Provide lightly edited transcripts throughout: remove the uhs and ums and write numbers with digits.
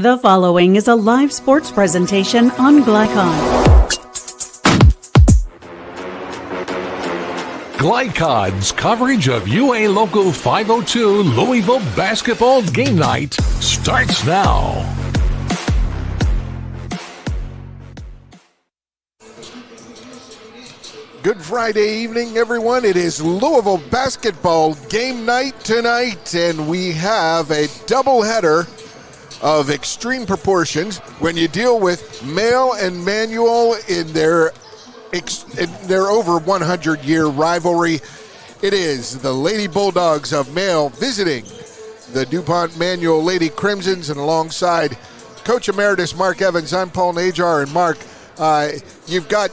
The following is a live sports presentation on Glycon. Glycon's coverage of UA Local 502 Louisville basketball game night starts now. Good Friday evening, everyone. It is Louisville basketball game night tonight, and we have a doubleheader of extreme proportions when you deal with Male and Manual in their over 100-year rivalry. It is the Lady Bulldogs of Male visiting the DuPont Manual Lady Crimsons, and alongside Coach Emeritus Mark Evans, I'm Paul Najar. And Mark, you've got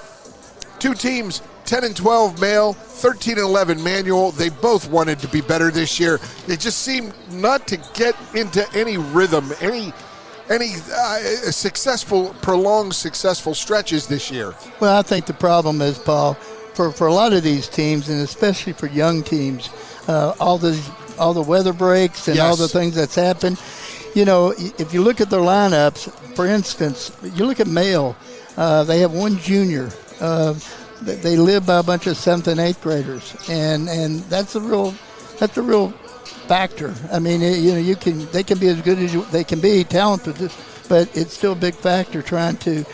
two teams, 10-12 Male, 13-11 Manual. They both wanted to be better this year. They just seemed not to get into any rhythm, any successful, prolonged successful stretches this year. Well, I think the problem is, Paul, for a lot of these teams, and especially for young teams, all the weather breaks and Yes. all the things that's happened. You know, if you look at their lineups, for instance, you look at Male, they have one junior. They live by a bunch of 7th and 8th graders, and that's a real factor. I mean, they can be as good as they can be, talented, but it's still a big factor trying to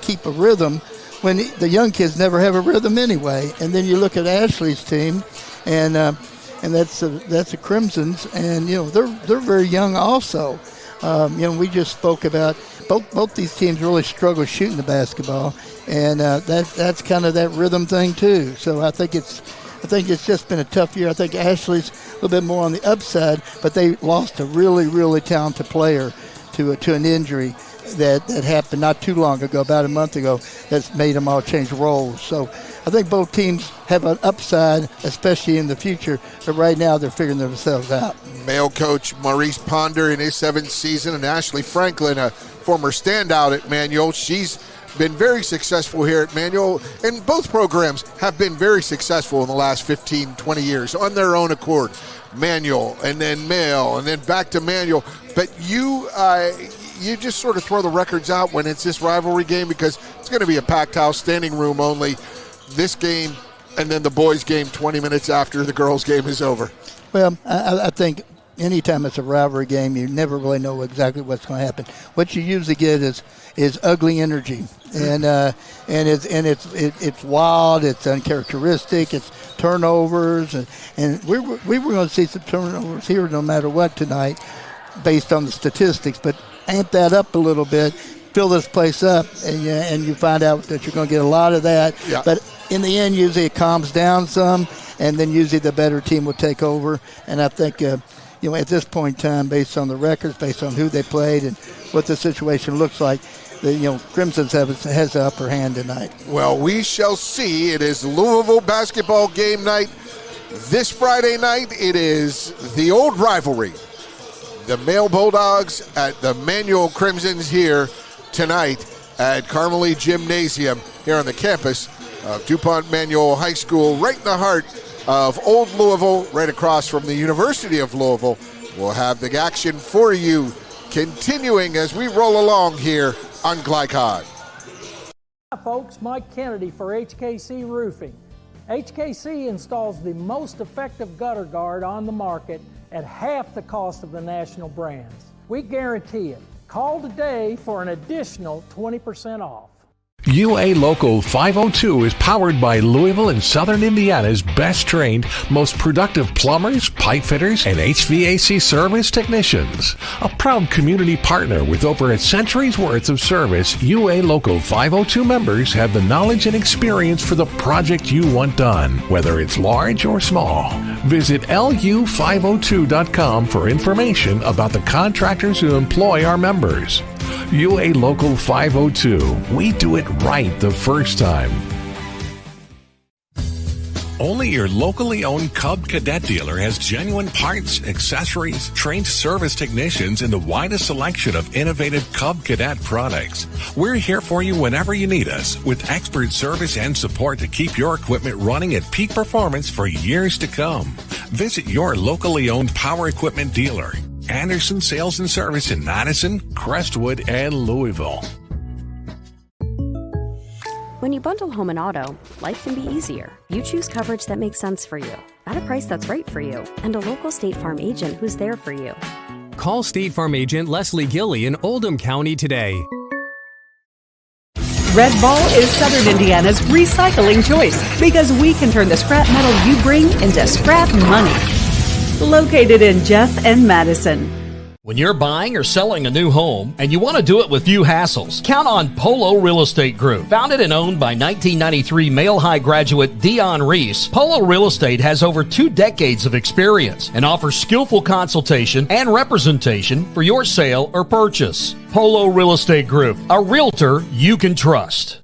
keep a rhythm when the young kids never have a rhythm anyway. And then you look at Ashley's team, and that's the Crimsons, and they're very young also. We just spoke about both these teams really struggle shooting the basketball, and that's kind of that rhythm thing too. So I think it's just been a tough year. I think Ashley's a little bit more on the upside, but they lost a really, really talented player to an injury that happened not too long ago, about a month ago, that's made them all change roles. So I think both teams have an upside, especially in the future, but right now they're figuring themselves out. Male coach Maurice Ponder in his 7th season, and Ashley Franklin, a former standout at Manual. She's been very successful here at Manual, and both programs have been very successful in the last 15, 20 years on their own accord. Manual, and then Male, and then back to Manual. But you just sort of throw the records out when it's this rivalry game, because it's going to be a packed house, standing room only, this game, and then the boys' game 20 minutes after the girls' game is over. Well, I think anytime it's a rivalry game, you never really know exactly what's going to happen. What you usually get is ugly energy, and it's wild, it's uncharacteristic, it's turnovers, and we were going to see some turnovers here no matter what tonight, based on the statistics. But amp that up a little bit, fill this place up, and you find out that you're going to get a lot of that. Yeah. But in the end, usually it calms down some, and then usually the better team will take over. And I think, at this point in time, based on the records, based on who they played and what the situation looks like, the Crimsons has the upper hand tonight. Well, we shall see. It is Louisville basketball game night. This Friday night, it is the old rivalry. The Male Bulldogs at the Manual Crimsons here tonight at Carmelie Gymnasium here on the campus of DuPont Manual High School, right in the heart of Old Louisville, right across from the University of Louisville. We'll have the action for you continuing as we roll along here on Glycon. Hi folks, Mike Kennedy for HKC Roofing. HKC installs the most effective gutter guard on the market at half the cost of the national brands. We guarantee it. Call today for an additional 20% off. UA Local 502 is powered by Louisville and Southern Indiana's best trained, most productive plumbers, pipe fitters, and HVAC service technicians. A proud community partner with over a century's worth of service, UA Local 502 members have the knowledge and experience for the project you want done, whether it's large or small. Visit lu502.com for information about the contractors who employ our members. UA Local 502. We do it right the first time. Only your locally owned Cub Cadet dealer has genuine parts, accessories, trained service technicians, and the widest selection of innovative Cub Cadet products. We're here for you whenever you need us, with expert service and support to keep your equipment running at peak performance for years to come. Visit your locally owned power equipment dealer. Anderson Sales and Service in Madison, Crestwood, and Louisville. When you bundle home and auto, life can be easier. You choose coverage that makes sense for you, at a price that's right for you, and a local State Farm agent who's there for you. Call State Farm agent Leslie Gilly in Oldham County today. Red Ball is Southern Indiana's recycling choice because we can turn the scrap metal you bring into scrap money. Located in Jeff and Madison. When you're buying or selling a new home and you want to do it with few hassles, count on Polo Real Estate Group. Founded and owned by 1993 Male High graduate Dion Reese, Polo Real Estate has over 2 decades of experience and offers skillful consultation and representation for your sale or purchase. Polo Real Estate Group, a realtor you can trust.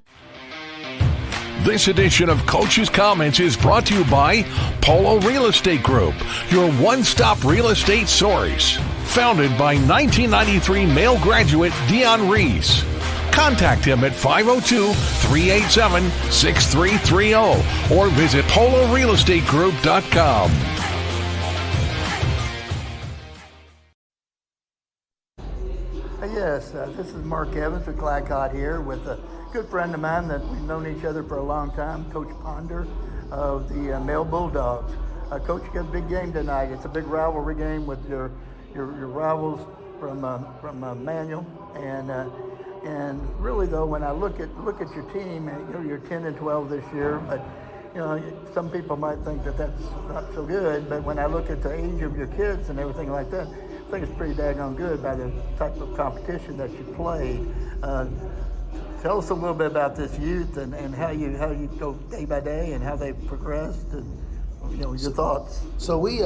This edition of Coach's Comments is brought to you by Polo Real Estate Group, your one-stop real estate source. Founded by 1993 male graduate Dion Reese. Contact him at 502-387-6330 or visit polorealestategroup.com. Yes, this is Mark Evans with Gladcott here with a good friend of mine that we've known each other for a long time, Coach Ponder of the Male Bulldogs. Coach, you got a big game tonight. It's a big rivalry game with your rivals from Manual, and really though, when I look at your team, you're 10-12 this year, but some people might think that that's not so good. But when I look at the age of your kids and everything like that, I think it's pretty daggone good by the type of competition that you played. Tell us a little bit about this youth and how you go day by day and how they progressed and your thoughts. So we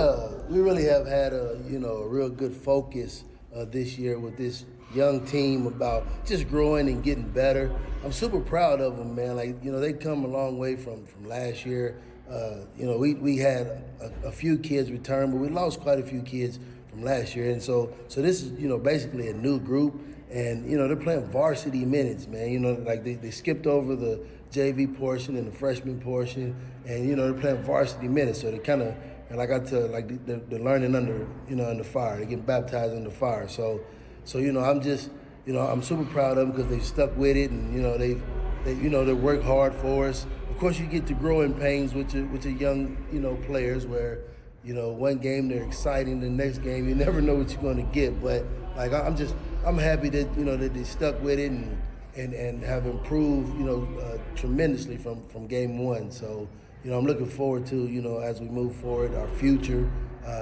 really have had a real good focus this year with this young team about just growing and getting better. I'm super proud of them, man. They come a long way from last year. We had a few kids return, but we lost quite a few kids from last year, and so this is basically a new group, and they're playing varsity minutes, man. They skipped over the JV portion and the freshman portion, and they're playing varsity minutes, so they kind of, they're learning under fire. They're getting baptized under fire. So I'm super proud of them because they stuck with it, and they work hard for us. Of course, you get to grow in pains with your young players where one game they're exciting, the next game you never know what you're going to get. But I'm happy that that they stuck with it and have improved tremendously from game one. So I'm looking forward to as we move forward our future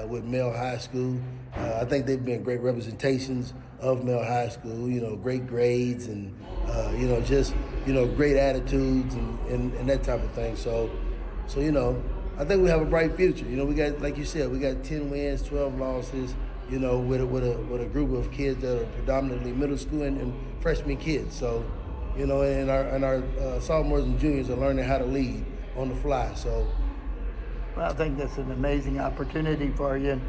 with Male High School. I think they've been great representations of Male High School. Great grades and great attitudes and that type of thing. So I think we have a bright future. We got, like you said, we got 10 wins, 12 losses. With a group of kids that are predominantly middle school and freshman kids. So, and our sophomores and juniors are learning how to lead on the fly. So, well, I think that's an amazing opportunity for you.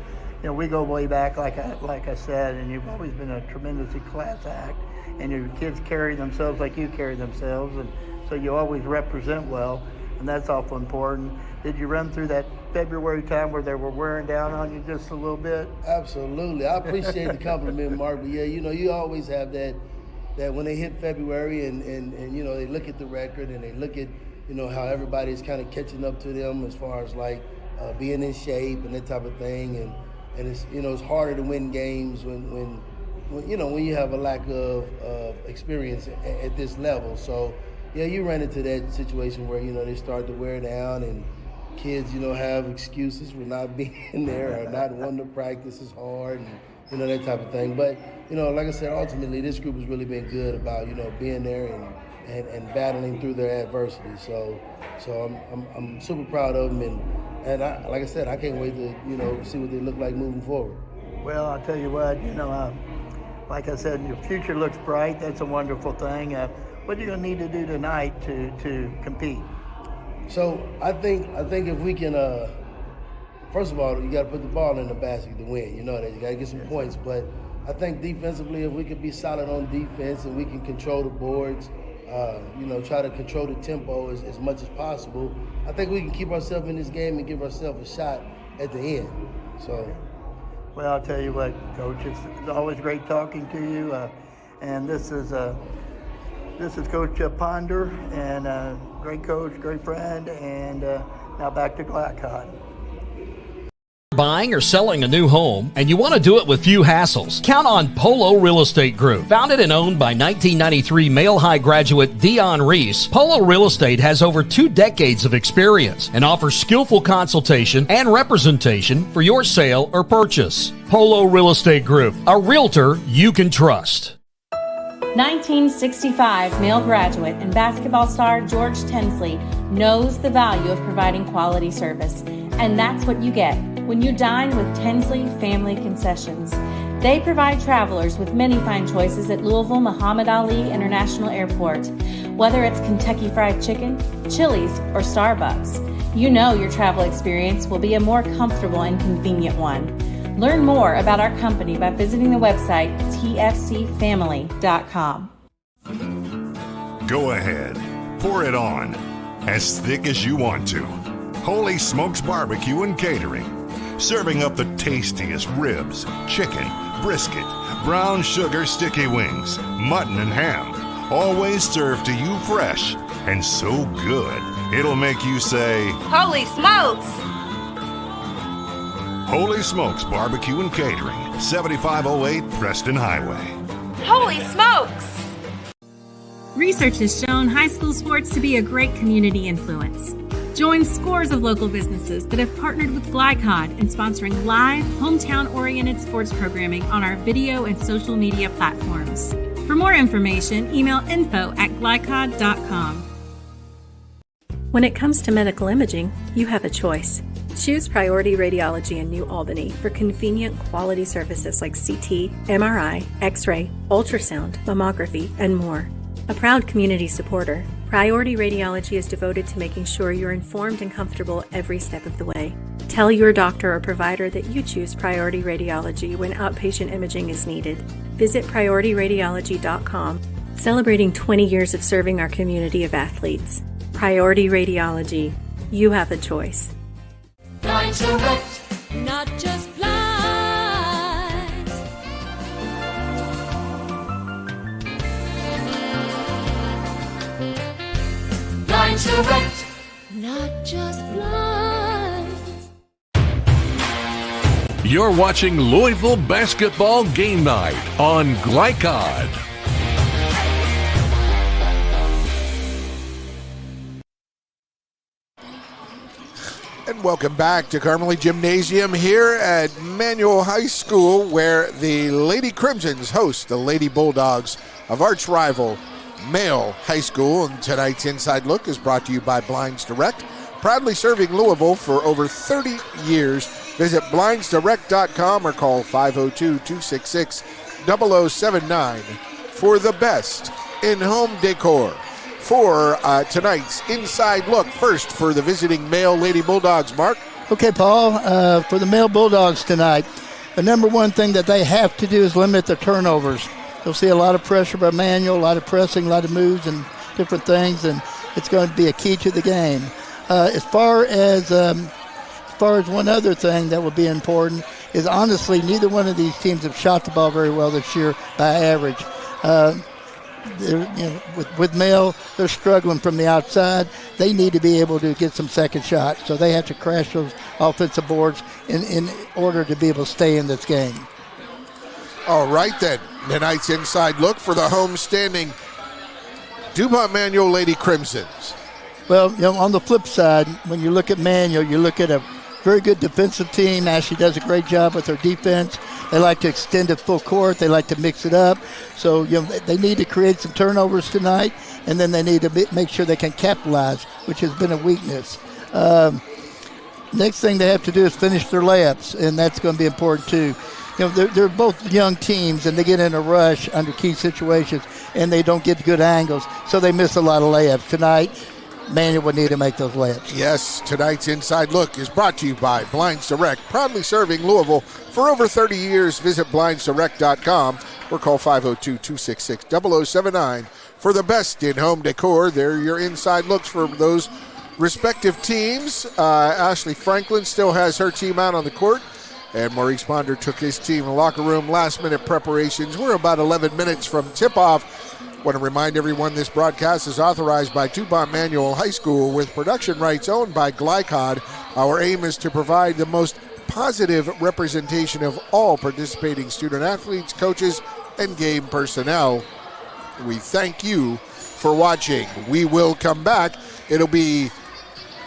And we go way back, like I said, and you've always been a tremendously class act. And your kids carry themselves like you carry themselves, and so you always represent well, and that's awful important. Did you run through that February time where they were wearing down on you just a little bit? Absolutely. I appreciate the compliment, Mark. But yeah, you always have that when they hit February and they look at the record and they look at how everybody's kind of catching up to them as far as being in shape and that type of thing, and it's it's harder to win games when you have a lack of experience at this level. So yeah, you run into that situation where they start to wear down and kids, have excuses for not being there or not wanting to practice as hard and, that type of thing. But, like I said, ultimately this group has really been good about, being there and battling through their adversity. So I'm super proud of them. And like I said, I can't wait to, see what they look like moving forward. Well, I'll tell you what, like I said, your future looks bright. That's a wonderful thing. What are you going to need to do tonight to compete? So I think if we can, first of all, you got to put the ball in the basket to win. That you got to get some points. But I think defensively, if we can be solid on defense and we can control the boards, try to control the tempo as much as possible, I think we can keep ourselves in this game and give ourselves a shot at the end. So. Well, I'll tell you what, Coach, it's always great talking to you. And this is Coach Ponder, and great coach, great friend, and now back to Glycod. Buying or selling a new home, and you want to do it with few hassles? Count on Polo Real Estate Group. Founded and owned by 1993 Male High graduate Dion Reese, Polo Real Estate has over 2 decades of experience and offers skillful consultation and representation for your sale or purchase. Polo Real Estate Group, a realtor you can trust. 1965 male graduate and basketball star George Tensley knows the value of providing quality service, and that's what you get when you dine with Tensley Family Concessions. They provide travelers with many fine choices at Louisville Muhammad Ali International Airport. Whether it's Kentucky Fried Chicken, Chili's, or Starbucks, you know your travel experience will be a more comfortable and convenient one. Learn more about our company by visiting the website tfcfamily.com. Go ahead, pour it on, as thick as you want to. Holy Smokes Barbecue and Catering, serving up the tastiest ribs, chicken, brisket, brown sugar sticky wings, mutton and ham, always served to you fresh and so good, it'll make you say, "Holy smokes!" Holy Smokes Barbecue and Catering, 7508 Preston Highway. Holy smokes! Research has shown high school sports to be a great community influence. Join scores of local businesses that have partnered with Glycod in sponsoring live, hometown-oriented sports programming on our video and social media platforms. For more information, email info@glycod.com. When it comes to medical imaging, you have a choice. Choose Priority Radiology in New Albany for convenient quality services like CT, MRI, X-ray, ultrasound, mammography, and more. A proud community supporter, Priority Radiology is devoted to making sure you're informed and comfortable every step of the way. Tell your doctor or provider that you choose Priority Radiology when outpatient imaging is needed. Visit PriorityRadiology.com, celebrating 20 years of serving our community of athletes. Priority Radiology. You have a choice. Blind Direct, not just blinds. Blind Direct, not just blinds. You're watching Louisville Basketball Game Night on Glycod. And welcome back to Carmelie Gymnasium here at Manual High School, where the Lady Crimsons host the Lady Bulldogs of arch rival Male High School. And tonight's Inside Look is brought to you by Blinds Direct, proudly serving Louisville for over 30 years. Visit blindsdirect.com or call 502-266-0079 for the best in home decor. For tonight's Inside Look, first for the visiting male Lady Bulldogs, Mark. Okay, Paul, for the male Bulldogs tonight, the number one thing that they have to do is limit their turnovers. You'll see a lot of pressure by Manual, a lot of pressing, a lot of moves and different things, and it's going to be a key to the game. As far as one other thing that will be important is, honestly, neither one of these teams have shot the ball very well this year by average. With Male, they're struggling from the outside. They need to be able to get some second shots, so they have to crash those offensive boards in order to be able to stay in this game. All right, then. Tonight's Inside Look for the home-standing DuPont Manual Lady Crimsons. Well, on the flip side, when you look at Manual, you look at a very good defensive team. Ashley does a great job with their defense. They like to extend it full court. They like to mix it up. So they need to create some turnovers tonight, and then they need to make sure they can capitalize, which has been a weakness. Next thing they have to do is finish their layups, and that's going to be important too. They're both young teams, and they get in a rush under key situations, and they don't get good angles, so they miss a lot of layups. Tonight, Manual will need to make those layups. Yes, tonight's Inside Look is brought to you by Blinds Direct, proudly serving Louisville for over 30 years. Visit blindsdirect.com or call 502-266-0079 for the best in home decor. They're your Inside Looks for those respective teams. Ashley Franklin still has her team out on the court And Maurice Ponder took his team in the locker room. Last-minute preparations. We're about 11 minutes from tip-off. Want to remind everyone this broadcast is authorized by DuPont Manual High School with production rights owned by Glycod. Our aim is to provide the most positive representation of all participating student-athletes, coaches, and game personnel. We thank you for watching. We will come back. It'll be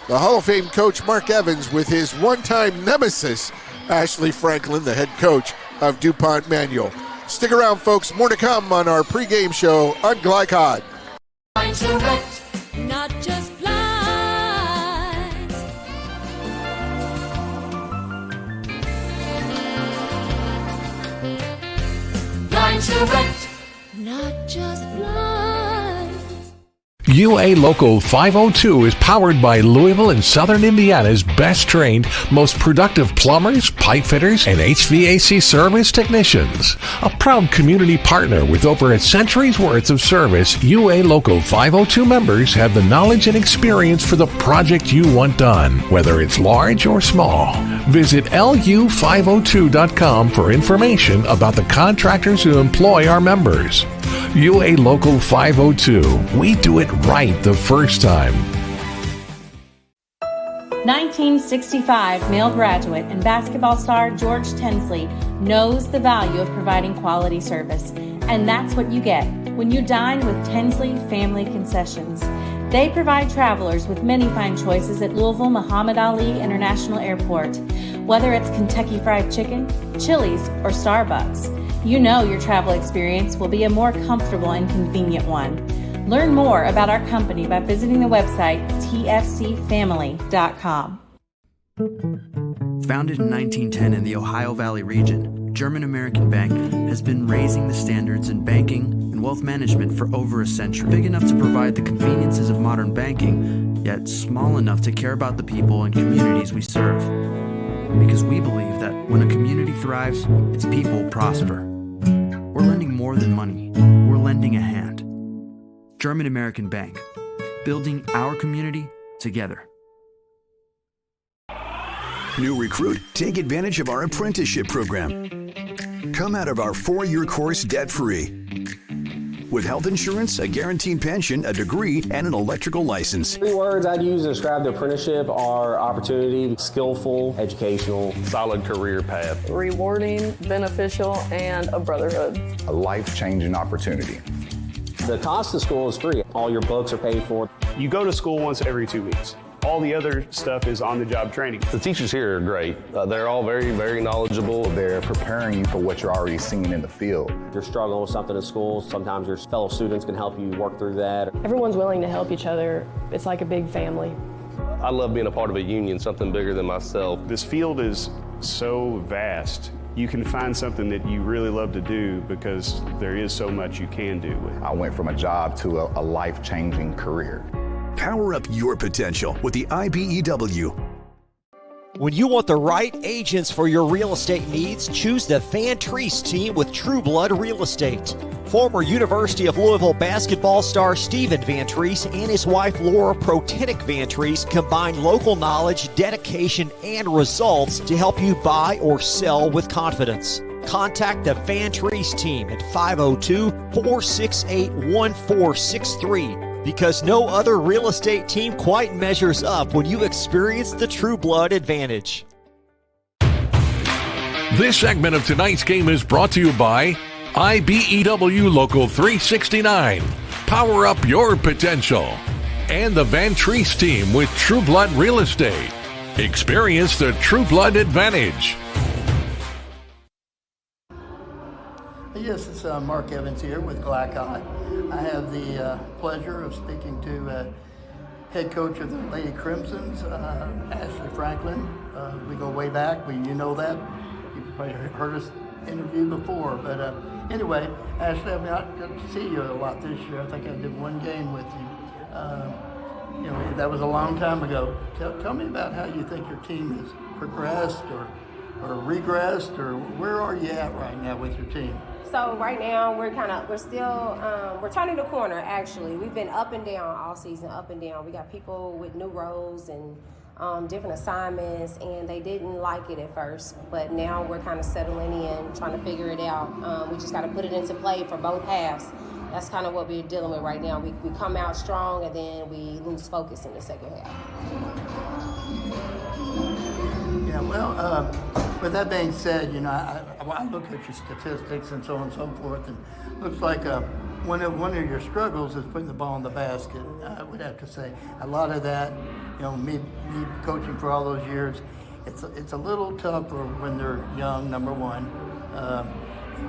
the Hall of Fame coach Mark Evans with his one-time nemesis, Ashley Franklin, the head coach of DuPont Manual. Stick around, folks. More to come on our pregame show on Glycod. Not just flies. Line direct. Not just flies. UA Local 502 is powered by Louisville and Southern Indiana's best trained, most productive plumbers, pipe fitters, and HVAC service technicians. A proud community partner with over a century's worth of service, UA Local 502 members have the knowledge and experience for the project you want done, whether it's large or small. Visit lu502.com for information about the contractors who employ our members. UA Local 502. We do it right the first time. 1965 male graduate and basketball star George Tensley knows the value of providing quality service, and that's what you get when you dine with Tensley Family Concessions. They provide travelers with many fine choices at Louisville Muhammad Ali International Airport. Whether it's Kentucky Fried Chicken, Chili's, or Starbucks, you know your travel experience will be a more comfortable and convenient one. Learn more about our company by visiting the website tfcfamily.com. Founded in 1910 in the Ohio Valley region, German American Bank has been raising the standards in banking and wealth management for over a century. Big enough to provide the conveniences of modern banking, yet small enough to care about the people and communities we serve. Because we believe that when a community thrives, its people prosper. We're lending more than money. We're lending a hand. German American Bank, building our community together. New recruit, take advantage of our apprenticeship program. Come out of our 4-year course debt-free. With health insurance, a guaranteed pension, a degree, and an electrical license. 3 words I'd use to describe the apprenticeship are opportunity, skillful, educational, solid career path, rewarding, beneficial, and a brotherhood. A life-changing opportunity. The cost of school is free. All your books are paid for. You go to school once every 2 weeks. All the other stuff is on-the-job training. The teachers here are great. They're all very, very knowledgeable. They're preparing you for what you're already seeing in the field. If you're struggling with something in school, sometimes your fellow students can help you work through that. Everyone's willing to help each other. It's like a big family. I love being a part of a union, something bigger than myself. This field is so vast. You can find something that you really love to do because there is so much you can do with it. I went from a job to a life-changing career. Power up your potential with the IBEW. When you want the right agents for your real estate needs, choose the Van Treese team with True Blood Real Estate. Former University of Louisville basketball star Stephen Van Treese and his wife Laura Protenick Van Treese combine local knowledge, dedication, and results to help you buy or sell with confidence. Contact the Van Treese team at 502-468-1463. Because no other real estate team quite measures up when you experience the True Blood advantage. This segment of tonight's game is brought to you by IBEW Local 369. Power up your potential. And the Van Treese team with True Blood Real Estate. Experience the True Blood advantage. Yes, it's Mark Evans here with Glycod. I have the pleasure of speaking to head coach of the Lady Crimsons, Ashley Franklin. We go way back. You know that. You've probably heard us interview before. But anyway, Ashley, I mean, I got to see you a lot this year. I think I did 1 game with you. You know, that was a long time ago. Tell me about how you think your team has progressed or regressed, or where are you at right now with your team? So right now we're still we're turning the corner. Actually, we've been up and down all season, up and down. We got people with new roles and different assignments, and they didn't like it at first, but now we're kind of settling in, trying to figure it out. We just got to put it into play for both halves. That's kind of what we're dealing with right now. We come out strong, and then we lose focus in the second half. Yeah, well, with that being said, I look at your statistics and so on and so forth, and it looks like one of your struggles is putting the ball in the basket. I would have to say a lot of that, me coaching for all those years, it's a little tougher when they're young, number one,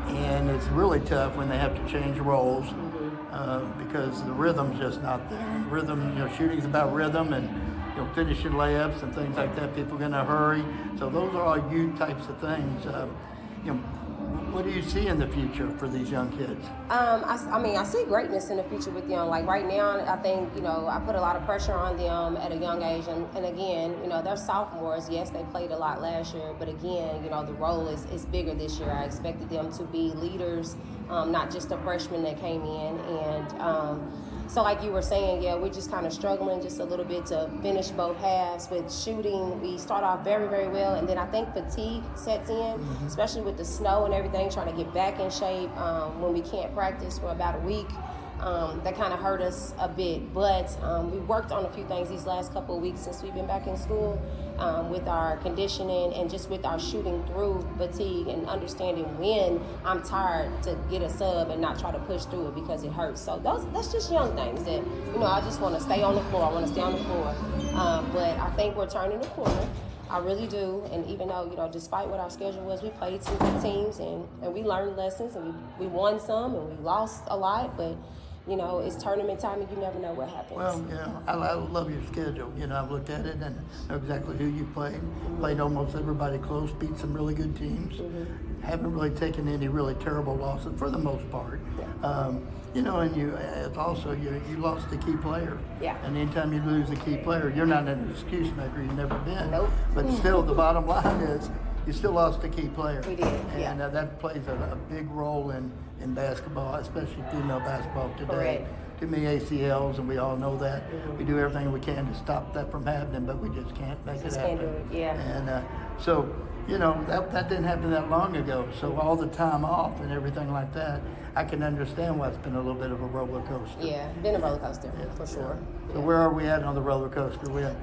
and it's really tough when they have to change roles because the rhythm's just not there. And rhythm, shooting's about rhythm and finishing layups and things like that. People are going to hurry. So those are all you types of things. What do you see in the future for these young kids? I see greatness in the future with them. Like right now, I think, I put a lot of pressure on them at a young age. And again, they're sophomores. Yes, they played a lot last year. But again, the role is bigger this year. I expected them to be leaders, not just a freshman that came in. And so like you were saying, yeah, we're just kind of struggling just a little bit to finish both halves. With shooting, we start off very, very well, and then I think fatigue sets in, especially with the snow and everything, trying to get back in shape when we can't practice for about a week. That kind of hurt us a bit, but we worked on a few things these last couple of weeks since we've been back in school with our conditioning and just with our shooting through fatigue and understanding when I'm tired to get a sub and not try to push through it because it hurts. So that's just young things that, I just want to stay on the floor. I want to stay on the floor. But I think we're turning the corner. I really do. And even though, despite what our schedule was, we played some good teams and we learned lessons and we won some and we lost a lot. But it's tournament time and you never know what happens. Well, I love your schedule. I've looked at it and know exactly who you played. Played almost everybody close, beat some really good teams. Haven't really taken any really terrible losses for the most part. And it's also you lost the key player. Yeah. And anytime you lose a key player, you're not an excuse maker. You've never been. Nope. But still, the bottom line is you still lost a key player. We did. And that plays a big role in basketball, especially female basketball today. Correct. Too many ACLs, and we all know that. We do everything we can to stop that from happening, but we just can't make it happen. Can't do it. Yeah. And so, that didn't happen that long ago. So all the time off and everything like that, I can understand why it's been a little bit of a roller coaster. Yeah, been a roller coaster for sure. So where are we at on the roller coaster? We're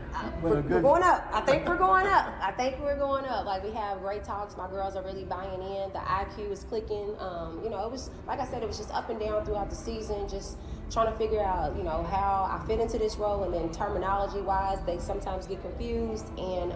going up. I think we're going up. Like we have great talks. My girls are really buying in. The IQ is clicking. It was, like I said, it was just up and down throughout the season, just trying to figure out, how I fit into this role, and then terminology-wise, they sometimes get confused. And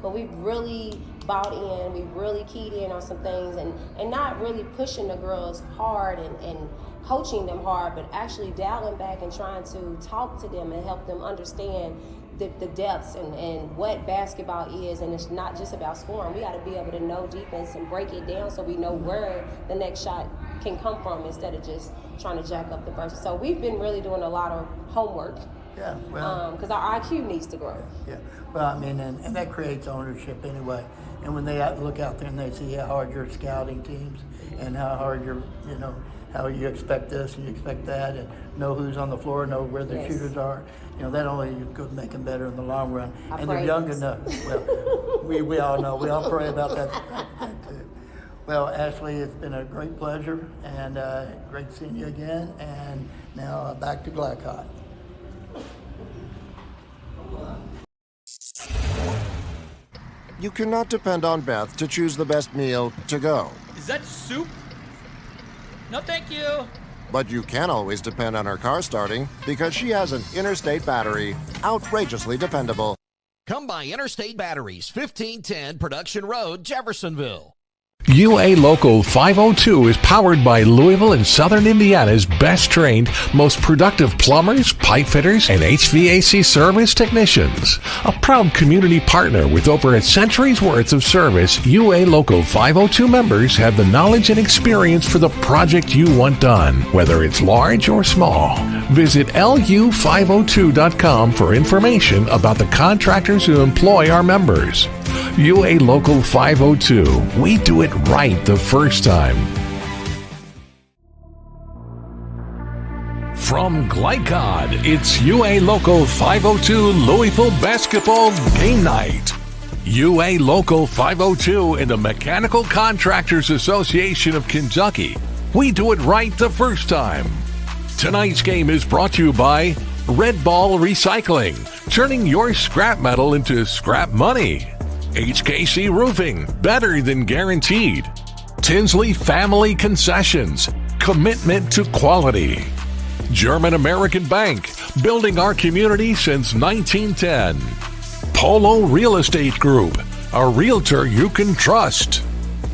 but we've really bought in. We've really keyed in on some things, and not really pushing the girls hard and coaching them hard, but actually dialing back and trying to talk to them and help them understand the depths and what basketball is. And it's not just about scoring. We got to be able to know defense and break it down so we know where the next shot can come from instead of just trying to jack up the first. So we've been really doing a lot of homework. Yeah, well, because our IQ needs to grow. Yeah, well, I mean, and that creates ownership anyway. And when they look out there and they see how hard you're scouting teams and how hard you're, how you expect this and you expect that, and know who's on the floor, know where the shooters are, that only could make them better in the long run. And they're young enough. Well, we all know. We all pray about that too. Well, Ashley, it's been a great pleasure and great seeing you again. And now back to Blackhawk. You cannot depend on Beth to choose the best meal to go. Is that soup? No, thank you. But you can always depend on her car starting because she has an Interstate battery, outrageously dependable. Come by Interstate Batteries, 1510 Production Road, Jeffersonville. UA Local 502 is powered by Louisville and Southern Indiana's best trained, most productive plumbers, pipe fitters, and HVAC service technicians. A proud community partner with over a century's worth of service, UA Local 502 members have the knowledge and experience for the project you want done, whether it's large or small. Visit lu502.com for information about the contractors who employ our members. UA Local 502. We do it right the first time. From Glycod, it's UA Local 502 Louisville Basketball Game Night. UA Local 502 and the Mechanical Contractors Association of Kentucky. We do it right the first time. Tonight's game is brought to you by Red Ball Recycling, turning your scrap metal into scrap money. HKC Roofing, better than guaranteed. Tinsley Family Concessions, commitment to quality. German American Bank, building our community since 1910. Polo Real Estate Group, a realtor you can trust.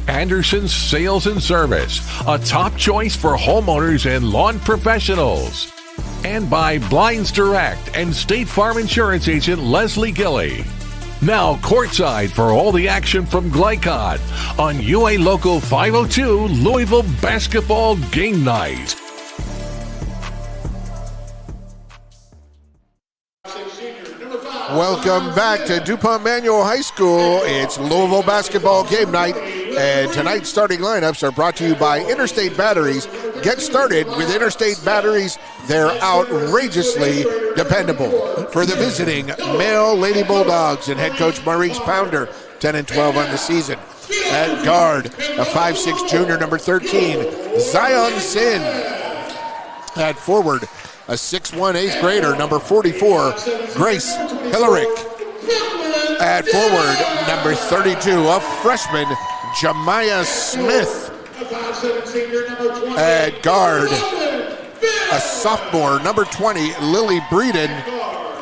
Anderson's Sales and Service, a top choice for homeowners and lawn professionals. And by Blinds Direct and State Farm Insurance agent Leslie Gilley. Now courtside for all the action from Glycod on UA Local 502 Louisville Basketball Game Night. Welcome back to DuPont Manual High School. It's Louisville Basketball Game Night, and tonight's starting lineups are brought to you by Interstate Batteries. Get started with Interstate Batteries. They're outrageously dependable. For the visiting male Lady Bulldogs and head coach Maurice Pounder, 10-12 on the season. At guard, a 5'6" junior, number 13, Zion Sin. At forward, a 6'1" 8th grader, number 44, Grace Hillerick. At forward, number 32, a freshman, Jemiah Smith. At guard, a sophomore, number 20, Lily Breeden.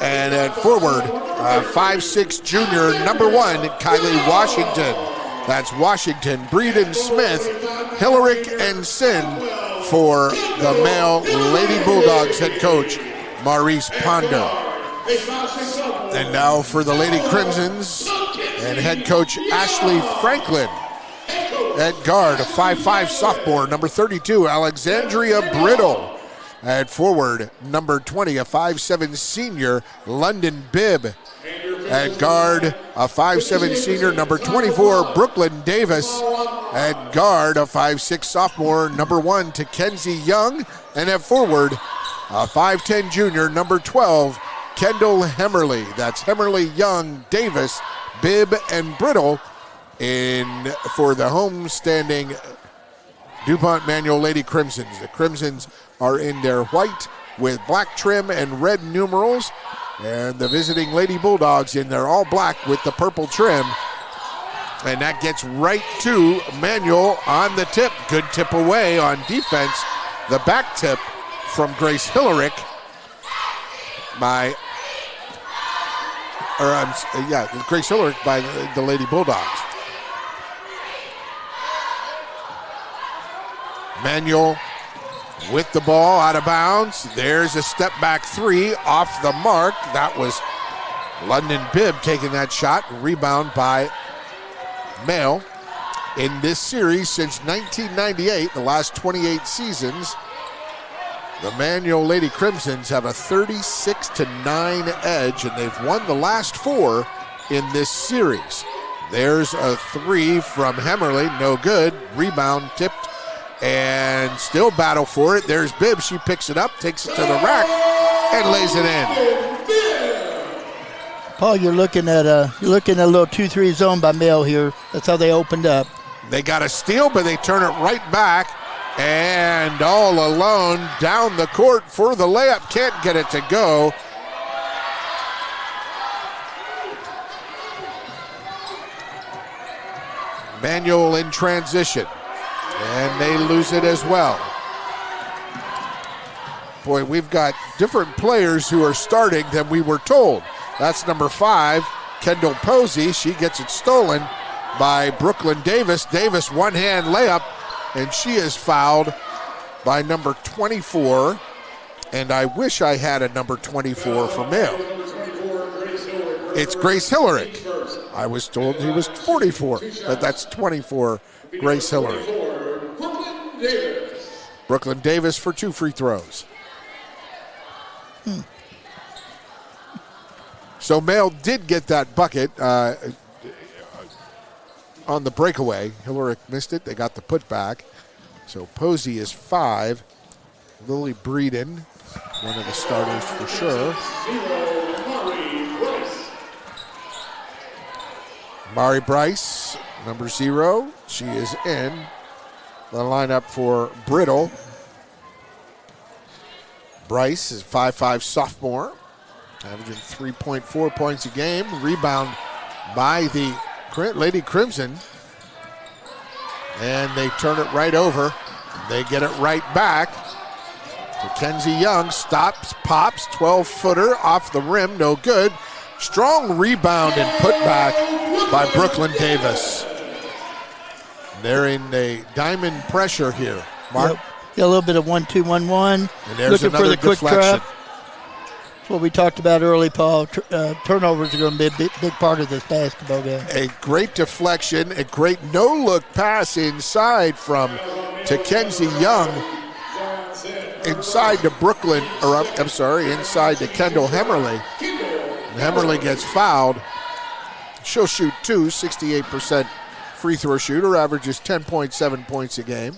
And at forward, a 5'6" junior, number 1, Kylie Washington. That's Washington, Breeden, Smith, Hillerick, and Sin for the male Lady Bulldogs head coach, Maurice Ponder. And now for the Lady Crimsons and head coach Ashley Franklin. At guard, a 5'5" sophomore, number 32, Alexandria Brittle. At forward, number 20, a 5'7" senior, London Bibb. At guard, a 5'7" senior, number 24, Brooklyn Davis. At guard, a 5'6" sophomore, number 1, Takenzie Young. And at forward, a 5'10" junior, number 12, Kendall Hemmerly. That's Hemmerly, Young, Davis, Bibb, and Brittle in for the homestanding DuPont Manual Lady Crimsons. The Crimsons are in their white with black trim and red numerals, and the visiting Lady Bulldogs in their all black with the purple trim. And that gets right to Manual on the tip. Good tip away on defense. The back tip from Grace Hillerick Grace Hillerick by the Lady Bulldogs. Manual with the ball out of bounds. There's a step back three off the mark. That was London Bibb taking that shot. Rebound by Mail. In this series since 1998, the last 28 seasons, the Manual Lady Crimsons have a 36-9 edge, and they've won the last 4 in this series. There's a three from Hemmerly, no good. Rebound tipped and still battle for it. There's Bibb. She picks it up, takes it to the rack, and lays it in. Paul, you're looking at a little 2-3 zone by Mail here. That's how they opened up. They got a steal, but they turn it right back, and all alone down the court for the layup. Can't get it to go. Manual in transition. And they lose it as well. Boy, we've got different players who are starting than we were told. That's number 5, Kendall Posey. She gets it stolen by Brooklyn Davis. Davis one-hand layup, and she is fouled by number 24. And I wish I had a number 24 for Mail. It's Grace Hillerick. I was told he was 44, but that's 24, Grace Hillerick. Brooklyn Davis for 2 free throws. So Mail did get that bucket on the breakaway. Hillerick missed it. They got the putback. So Posey is 5. Lily Breeden one of the starters for sure. Mari Bryce, number 0. She is in the lineup for Brittle. Bryce is a 5'5" sophomore, averaging 3.4 points a game. Rebound by the Lady Crimson. And they turn it right over. They get it right back. Mackenzie Young stops, pops, 12-footer off the rim, no good. Strong rebound and putback by Brooklyn Davis. They're in a diamond pressure here. Mark? Yep. Got a little bit of 1-2-1-1. And there's looking for the quick deflection. trap. That's what we talked about early, Paul. Turnovers are going to be a big part of this basketball game. A great deflection, a great no-look pass inside from Mackenzie Young. Inside to Brooklyn, inside to Kendall Hemmerly. Hemmerly gets fouled. She'll shoot 2, 68% free throw shooter, averages 10.7 points a game.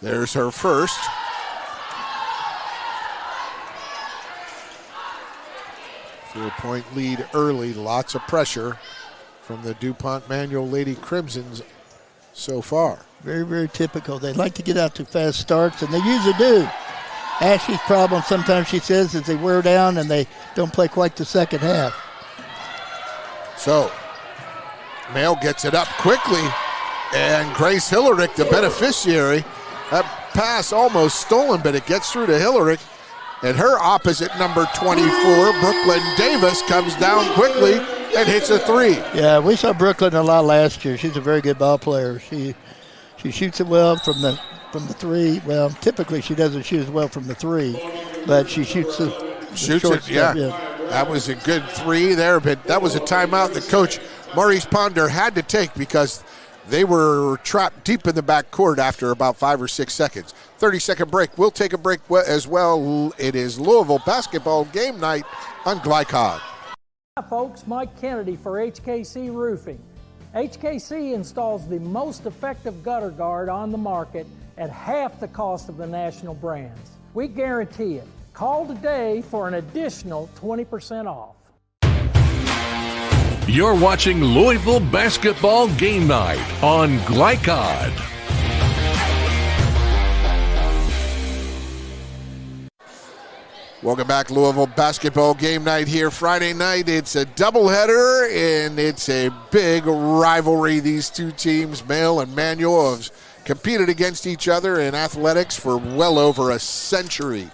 There's her first. Four-point lead early, lots of pressure from the DuPont Manual Lady Crimsons so far. Very, very typical. They like to get out to fast starts, and they usually do. Ashley's problem sometimes, she says, is they wear down and they don't play quite the second half. So, Mail gets it up quickly, and Grace Hillerick, the beneficiary. That pass almost stolen, but it gets through to Hillerick. And her opposite, number 24, Brooklyn Davis, comes down quickly and hits a 3. Yeah, we saw Brooklyn a lot last year. She's a very good ball player. She shoots it well from the 3. Well, typically she doesn't shoot as well from the 3, but she shoots the shoots short it, yeah. stuff, yeah. That was a good 3 there, but that was a timeout that Coach Maurice Ponder had to take because they were trapped deep in the backcourt after about 5 or 6 seconds. 30-second break. We'll take a break as well. It is Louisville basketball game night on Glycod. Hi, folks. Mike Kennedy for HKC Roofing. HKC installs the most effective gutter guard on the market at half the cost of the national brands. We guarantee it. Call today for an additional 20% off. You're watching Louisville basketball game night on Glycod. Welcome back, Louisville basketball game night here. Friday night, it's a doubleheader, and it's a big rivalry. These two teams, Male and Manual, have competed against each other in athletics for well over a century.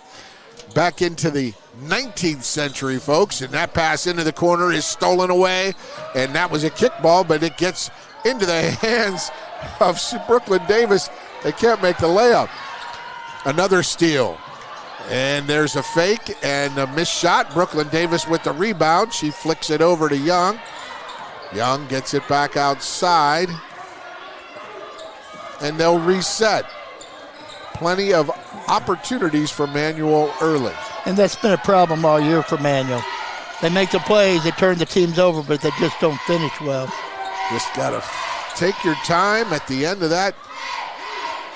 Back into the 19th century, folks, and that pass into the corner is stolen away, and that was a kickball, but it gets into the hands of Brooklyn Davis. They can't make the layup. Another steal. And there's a fake and a missed shot. Brooklyn Davis with the rebound. She flicks it over to Young. Young gets it back outside. And they'll reset. Plenty of opportunities for Manual early. And that's been a problem all year for Manual. They make the plays, they turn the teams over, but they just don't finish well. Just got to take your time at the end of that.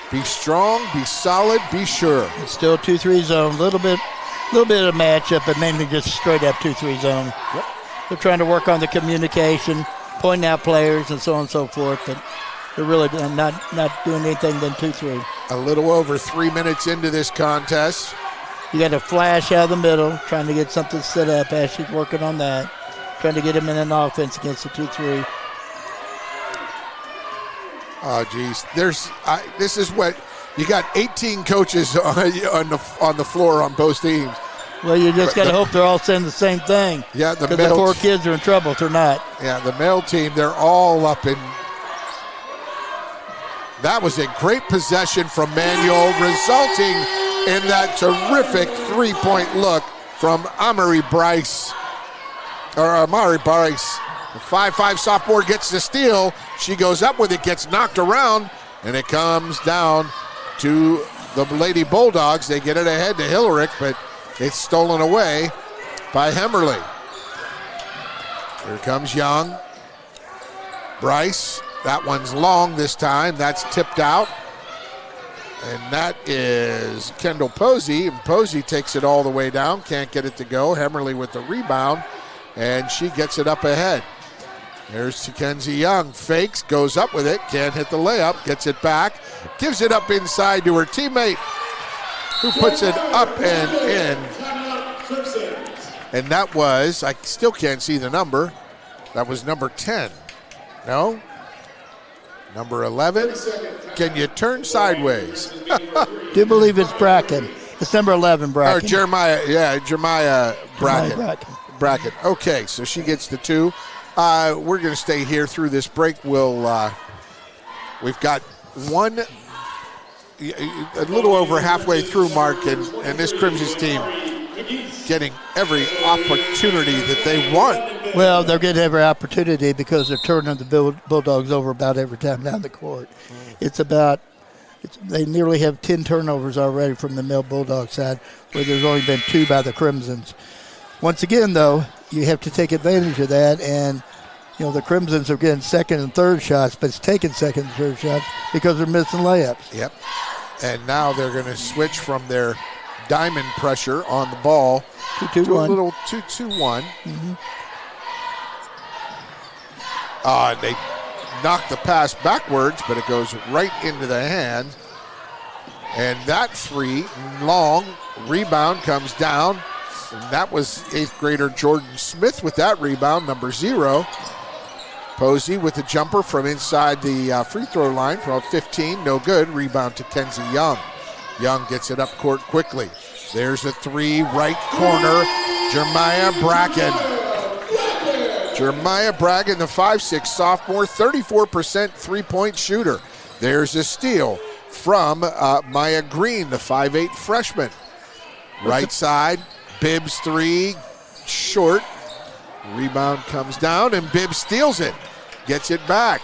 Be strong, be solid, be sure. It's still 2-3 zone, little bit of matchup, but mainly just straight up 2-3 zone. Yep. They're trying to work on the communication, pointing out players and so on and so forth, but they're really not doing anything than 2-3. A little over 3 minutes into this contest. You got a flash out of the middle, trying to get something set up. Ashley's working on that, trying to get him in an offense against the 2-3. Oh, geez. This is what you got. 18 coaches on the floor on both teams. Well, you just got to hope they're all saying the same thing. Yeah, because the poor kids are in trouble if they're not. Yeah, the male team, they're all up in. That was a great possession from Manual, resulting in that terrific three-point look from Amari Bryce. The 5'5" sophomore gets the steal. She goes up with it, gets knocked around, and it comes down to the Lady Bulldogs. They get it ahead to Hillerick, but it's stolen away by Hemmerly. Here comes Young. Bryce, that one's long this time. That's tipped out. And that is Kendall Posey. And Posey takes it all the way down. Can't get it to go. Hemmerly with the rebound. And she gets it up ahead. There's Kenzie Young. Fakes, goes up with it. Can't hit the layup. Gets it back. Gives it up inside to her teammate, who puts it up and in. And that was, I still can't see the number. That was number 10. No? Number 11. Can you turn sideways? Do believe it's Bracken. It's number 11, Bracken. Or Jeremiah Bracken. Okay, so she gets the 2. We're going to stay here through this break. We've got a little over halfway through, Mark, and this Crimson's team getting every opportunity that they want. Well, they're getting every opportunity because they're turning the Bulldogs over about every time down the court. They nearly have 10 turnovers already from the male Bulldog side, where there's only been 2 by the Crimsons. Once again, though, you have to take advantage of that, and the Crimsons are getting second and third shots, but it's taking second and third shots because they're missing layups. Yep. And now they're going to switch from their diamond pressure on the ball to a little 2-2-1. Mm-hmm. They knock the pass backwards, but it goes right into the hand. And that 3, long, rebound comes down. And that was 8th grader Jordan Smith with that rebound, number 0. Posey with a jumper from inside the free throw line from 15, no good. Rebound to Kenzie Young. Young gets it up court quickly. There's a 3, right corner, Jeremiah Bracken. Jeremiah Bracken, the 5'6" sophomore, 34% three-point shooter. There's a steal from Maya Green, the 5'8" freshman. Right side, Bibbs 3, short. Rebound comes down, and Bibbs steals it. Gets it back.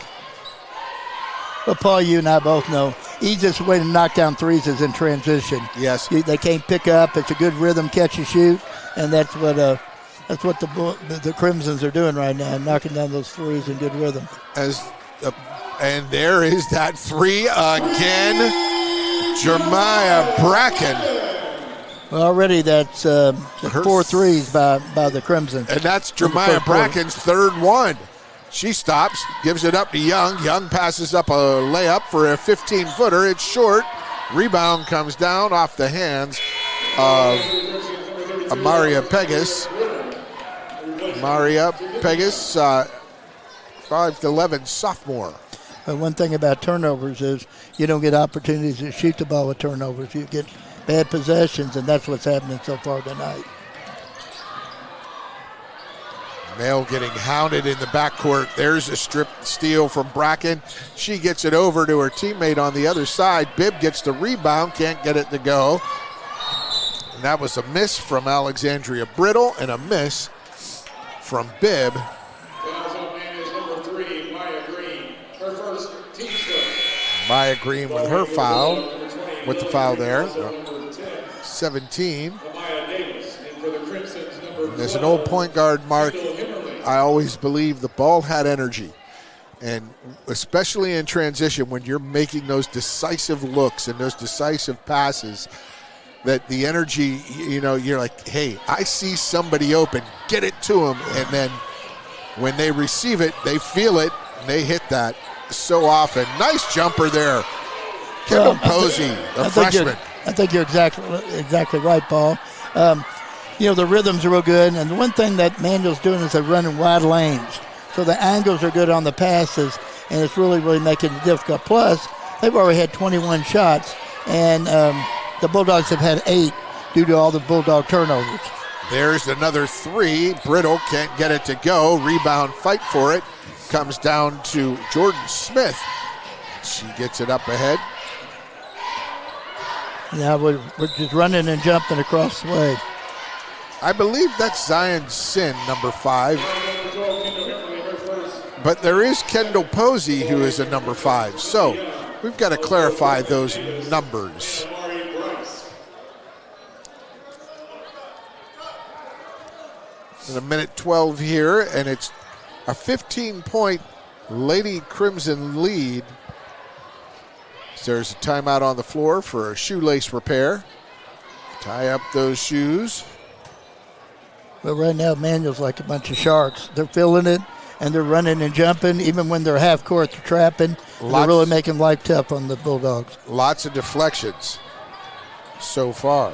Well, Paul, you and I both know easiest way to knock down threes is in transition. Yes. They can't pick up. It's a good rhythm, catch and shoot, and that's what the Crimsons are doing right now, knocking down those threes in good rhythm. And there is that 3 again. Jeremiah Bracken. Well, already that's 4 threes by the Crimson. And that's Jeremiah Bracken's 3rd one. She stops, gives it up to Young. Young passes up a layup for a 15-footer. It's short. Rebound comes down off the hands of Amaria Pegas. Amaria Pegas, 5'11" sophomore. But one thing about turnovers is you don't get opportunities to shoot the ball with turnovers. You get bad possessions, and that's what's happening so far tonight. Male getting hounded in the backcourt. There's a strip steal from Bracken. She gets it over to her teammate on the other side. Bibb gets the rebound, can't get it to go. And that was a miss from Alexandria Brittle and a miss from Bibb. Maya Green with her foul, with the foul there. 17. As an old point guard, Mark, I always believe the ball had energy. And especially in transition, when you're making those decisive looks and those decisive passes, that the energy, you're like, hey, I see somebody open, get it to them. And then when they receive it, they feel it, and they hit that so often. Nice jumper there. Kendall Posey, a freshman. I think you're exactly right, Paul. The rhythms are real good, and the one thing that Manual's doing is they're running wide lanes. So the angles are good on the passes, and it's really, really making it difficult. Plus, they've already had 21 shots, and the Bulldogs have had 8 due to all the Bulldog turnovers. There's another 3. Brittle can't get it to go. Rebound, fight for it. Comes down to Jordan Smith. She gets it up ahead. Now we're just running and jumping across the way. I believe that's Zion Sin, number 5. But there is Kendall Posey, who is a number 5. So we've got to clarify those numbers. In a minute 12 here, and it's a 15-point Lady Crimson lead. There's a timeout on the floor for a shoelace repair. Tie up those shoes. But right now, Manual's like a bunch of sharks. They're feeling it, and they're running and jumping. Even when they're half court, they're trapping. They're really making life tough on the Bulldogs. Lots of deflections so far.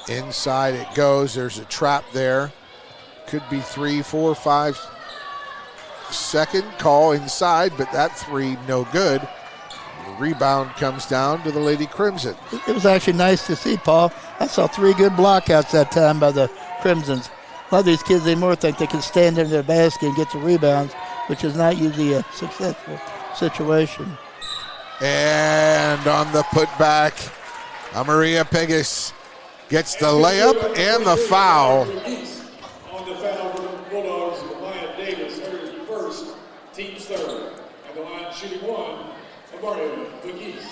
Inside it goes. There's a trap there. Could be 3, 4, 5 second call inside, but that three no good. The rebound comes down to the Lady Crimson. It was actually nice to see, Paul. I saw 3 good blockouts that time by the Crimsons. A lot of these kids anymore think they can stand in their basket and get the rebounds, which is not usually a successful situation. And on the putback, Maria Pegas gets the layup and the foul. On the foul for the Bulldogs, Amaya Davis, hers first, team's third. At the line shooting one, Amaria Pegas.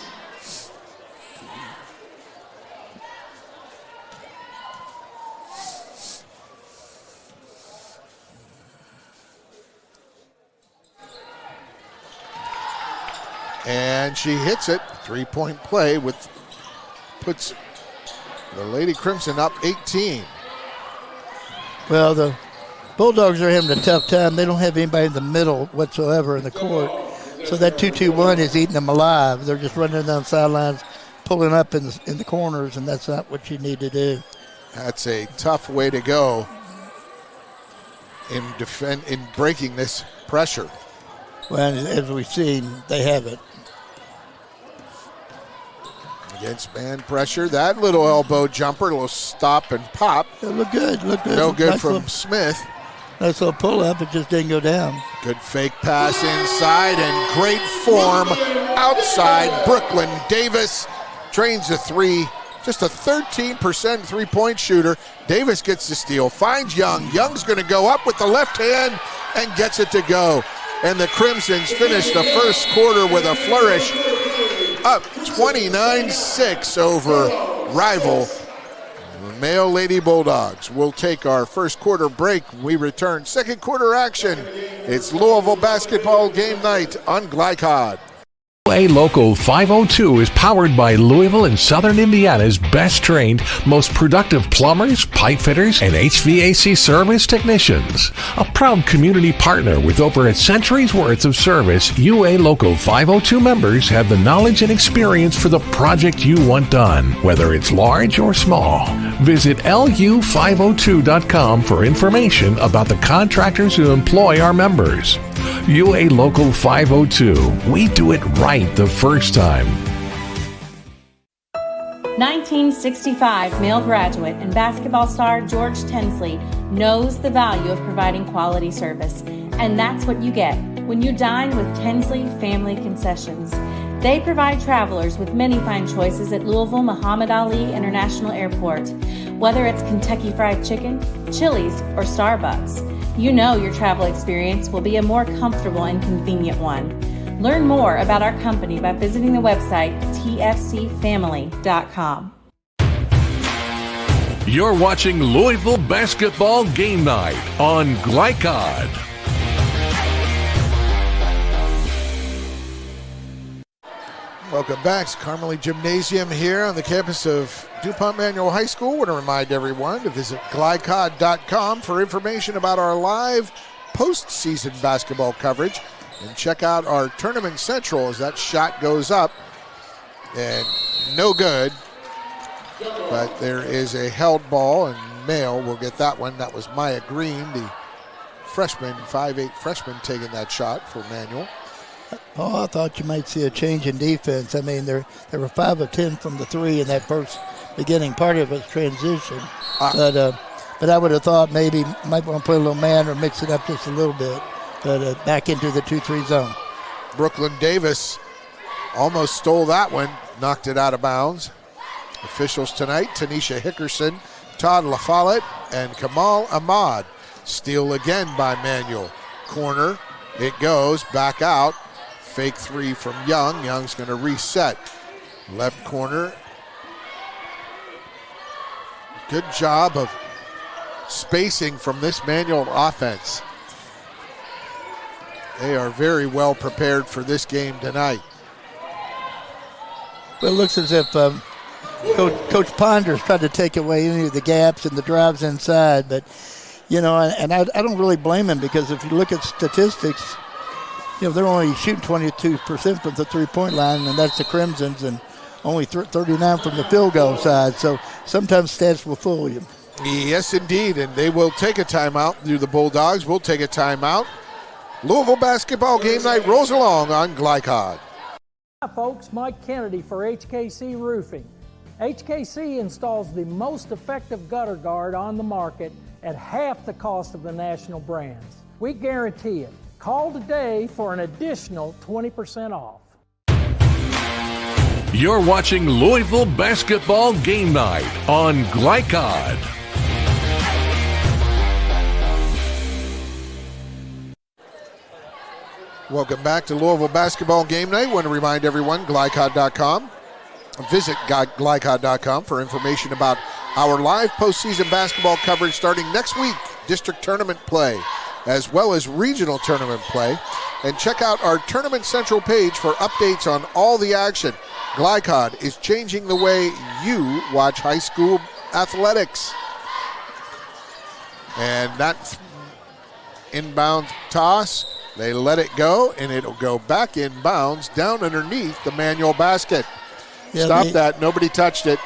And she hits it. 3-point play puts the Lady Crimson up 18. Well, the Bulldogs are having a tough time. They don't have anybody in the middle whatsoever in the court. So that 2-2-1 is eating them alive. They're just running down the sidelines, pulling up in the corners, and that's not what you need to do. That's a tough way to go in breaking this pressure. Well, as we've seen, they have it. Against man pressure, that little elbow jumper will stop and pop. It looked good, No good nice from little, Smith. Nice little pull-up, it just didn't go down. Good fake pass inside and great form outside. Brooklyn Davis trains a three. Just a 13% three-point shooter. Davis gets the steal, finds Young. Young's going to go up with the left hand and gets it to go. And the Crimsons finish the first quarter with a flourish, up 29-6 over rival Male Lady Bulldogs. We'll take our first quarter break when we return. Second quarter action. It's Louisville basketball game night on Glycod. A Local 502 is powered by Louisville and Southern Indiana's best trained, most productive plumbers, pipe fitters, and HVAC service technicians. A proud community partner with over a century's worth of service, UA Local 502 members have the knowledge and experience for the project you want done, whether it's large or small. Visit lu502.com for information about the contractors who employ our members. UA Local 502. We do it right the first time. 1965 male graduate and basketball star George Tensley knows the value of providing quality service, and that's what you get when you dine with Tensley Family Concessions. They provide travelers with many fine choices at Louisville Muhammad Ali International Airport. Whether it's Kentucky Fried Chicken, Chili's, or Starbucks, you know your travel experience will be a more comfortable and convenient one. Learn more about our company by visiting the website tfcfamily.com. You're watching Louisville Basketball Game Night on Glycod. Welcome back. It's Carmelie Gymnasium here on the campus of DuPont Manual High School. I want to remind everyone to visit glycod.com for information about our live postseason basketball coverage, and check out our Tournament Central as that shot goes up and no good, but there is a held ball, and Male will get that one. That was Maya Green, the freshman, 5'8" freshman, taking that shot for Manual. Oh, I thought you might see a change in defense. I mean, they were 5 of 10 from the three in that first beginning. Part of it was transition. But I would have thought maybe might want to play a little man or mix it up just a little bit. But back into the 2-3 zone. Brooklyn Davis almost stole that one, knocked it out of bounds. Officials tonight, Tanisha Hickerson, Todd LaFollette, and Kamal Ahmad. Steal again by Manual. Corner, it goes, back out. Fake three from Young. Young's going to reset. Left corner. Good job of spacing from this Manual offense. They are very well prepared for this game tonight. Well, it looks as if Coach Ponders tried to take away any of the gaps and the drives inside, but and I don't really blame him, because if you look at statistics, they're only shooting 22% from the three-point line, and that's the Crimsons, and only 39 from the field goal side. So sometimes stats will fool you. Yes, indeed, and they will take a timeout. The Bulldogs will take a timeout. Louisville basketball game night rolls along on Glycod. Hi folks, Mike Kennedy for HKC Roofing. HKC installs the most effective gutter guard on the market at half the cost of the national brands. We guarantee it. Call today for an additional 20% off. You're watching Louisville basketball game night on Glycod. Welcome back to Louisville basketball game night. Want to remind everyone, Glycod.com. Visit Glycod.com for information about our live postseason basketball coverage starting next week, district tournament play, as well as regional tournament play. And check out our Tournament Central page for updates on all the action. Glycod is changing the way you watch high school athletics. And that inbound toss, they let it go, and it'll go back inbounds down underneath the Manual basket. Yeah, Stop that. Nobody touched it.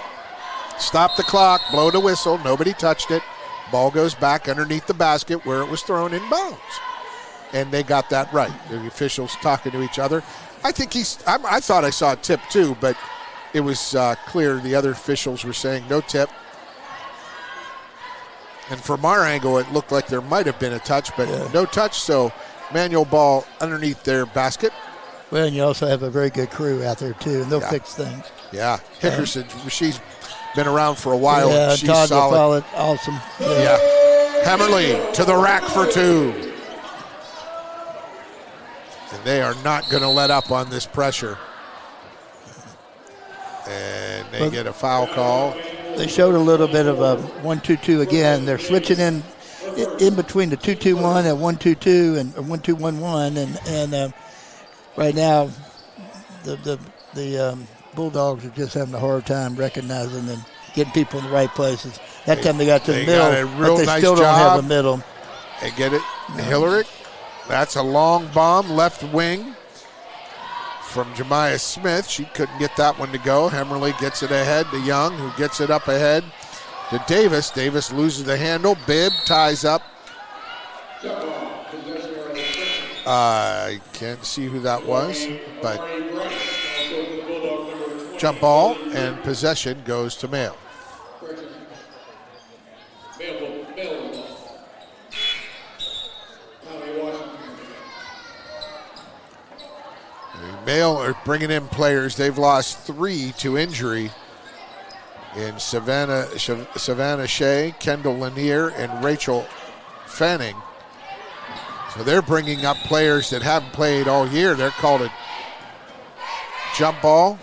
Stop the clock. Blow the whistle. Nobody touched it. Ball goes back underneath the basket where it was thrown inbounds. And they got that right. The officials talking to each other. I think I thought I saw a tip too, but it was clear the other officials were saying no tip. And from our angle, it looked like there might have been a touch, but no touch, so Manual ball underneath their basket. Well, and you also have a very good crew out there too, and they'll fix things. Yeah, Hickerson, she's been around for a while. Yeah, and she's Todd solid. Awesome. Yeah. Hammerly to the rack for two. And they are not going to let up on this pressure. And they get a foul call. They showed a little bit of a 1-2-2 again. They're switching in between the 2-2-1 and 1-2-2 and 1-2-1-1, and right now the Bulldogs are just having a hard time recognizing and getting people in the right places. That time they got to the middle, but they still don't have a middle. They get it. Hillerick. That's a long bomb, left wing from Jemiah Smith. She couldn't get that one to go. Hemmerly gets it ahead to Young, who gets it up ahead to Davis. Davis loses the handle. Bibb ties up. I can't see who that was, but jump ball, and possession goes to Mail. Mail are bringing in players. They've lost 3 to injury in Savannah Shea, Kendall Lanier, and Rachel Fanning. So they're bringing up players that haven't played all year. They're called a jump ball.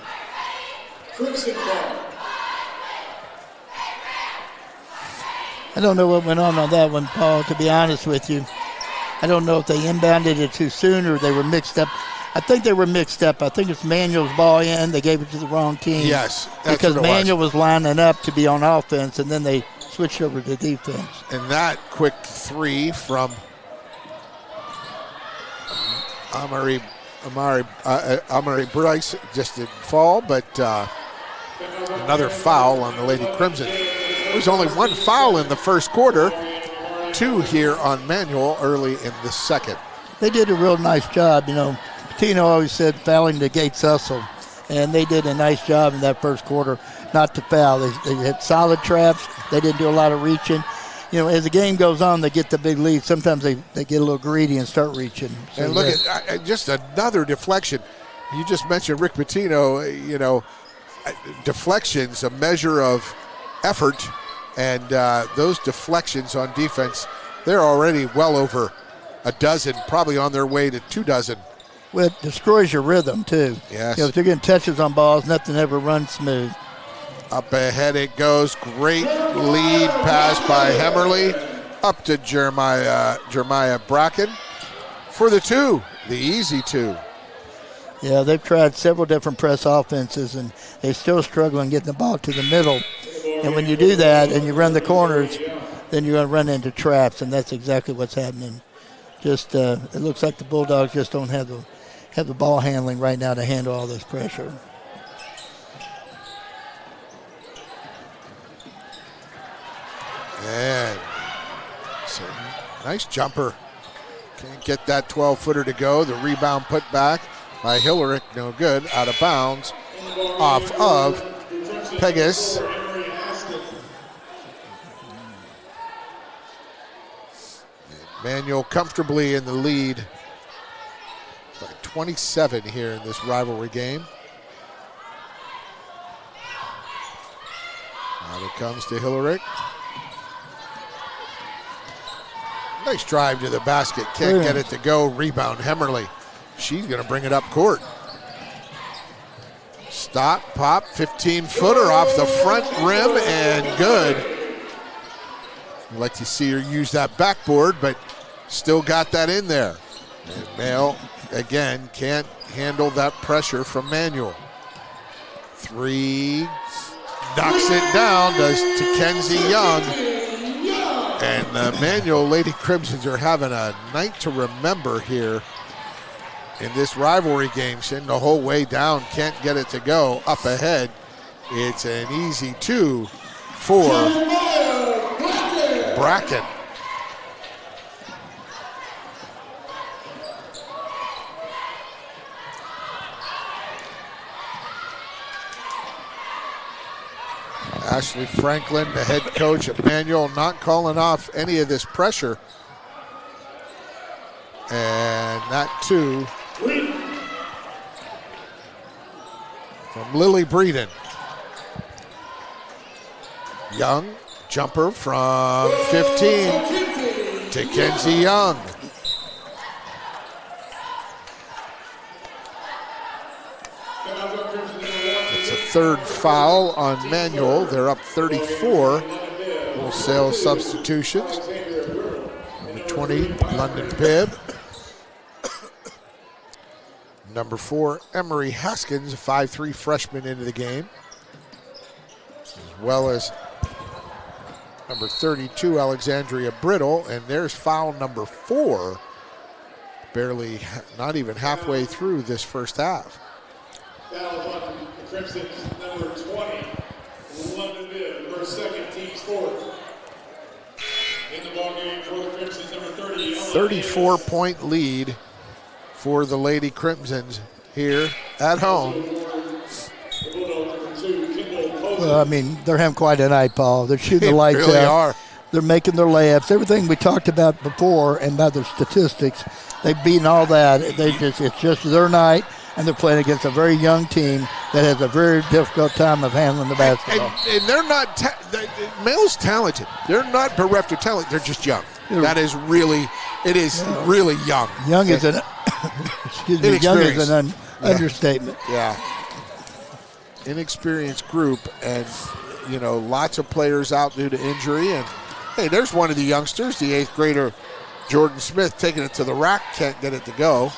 I don't know what went on that one, Paul, to be honest with you. I don't know if they inbounded it too soon or they were mixed up. I think they were mixed up. I think it's Manuel's ball in. They gave it to the wrong team. Yes, that's because what it Manuel was lining up to be on offense, and then they switched over to defense. And that quick three from Amari Bryce just didn't fall, but another foul on the Lady Crimson. There was only one foul in the first quarter, 2 here on Manuel early in the second. They did a real nice job. You know, Patino always said fouling negates hustle, and they did a nice job in that first quarter not to foul. They hit solid traps. They didn't do a lot of reaching. You know, as the game goes on, they get the big lead. Sometimes they get a little greedy and start reaching. So and look at just another deflection. You just mentioned Rick Patino. You know, deflections, a measure of effort, and those deflections on defense, they're already well over a dozen, probably on their way to 24. Well, it destroys your rhythm, too. Yes. You know, if you're getting touches on balls, nothing ever runs smooth. Up ahead it goes. Great lead pass by Hemmerly. Up to Jeremiah Bracken for the two, the easy two. Yeah, they've tried several different press offenses, and they're still struggling getting the ball to the middle. And when you do that and you run the corners, then you're going to run into traps, and that's exactly what's happening. Just it looks like the Bulldogs just don't have the ball handling right now to handle all this pressure. And so nice jumper. Can't get that 12-footer to go. The rebound put back by Hillerick, no good, out of bounds, off of Pegas. Manuel comfortably in the lead by 27 here in this rivalry game. Now it comes to Hillerick. Nice drive to the basket. Can't get it to go. Rebound, Hemmerly. She's going to bring it up court. Stop, pop, 15-footer off the front rim, and good. I'd like to see her use that backboard, but still got that in there. And Mail, again, can't handle that pressure from Manuel. Three, knocks it down, does to Kenzie Young. And the Manual Lady Crimsons are having a night to remember here in this rivalry game. Sitting the whole way down, can't get it to go. Up ahead, it's an easy two for Bracken. Ashley Franklin, the head coach at Manual, not calling off any of this pressure. And that two from Lily Breeden. Young, jumper from 15 to Kenzie Young. Third foul on Manual. They're up 34. Wholesale substitutions. Number 20, London Bibb. Number 4, Emery Haskins, a 5'3" freshman into the game. As well as number 32, Alexandria Brittle. And there's foul number 4. Barely, not even halfway through this first half. Crimson's number 20, London Bibb, number 2nd, team fourth. In the ballgame for the Crimson's number 30. 34-point lead for the Lady Crimsons here at home. Well, I mean, they're having quite a night, Paul. They're shooting the lights really out. Are. They're making their layups. Everything we talked about before and about their statistics, they've beaten all that. It's just their night. And they're playing against a very young team that has a very difficult time of handling the basketball. And they're not, Mail's talented. They're not bereft of talent. They're just young. That is really, it is really young. Young is an, excuse me, young is an understatement. Yeah. Inexperienced group, and, you know, lots of players out due to injury. And, hey, there's one of the youngsters, the 8th grader, Jordan Smith, taking it to the rack, can't get it to go.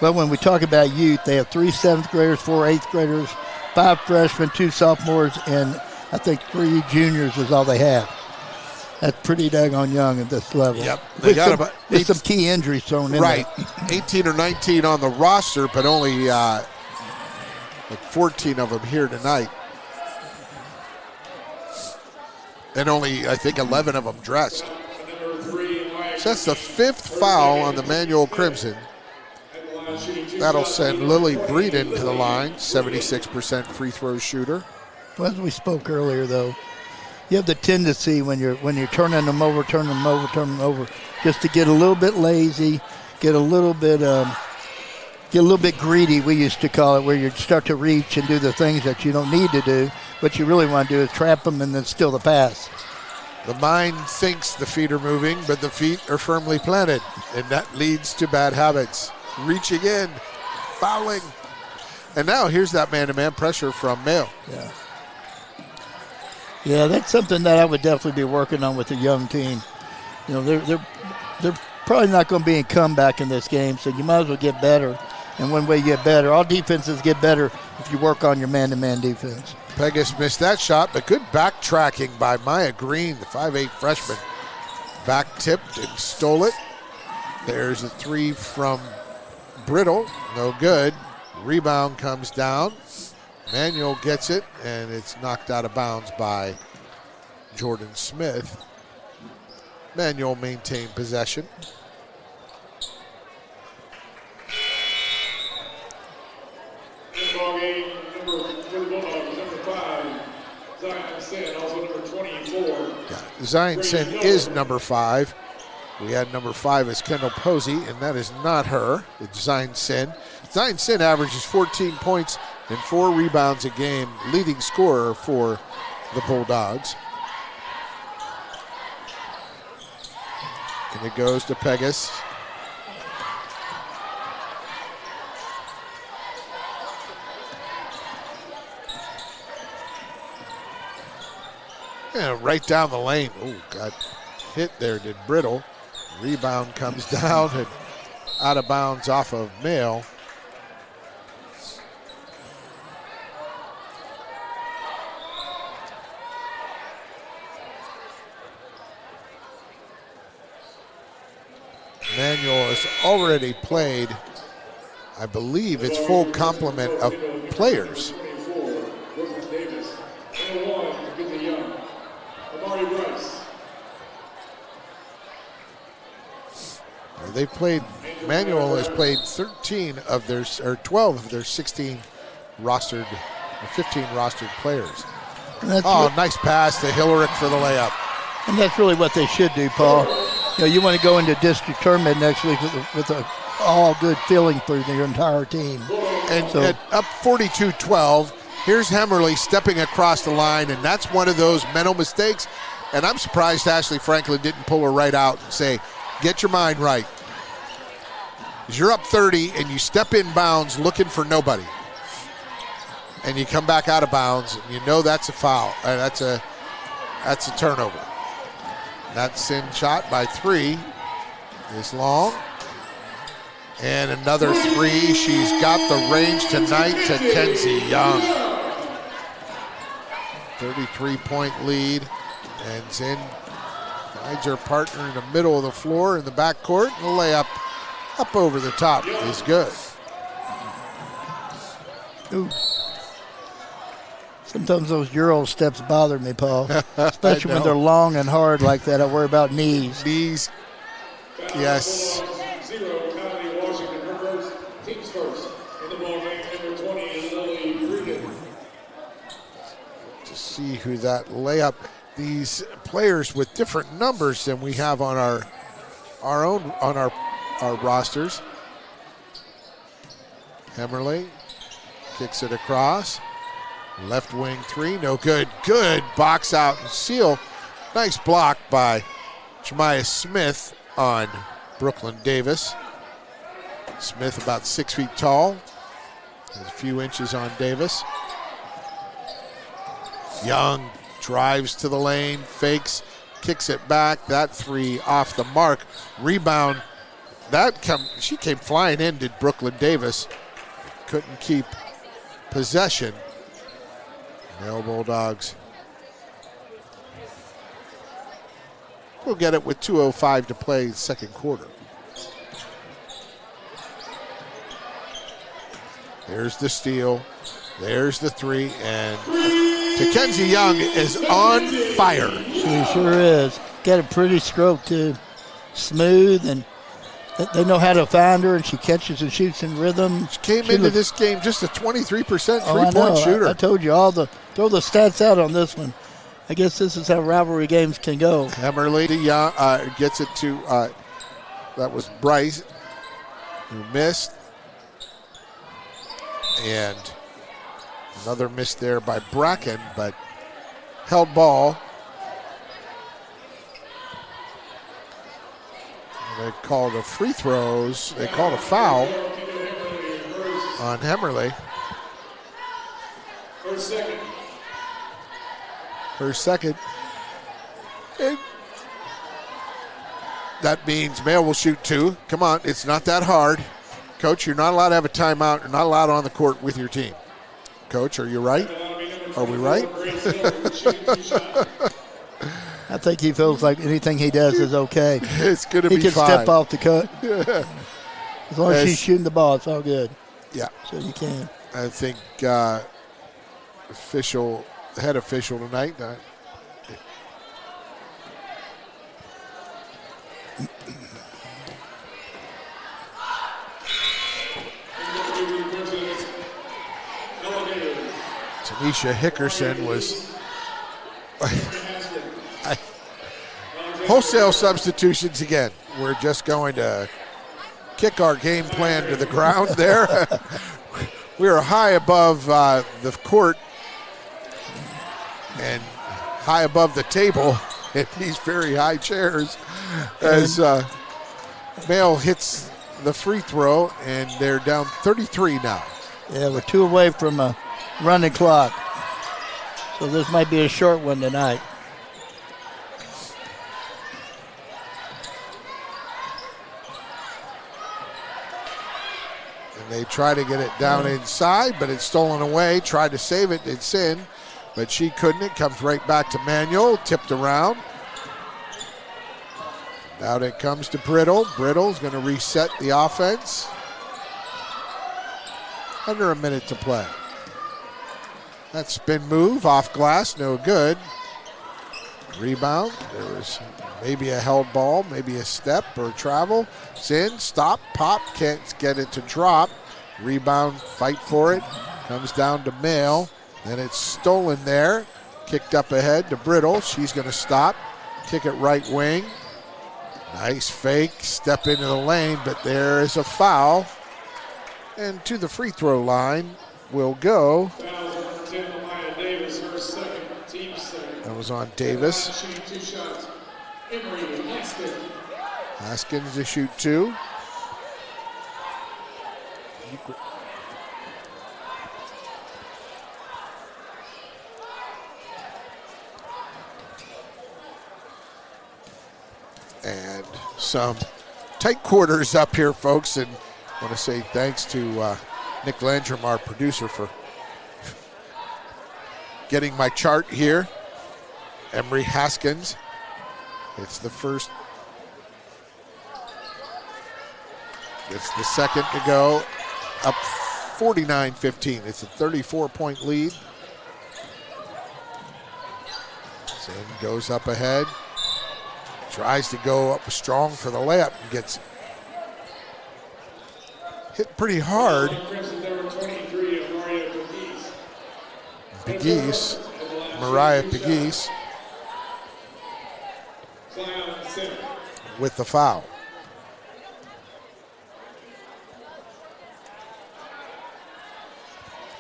But when we talk about youth, they have 3 7th graders, 4 8th graders, 5 freshmen, 2 sophomores, and I think 3 juniors is all they have. That's pretty daggone young at this level. Yep. They got with some key injuries thrown in right. there. 18 or 19 on the roster, but only like 14 of them here tonight. And only, I think, 11 of them dressed. So that's the 5th foul on the Manual Crimson. That'll send Lily Breeden to the line, 76% free throw shooter. Well, as we spoke earlier, though, you have the tendency when you're turning them over, just to get a little bit lazy, get a little bit greedy. We used to call it, where you start to reach and do the things that you don't need to do. What you really want to do is trap them and then steal the pass. The mind thinks the feet are moving, but the feet are firmly planted, and that leads to bad habits. Reaching in, fouling. And now here's that man-to-man pressure from Mail. Yeah, that's something that I would definitely be working on with a young team. You know, they're probably not going to be a comeback in this game, so you might as well get better. And one way you get better, all defenses get better if you work on your man-to-man defense. Pegas missed that shot, but good backtracking by Maya Green, the 5'8 freshman. Back-tipped and stole it. There's a three from Brittle, no good. Rebound comes down. Manuel gets it, and it's knocked out of bounds by Jordan Smith. Manuel maintained possession. Ball game for the Bulldogs, number 5, Zion Sin, also number 24. Yeah, Zion Sin is number 5. We had number 5 as Kendall Posey, and that is not her. It's Zion Sin. Zion Sin averages 14 points and 4 rebounds a game, leading scorer for the Bulldogs. And it goes to Pegas. Yeah, right down the lane. Oh, got hit there, did Brittle. Rebound comes down and out of bounds off of Mail. Manuel has already played, I believe, its full complement of players. They've played, Manuel has played 12 of their 16 rostered, or 15 rostered players. Nice pass to Hillerick for the layup. And that's really what they should do, Paul. You know, you want to go into district tournament next week with a all good feeling for your entire team. And up 42-12, here's Hemmerly stepping across the line, and that's one of those mental mistakes. And I'm surprised Ashley Franklin didn't pull her right out and say, get your mind right. Because you're up 30 and you step in bounds looking for nobody. And you come back out of bounds, and you know that's a foul. That's a turnover. That Sin shot by 3 is long. And another 3. She's got the range tonight to Kenzie Young. 33-point lead. And Zin finds her partner in the middle of the floor in the backcourt. And the layup up over the top is good. Ooh. Sometimes those Euro steps bother me, Paul. Especially when they're long and hard like that. I worry about knees. Knees. Yes. 0, County Washington Rivers. Teams first. In the ball game, number 20 is Lily Regan. To see who that layup. These players with different numbers than we have on our rosters. Hemmerly kicks it across. Left wing 3, no good. Good box out and seal. Nice block by Jemiah Smith on Brooklyn Davis. Smith about 6 feet tall. Has a few inches on Davis. Young drives to the lane, fakes, kicks it back. That 3 off the mark. Rebound. She came flying in, did Brooklyn Davis. Couldn't keep possession. Male Bulldogs will get it with 2:05 to play the second quarter. There's the steal. There's the 3. And Kenzie Young is on fire. She sure is. Got a pretty stroke, too. Smooth, and they know how to find her, and she catches and shoots in rhythm. She came into this game just a 23% three-point shooter. I told you, throw the stats out on this one. I guess this is how rivalry games can go. Hemmerly to Young, gets it to, that was Bryce, who missed. And another miss there by Bracken, but held ball. They called a free throws. They called a foul on Hemmerly. Her second. And that means Mail will shoot 2. Come on, it's not that hard. Coach, you're not allowed to have a timeout. You're not allowed on the court with your team. Coach, are you right? Are we right? I think he feels like anything he does is okay. It's going to be fine. He can step off the cut. As long as she's shooting the ball, it's all good. Yeah. So you can. I think head official tonight. Tanisha Hickerson was wholesale substitutions again. We're just going to kick our game plan to the ground there. We are high above the court and high above the table in these very high chairs as Mail hits the free throw, and they're down 33 now. Yeah, we're 2 away from a running clock. So this might be a short one tonight. And they try to get it down inside, but it's stolen away. Tried to save it. It's in, but she couldn't. It comes right back to Manuel, tipped around. Out it comes to Brittle. Brittle's going to reset the offense. Under a minute to play. That spin move off glass, no good. Rebound. There was maybe a held ball, maybe a step or travel. It's in, stop, pop, can't get it to drop. Rebound, fight for it. Comes down to Mail. Then it's stolen there. Kicked up ahead to Brittle. She's going to stop. Kick it right wing. Nice fake, step into the lane, but there is a foul. And to the free throw line will go. That was on Davis. Haskins to shoot 2. And some tight quarters up here, folks, and I want to say thanks to Nick Landrum, our producer, for getting my chart here. Emery Haskins. It's the first. It's the second to go. Up 49-15. It's a 34-point lead. Zinn goes up ahead. Tries to go up strong for the layup and gets hit pretty hard. Pegues, Mariah Pegues, with the foul.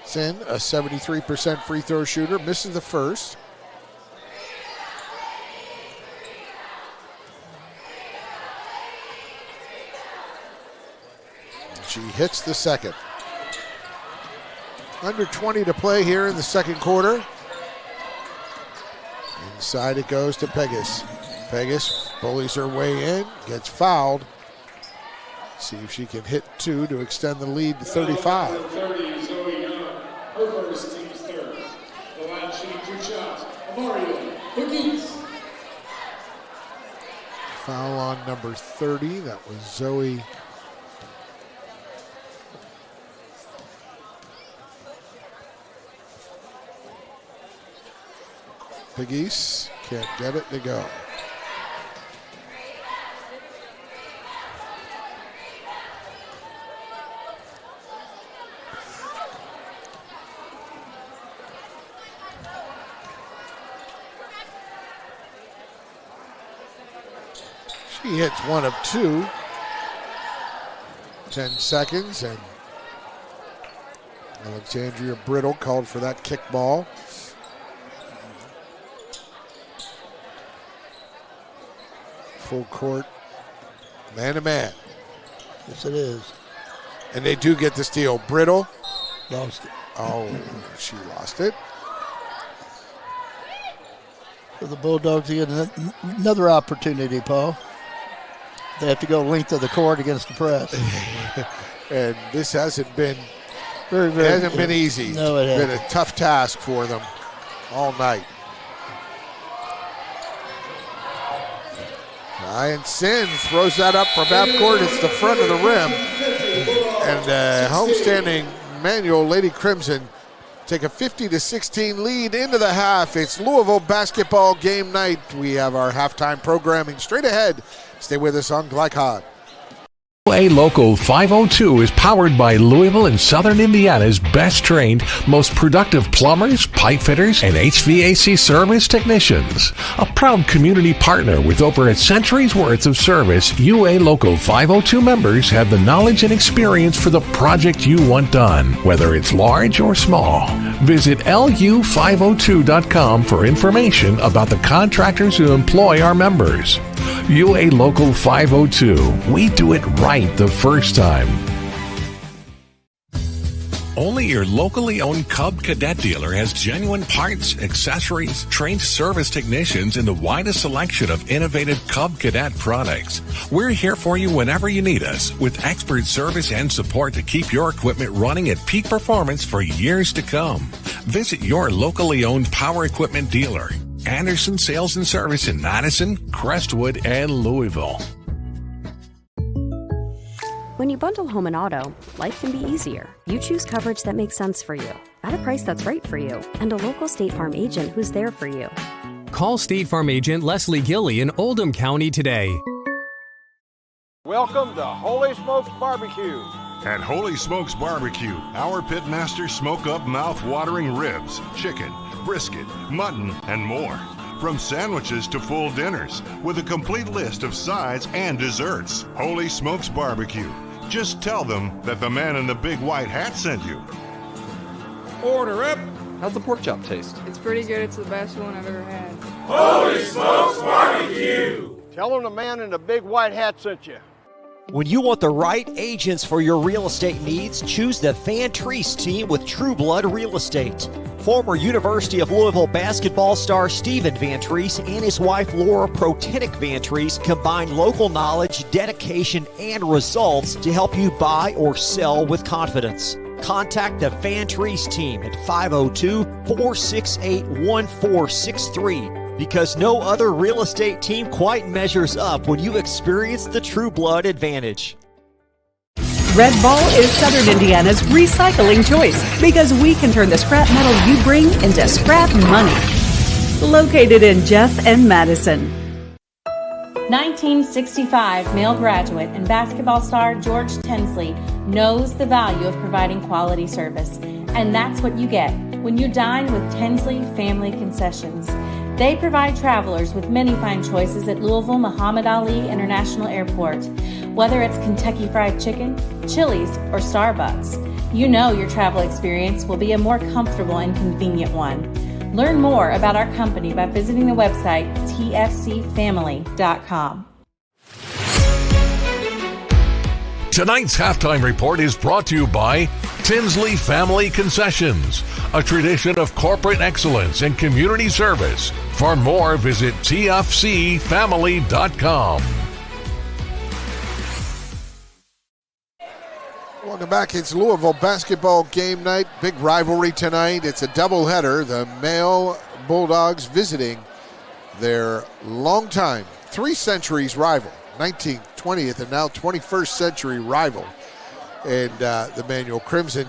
Zinn, a 73% free throw shooter, misses the first. She hits the second. Under 20 to play here in the second quarter. Inside it goes to Pegues. Pegues bullies her way in, gets fouled. See if she can hit 2 to extend the lead to 35. Her first, team's third. The line shooting 2 shots. Amario Pegues. Foul on number 30. That was Zoe. Pegues can't get it to go. She hits 1 of 2. 10 seconds, and Alexandria Brittle called for that kick ball. Full court, man to man. Yes, it is. And they do get the steal. Brittle lost it. Oh, she lost it. So the Bulldogs get another opportunity, Paul. They have to go length of the court against the press. And this hasn't been easy. No, it hasn't. Been a tough task for them all night. Ryan Sin throws that up from half court. It's the front of the rim. And homestanding Manual Lady Crimson take a 50-16 lead into the half. It's Louisville basketball game night. We have our halftime programming straight ahead. Stay with us on Glycod. UA Local 502 is powered by Louisville and Southern Indiana's best trained, most productive plumbers, pipe fitters, and HVAC service technicians. A proud community partner with over a century's worth of service, UA Local 502 members have the knowledge and experience for the project you want done, whether it's large or small. Visit lu502.com for information about the contractors who employ our members. UA Local 502. We do it right the first time. Only your locally owned Cub Cadet dealer has genuine parts, accessories, trained service technicians, and the widest selection of innovative Cub Cadet products. We're here for you whenever you need us, with expert service and support to keep your equipment running at peak performance for years to come. Visit your locally owned power equipment dealer. Anderson Sales and Service in Madison, Crestwood, and Louisville. When you bundle home and auto, life can be easier. You choose coverage that makes sense for you, at a price that's right for you, and a local State Farm agent who's there for you. Call State Farm agent Leslie Gilly in Oldham County today. Welcome to Holy Smokes Barbecue. At Holy Smokes Barbecue, our pitmasters smoke up mouth-watering ribs, chicken, brisket, mutton, and more. From sandwiches to full dinners, with a complete list of sides and desserts. Holy Smokes Barbecue. Just tell them that the man in the big white hat sent you. Order up. How's the pork chop taste? It's pretty good. It's the best one I've ever had. Holy Smokes Barbecue. Tell them the man in the big white hat sent you. When you want the right agents for your real estate needs, choose the Van Treese team with True Blood Real Estate. Former University of Louisville basketball star Stephen Van Treese and his wife Laura Protinick Van Treese combine local knowledge, dedication, and results to help you buy or sell with confidence. Contact the Van Treese team at 502-468-1463. Because no other real estate team quite measures up when you experience the True Blood advantage. Red Ball is Southern Indiana's recycling choice because we can turn the scrap metal you bring into scrap money. Located in Jeff and Madison. 1965 male graduate and basketball star George Tensley knows the value of providing quality service. And that's what you get when you dine with Tensley Family Concessions. They provide travelers with many fine choices at Louisville Muhammad Ali International Airport. Whether it's Kentucky Fried Chicken, Chili's, or Starbucks, you know your travel experience will be a more comfortable and convenient one. Learn more about our company by visiting the website tfcfamily.com. Tonight's halftime report is brought to you by Tinsley Family Concessions, a tradition of corporate excellence and community service. For more, visit tfcfamily.com. Welcome back. It's Louisville basketball game night. Big rivalry tonight. It's a doubleheader. The male Bulldogs visiting their longtime 3 centuries rival, 19th, 20th, and now 21st century rival. And the Manual Crimson,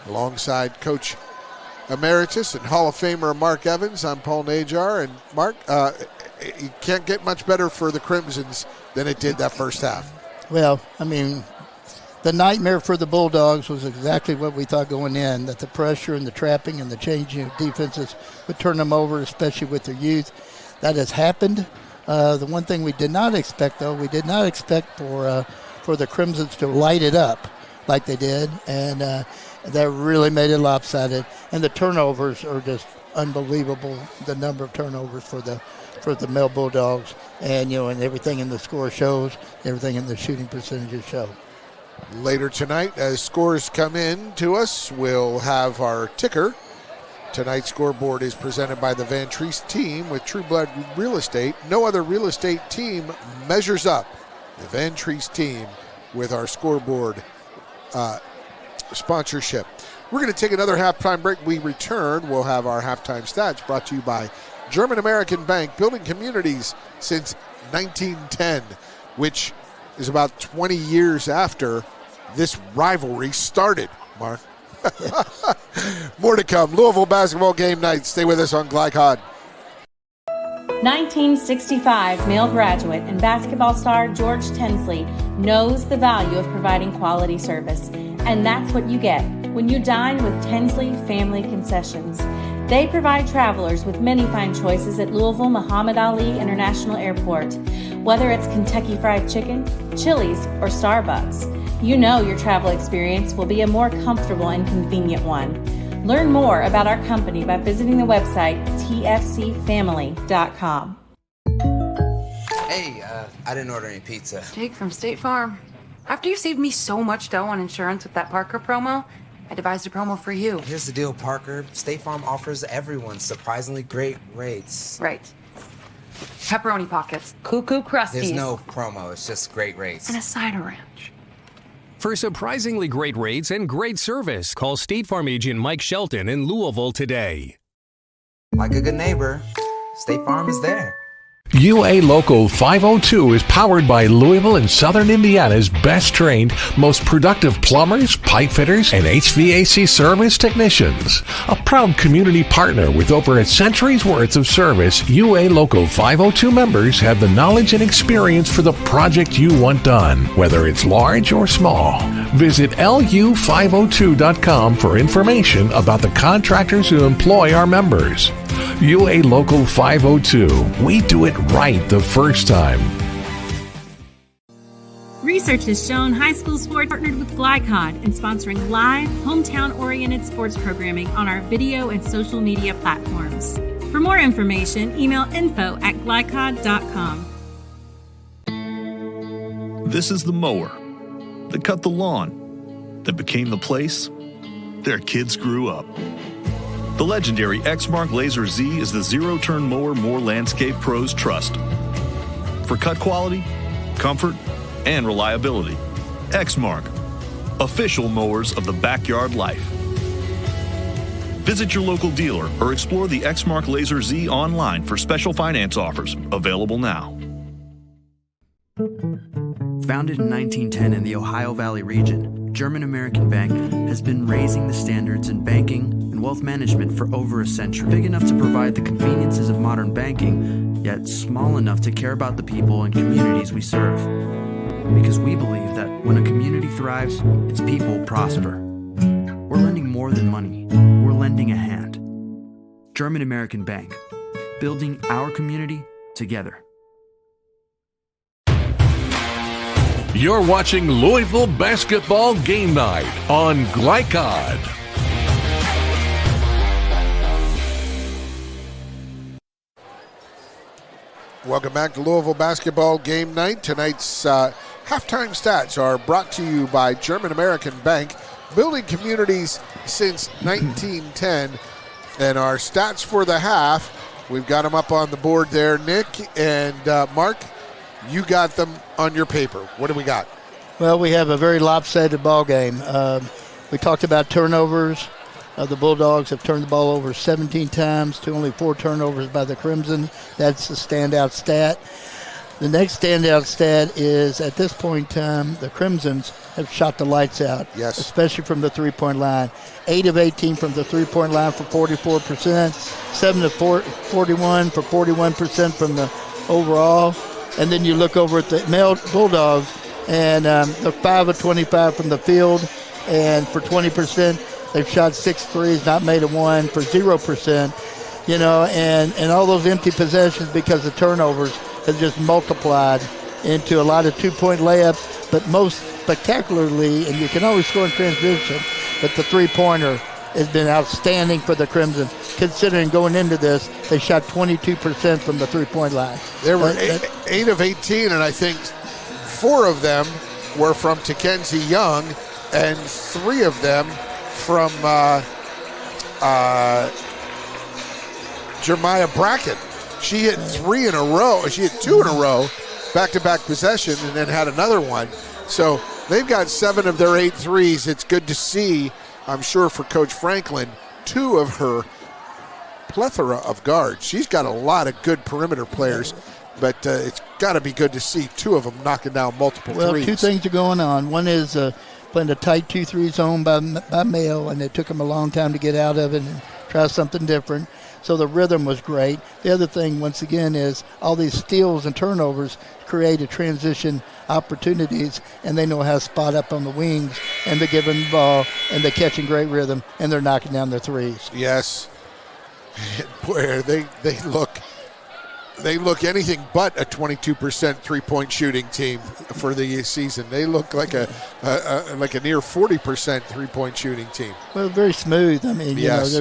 alongside Coach Emeritus and Hall of Famer Mark Evans. I'm Paul Najar. And Mark, you can't get much better for the Crimsons than it did that first half. Well, I mean, the nightmare for the Bulldogs was exactly what we thought going in, that the pressure and the trapping and the changing of defenses would turn them over, especially with their youth. That has happened. The one thing we did not expect, though, we did not expect for the Crimsons to light it up like they did, and that really made it lopsided. And the turnovers are just unbelievable, the number of turnovers for the male Bulldogs, and and everything in the score shows, everything in the shooting percentages show. Later tonight, as scores come in to us, we'll have our ticker. Tonight's scoreboard is presented by the Van Treese team with True Blood Real Estate. No other real estate team measures up the Van Treese team with our scoreboard sponsorship. We're going to take another halftime break. We return. We'll have our halftime stats brought to you by German American Bank, building communities since 1910, which is about 20 years after this rivalry started, Mark. More to come. Louisville basketball game night. Stay with us on Glycod. 1965 male graduate and basketball star George Tensley knows the value of providing quality service, and that's what you get when you dine with Tensley Family Concessions. They provide travelers with many fine choices at Louisville Muhammad Ali International Airport. Whether it's Kentucky Fried Chicken, Chili's, or Starbucks, you know your travel experience will be a more comfortable and convenient one. Learn more about our company by visiting the website tfcfamily.com. Hey, I didn't order any pizza. Jake from State Farm. After you saved me so much dough on insurance with that Parker promo, I devised a promo for you. Here's the deal, Parker. State Farm offers everyone surprisingly great rates. Right. Pepperoni pockets, cuckoo crusties. There's no promo, it's just great rates. And a side of ranch. For surprisingly great rates and great service, call State Farm agent Mike Shelton in Louisville today. Like a good neighbor, State Farm is there. UA Local 502 is powered by Louisville and Southern Indiana's best trained, most productive plumbers, pipe fitters, and HVAC service technicians. A proud community partner with over a century's worth of service, UA Local 502 members have the knowledge and experience for the project you want done, whether it's large or small. Visit lu502.com for information about the contractors who employ our members. UA Local 502. We do it right the first time. Research has shown high school sports partnered with Glycod in sponsoring live, hometown-oriented sports programming on our video and social media platforms. For more information, email info@glycod.com. This is the mower that cut the lawn, that became the place their kids grew up. The legendary Exmark Laser Z is the zero-turn mower more landscape pros trust. For cut quality, comfort, and reliability. Exmark, official mowers of the backyard life. Visit your local dealer or explore the Exmark Laser Z online for special finance offers, available now. Founded in 1910 in the Ohio Valley region, German American Bank has been raising the standards in banking and wealth management for over a century. Big enough to provide the conveniences of modern banking, yet small enough to care about the people and communities we serve. Because we believe that when a community thrives, its people prosper. We're lending more than money. We're lending a hand. German American Bank, building our community together. You're watching Louisville Basketball Game Night on Glycod. Welcome back to Louisville Basketball Game Night. Tonight's halftime stats are brought to you by German American Bank, building communities since 1910. And our stats for the half, we've got them up on the board there, Nick and Mark. You got them on your paper. What do we got? Well, we have a very lopsided ball game. We talked about turnovers. The Bulldogs have turned the ball over 17 times to only 4 turnovers by the Crimson. That's the standout stat. The next standout stat is, at this point in time, the Crimsons have shot the lights out, yes, especially from the three-point line. 8 of 18 from the three-point line for 44%, 7 of 41 for 41% from the overall. And then you look over at the male Bulldogs, and they're 5 of 25 from the field, and for 20%. They've shot 6 threes, not made a one, for 0%. You know, and all those empty possessions because of turnovers have just multiplied into a lot of two-point layups, but most spectacularly, and you can always score in transition, but the three-pointer has been outstanding for the Crimson, considering going into this, they shot 22% from the three-point line. There were 8 of 18, and I think 4 of them were from Mackenzie Young, and 3 of them from Jeremiah Brackett. She hit 3 in a row. She hit 2 in a row, back-to-back possession and then had another one. So they've got 7 of their 8 threes. It's good to see, I'm sure, for Coach Franklin, 2 of her plethora of guards. She's got a lot of good perimeter players, but it's got to be good to see 2 of them knocking down multiple threes. Well, 2 things are going on. One is playing a tight 2-3 zone by Mayo, and it took them a long time to get out of it and try something different. So the rhythm was great. The other thing, once again, is all these steals and turnovers create a transition opportunities, and they know how to spot up on the wings, and they're giving the ball, and they're catching great rhythm, and they're knocking down their threes. Yes. Boy, they look anything but a 22% three-point shooting team for the season. They look like a near 40% three-point shooting team. Well, very smooth. I mean, yes.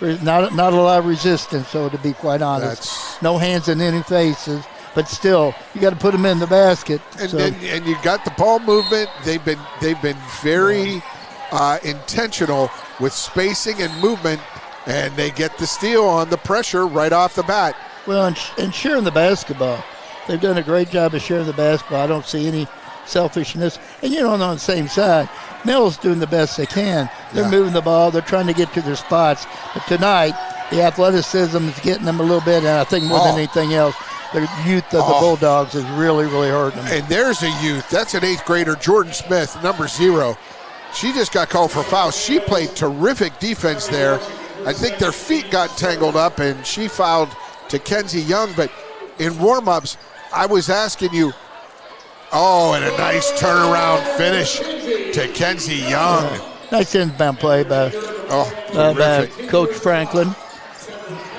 There's not a lot of resistance, so to be quite honest. No hands in any faces, but still, you got to put them in the basket. And you got the ball movement. They've been very intentional with spacing and movement, and they get the steal on the pressure right off the bat. Well, and sharing the basketball. They've done a great job of sharing the basketball. I don't see any selfishness. And, on the same side, Mill's doing the best they can. They're moving the ball. They're trying to get to their spots. But tonight, the athleticism is getting them a little bit, and I think more than anything else, the youth of the Bulldogs is really, really hurting them. And there's a youth. That's an 8th grader, Jordan Smith, number 0. She just got called for foul. She played terrific defense there. I think their feet got tangled up, and she fouled to Kenzie Young. But in warm-ups, I was asking you, and a nice turnaround finish to Kenzie Young. Nice inbound play by Coach Franklin.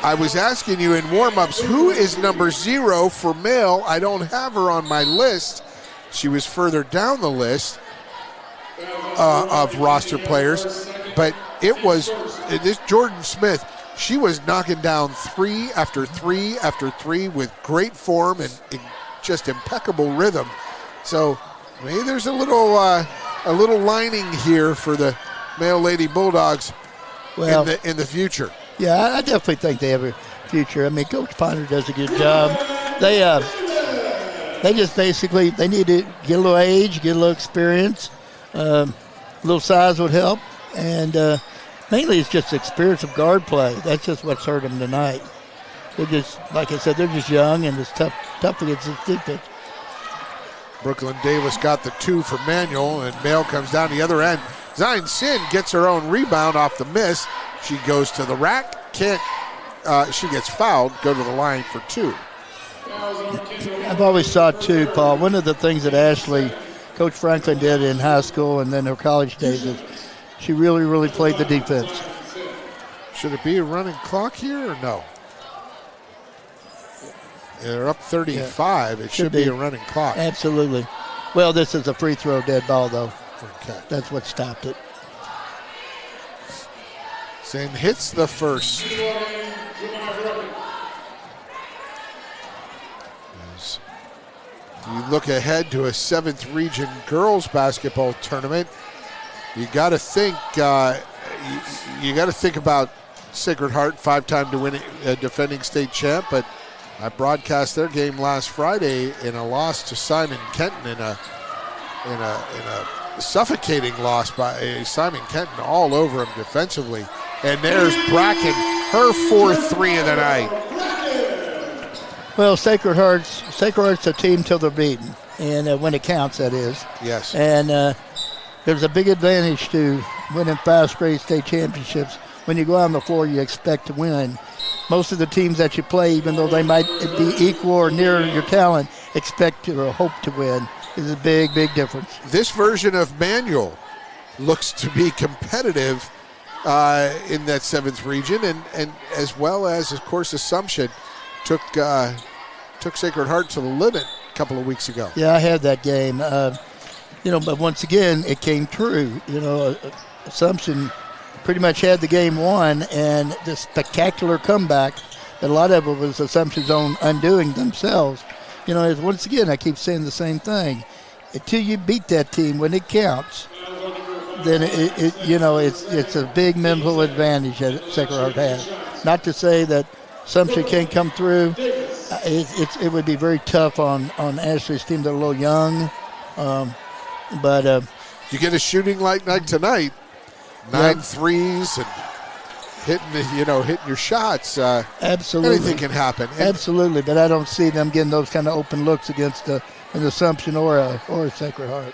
I was asking you in warm-ups, who is number 0 for Male? I don't have her on my list. She was further down the list of roster players. But it was this Jordan Smith. She was knocking down 3 after 3 after 3 with great form and just impeccable rhythm. So maybe there's a little lining here for the Male Lady Bulldogs in the future. Yeah, I definitely think they have a future. I mean, Coach Ponder does a good job. They just basically they need to get a little age, get a little experience. A little size would help, and mainly it's just the experience of guard play. That's just what's hurt them tonight. They're just, like I said, they're just young, and it's tough against this defense. Brooklyn Davis got the 2 for Manuel, and Male comes down the other end. Zion Sin gets her own rebound off the miss. She goes to the rack. She gets fouled, go to the line for 2. I've always thought, too, Paul, one of the things that Coach Franklin did in high school and then her college days is she really, really played the defense. Should it be a running clock here or no? They're up 35. It should be a running clock. Absolutely. Well, this is a free throw dead ball, though. Okay. That's what stopped it. Sin hits the first. As you look ahead to a 7th region girls basketball tournament, you got to think. You got to think about Sacred Heart, 5-time defending state champ, but I broadcast their game last Friday in a loss to Simon Kenton in a suffocating loss by Simon Kenton, all over him defensively. And there's Bracken, her 4th 3 of the night. Well, Sacred Heart's a team till they're beaten, and when it counts, that is. Yes. And there's a big advantage to winning 5 straight state championships. When you go out on the floor, you expect to win. Most of the teams that you play, even though they might be equal or near your talent, expect or hope to win. It's a big, big difference. This version of Manual looks to be competitive in that 7th region, and as well as, of course, Assumption took Sacred Heart to the limit a couple of weeks ago. Yeah, I had that game. But once again, it came true. Assumption pretty much had the game won, and the spectacular comeback, a lot of it was Assumption's own undoing themselves. Once again, I keep saying the same thing. Until you beat that team when it counts, then it's a big mental advantage that Sacred Heart has. Not to say that Assumption can't come through. It would be very tough on Ashley's team. They're a little young, but you get a shooting like tonight, 9 threes and hitting your shots. Absolutely, anything can happen. Absolutely, but I don't see them getting those kind of open looks against an Assumption or a Sacred Heart.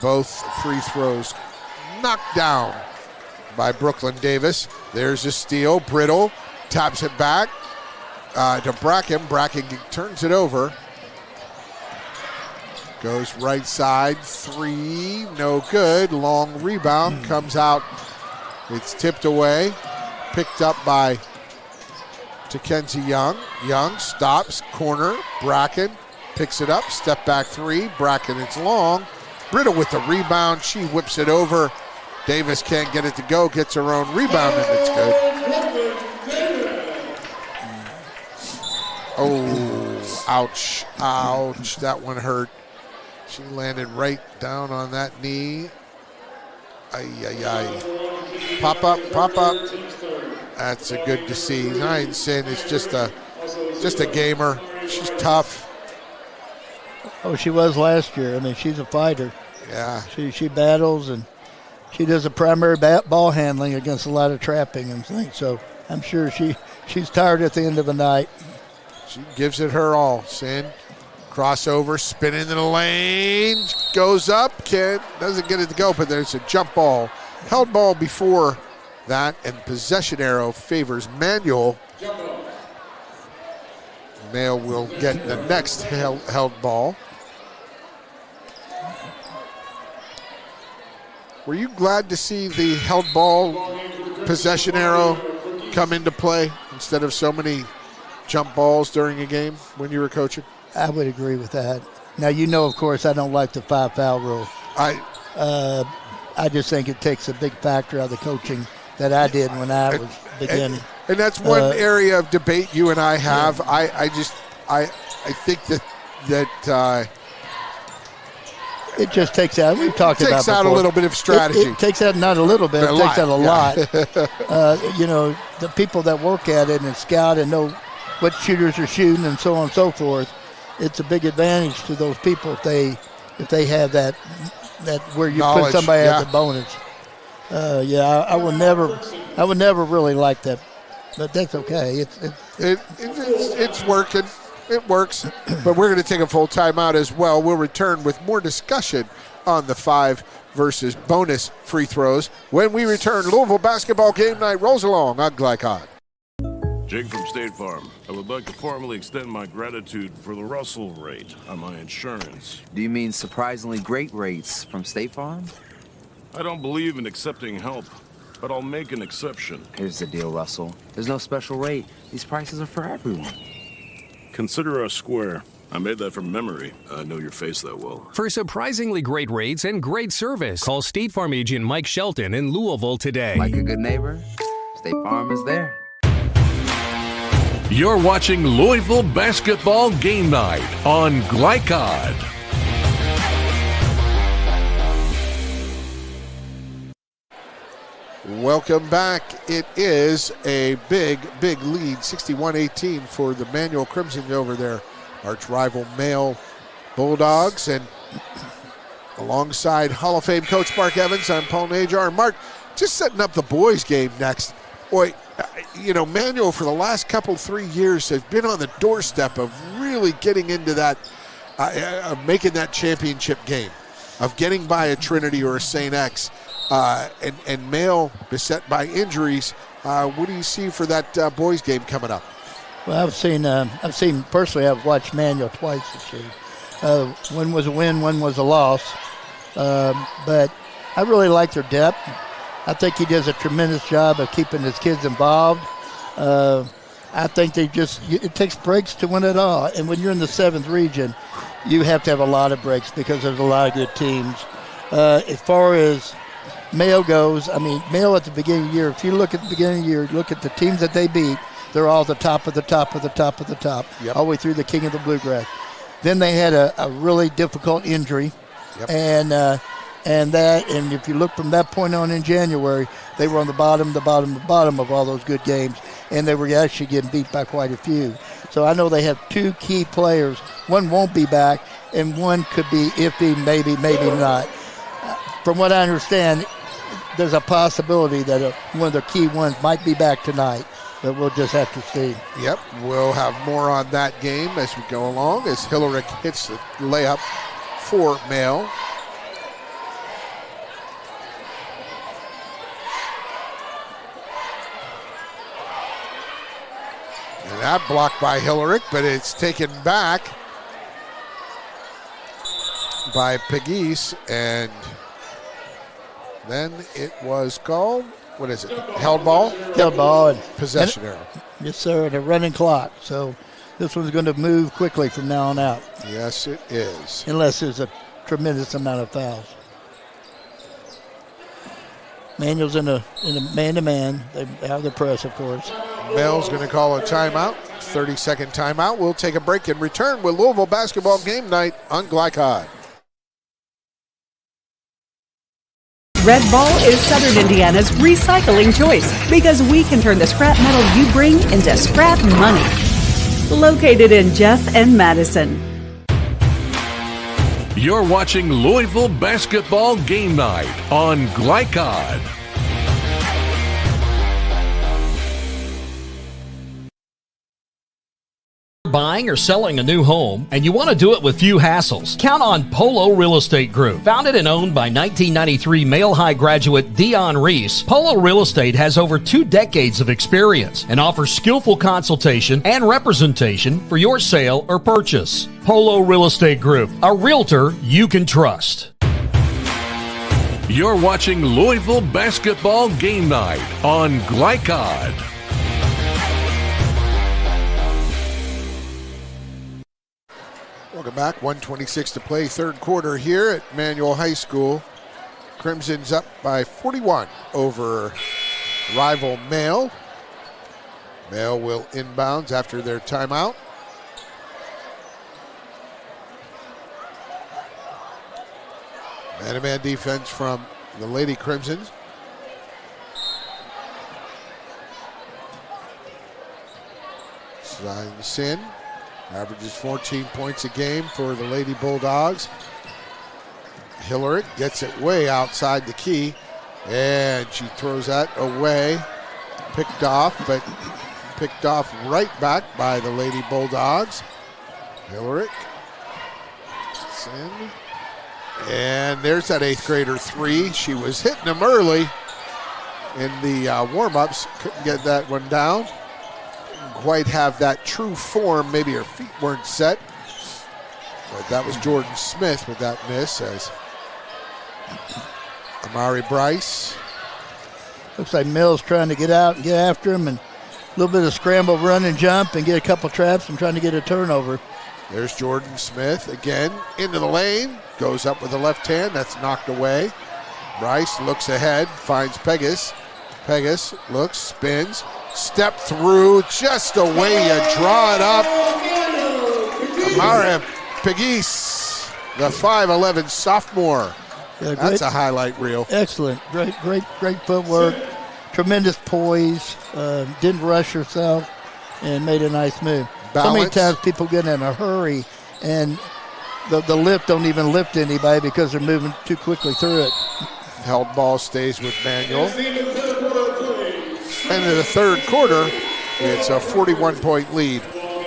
Both free throws knocked down by Brooklyn Davis. There's a steal. Brittle taps it back to Bracken. Bracken turns it over. Goes right side. 3, no good. Long rebound comes out. It's tipped away. Picked up by Mackenzie Young. Young stops. Corner. Bracken picks it up. Step back 3. Bracken, it's long. Brittle with the rebound. She whips it over. Davis can't get it to go. Gets her own rebound, and it's good. Oh, ouch. Ouch. That one hurt. She landed right down on that knee. Ay, ay, ay. Pop up, pop up. That's a good to see. Ryan Sin is just a gamer. She's tough. Oh, she was last year. I mean, she's a fighter. Yeah. She battles, and she does a primary ball handling against a lot of trapping and things. So I'm sure she's tired at the end of the night. She gives it her all. Sin, crossover, spin into the lane, goes up, doesn't get it to go, but there's a jump ball. Held ball before that, and possession arrow favors Manuel. Mail will get the next held ball. Were you glad to see the held ball possession arrow come into play instead of so many jump balls during a game when you were coaching? I would agree with that. Now, of course, I don't like the 5-foul rule. I just think it takes a big factor out of the coaching that I did when I was beginning. And that's one area of debate you and I have. Yeah. I think that it just takes out. We've talked about takes out before. A little bit of strategy. It takes out not a little bit. It takes out a lot. The people that work at it and scout and know what shooters are shooting and so on and so forth. It's a big advantage to those people if they have that where you knowledge, put somebody as a bonus. I would never really like that, but that's okay. It's working. It works, but we're going to take a full timeout as well. We'll return with more discussion on the 5 versus bonus free throws when we return. Louisville basketball game night rolls along on Glycod. Jake from State Farm. I would like to formally extend my gratitude for the Russell rate on my insurance. Do you mean surprisingly great rates from State Farm? I don't believe in accepting help, but I'll make an exception. Here's the deal, Russell. There's no special rate. These prices are for everyone. Consider us square. I made that from memory. I know your face that well. For surprisingly great rates and great service, call State Farm agent Mike Shelton in Louisville today. Like a good neighbor, State Farm is there. You're watching Louisville Basketball Game Night on Glycod. Welcome back. It is a big lead, 61-18 for the Manual Crimson over there. Arch rival Male Bulldogs. And alongside Hall of Fame coach Mark Evans, I'm Paul Najar. Mark, just setting up the boys game next. Boy, Manual for the last 3 years has been on the doorstep of really getting into that, of making that championship game, of getting by a Trinity or a St. X. And Male beset by injuries. What do you see for that boys game coming up? Well, I've seen personally. I've watched Manual twice this year. One was a win, one was a loss. But I really like their depth. I think he does a tremendous job of keeping his kids involved. I think it takes breaks to win it all. And when you're in the 7th region, you have to have a lot of breaks because there's a lot of good teams. As far as Mayo goes, Mayo at the beginning of the year, if you look at the beginning of the year, look at the teams that they beat, they're all the top of the top of the top of the top, yep, all the way through the King of the Bluegrass. Then they had a really difficult injury, yep, and if you look from that point on in January, they were on the bottom of all those good games. and they were actually getting beat by quite a few. So I know they have 2 key players. One won't be back, and one could be iffy, maybe not. From what I understand, there's a possibility that one of the key ones might be back tonight, but we'll just have to see. Yep, we'll have more on that game as we go along, as Hillerick hits the layup for Mail. And that blocked by Hillerick, but it's taken back by Pegues, and then it was called, what is it, held ball? Held ball. And possession error. Yes, sir, and a running clock. So this one's going to move quickly from now on out. Yes, it is. Unless there's a tremendous amount of fouls. Manuel's in a man-to-man. They have the press, of course. Bell's going to call a timeout, 30-second timeout. We'll take a break and return with Louisville basketball game night on Glycod. Red Ball is Southern Indiana's recycling choice because we can turn the scrap metal you bring into scrap money. Located in Jeff and Madison. You're watching Louisville basketball game night on Glycod. Buying or selling a new home, and you want to do it with few hassles? Count on Polo Real Estate Group. Founded and owned by 1993 Male High graduate Dion Reese, Polo Real Estate has over 2 decades of experience and offers skillful consultation and representation for your sale or purchase. Polo Real Estate Group, a realtor you can trust. You're watching Louisville basketball game night on Glycod. Welcome back. 1:26 to play, third quarter here at Manual High School. Crimson's up by 41 over rival Male. Male will inbounds after their timeout. Man-to-man defense from the Lady Crimsons. Signs in. Averages 14 points a game for the Lady Bulldogs. Hillerick gets it way outside the key, and she throws that away. Picked off, but picked off right back by the Lady Bulldogs. Hillerick. And there's that 8th grader 3. She was hitting them early in the warm-ups. Couldn't get that one down. Quite have that true form. Maybe her feet weren't set. But that was Jordan Smith with that miss as Amari Bryce. Looks like Mills trying to get out and get after him, and a little bit of scramble, run and jump, and get a couple traps and trying to get a turnover. There's Jordan Smith again into the lane. Goes up with the left hand. That's knocked away. Bryce looks ahead, finds Pegues. Pegues looks, spins, step through, just the way you draw it up. Amara Pegues, the 5'11 sophomore. Yeah, that's a highlight reel. Excellent. Great footwork. Tremendous poise. Didn't rush herself and made a nice move. Balance. So many times people get in a hurry and the lift don't even lift anybody because they're moving too quickly through it. Held ball stays with Manuel. And in the third quarter, it's a 41-point lead.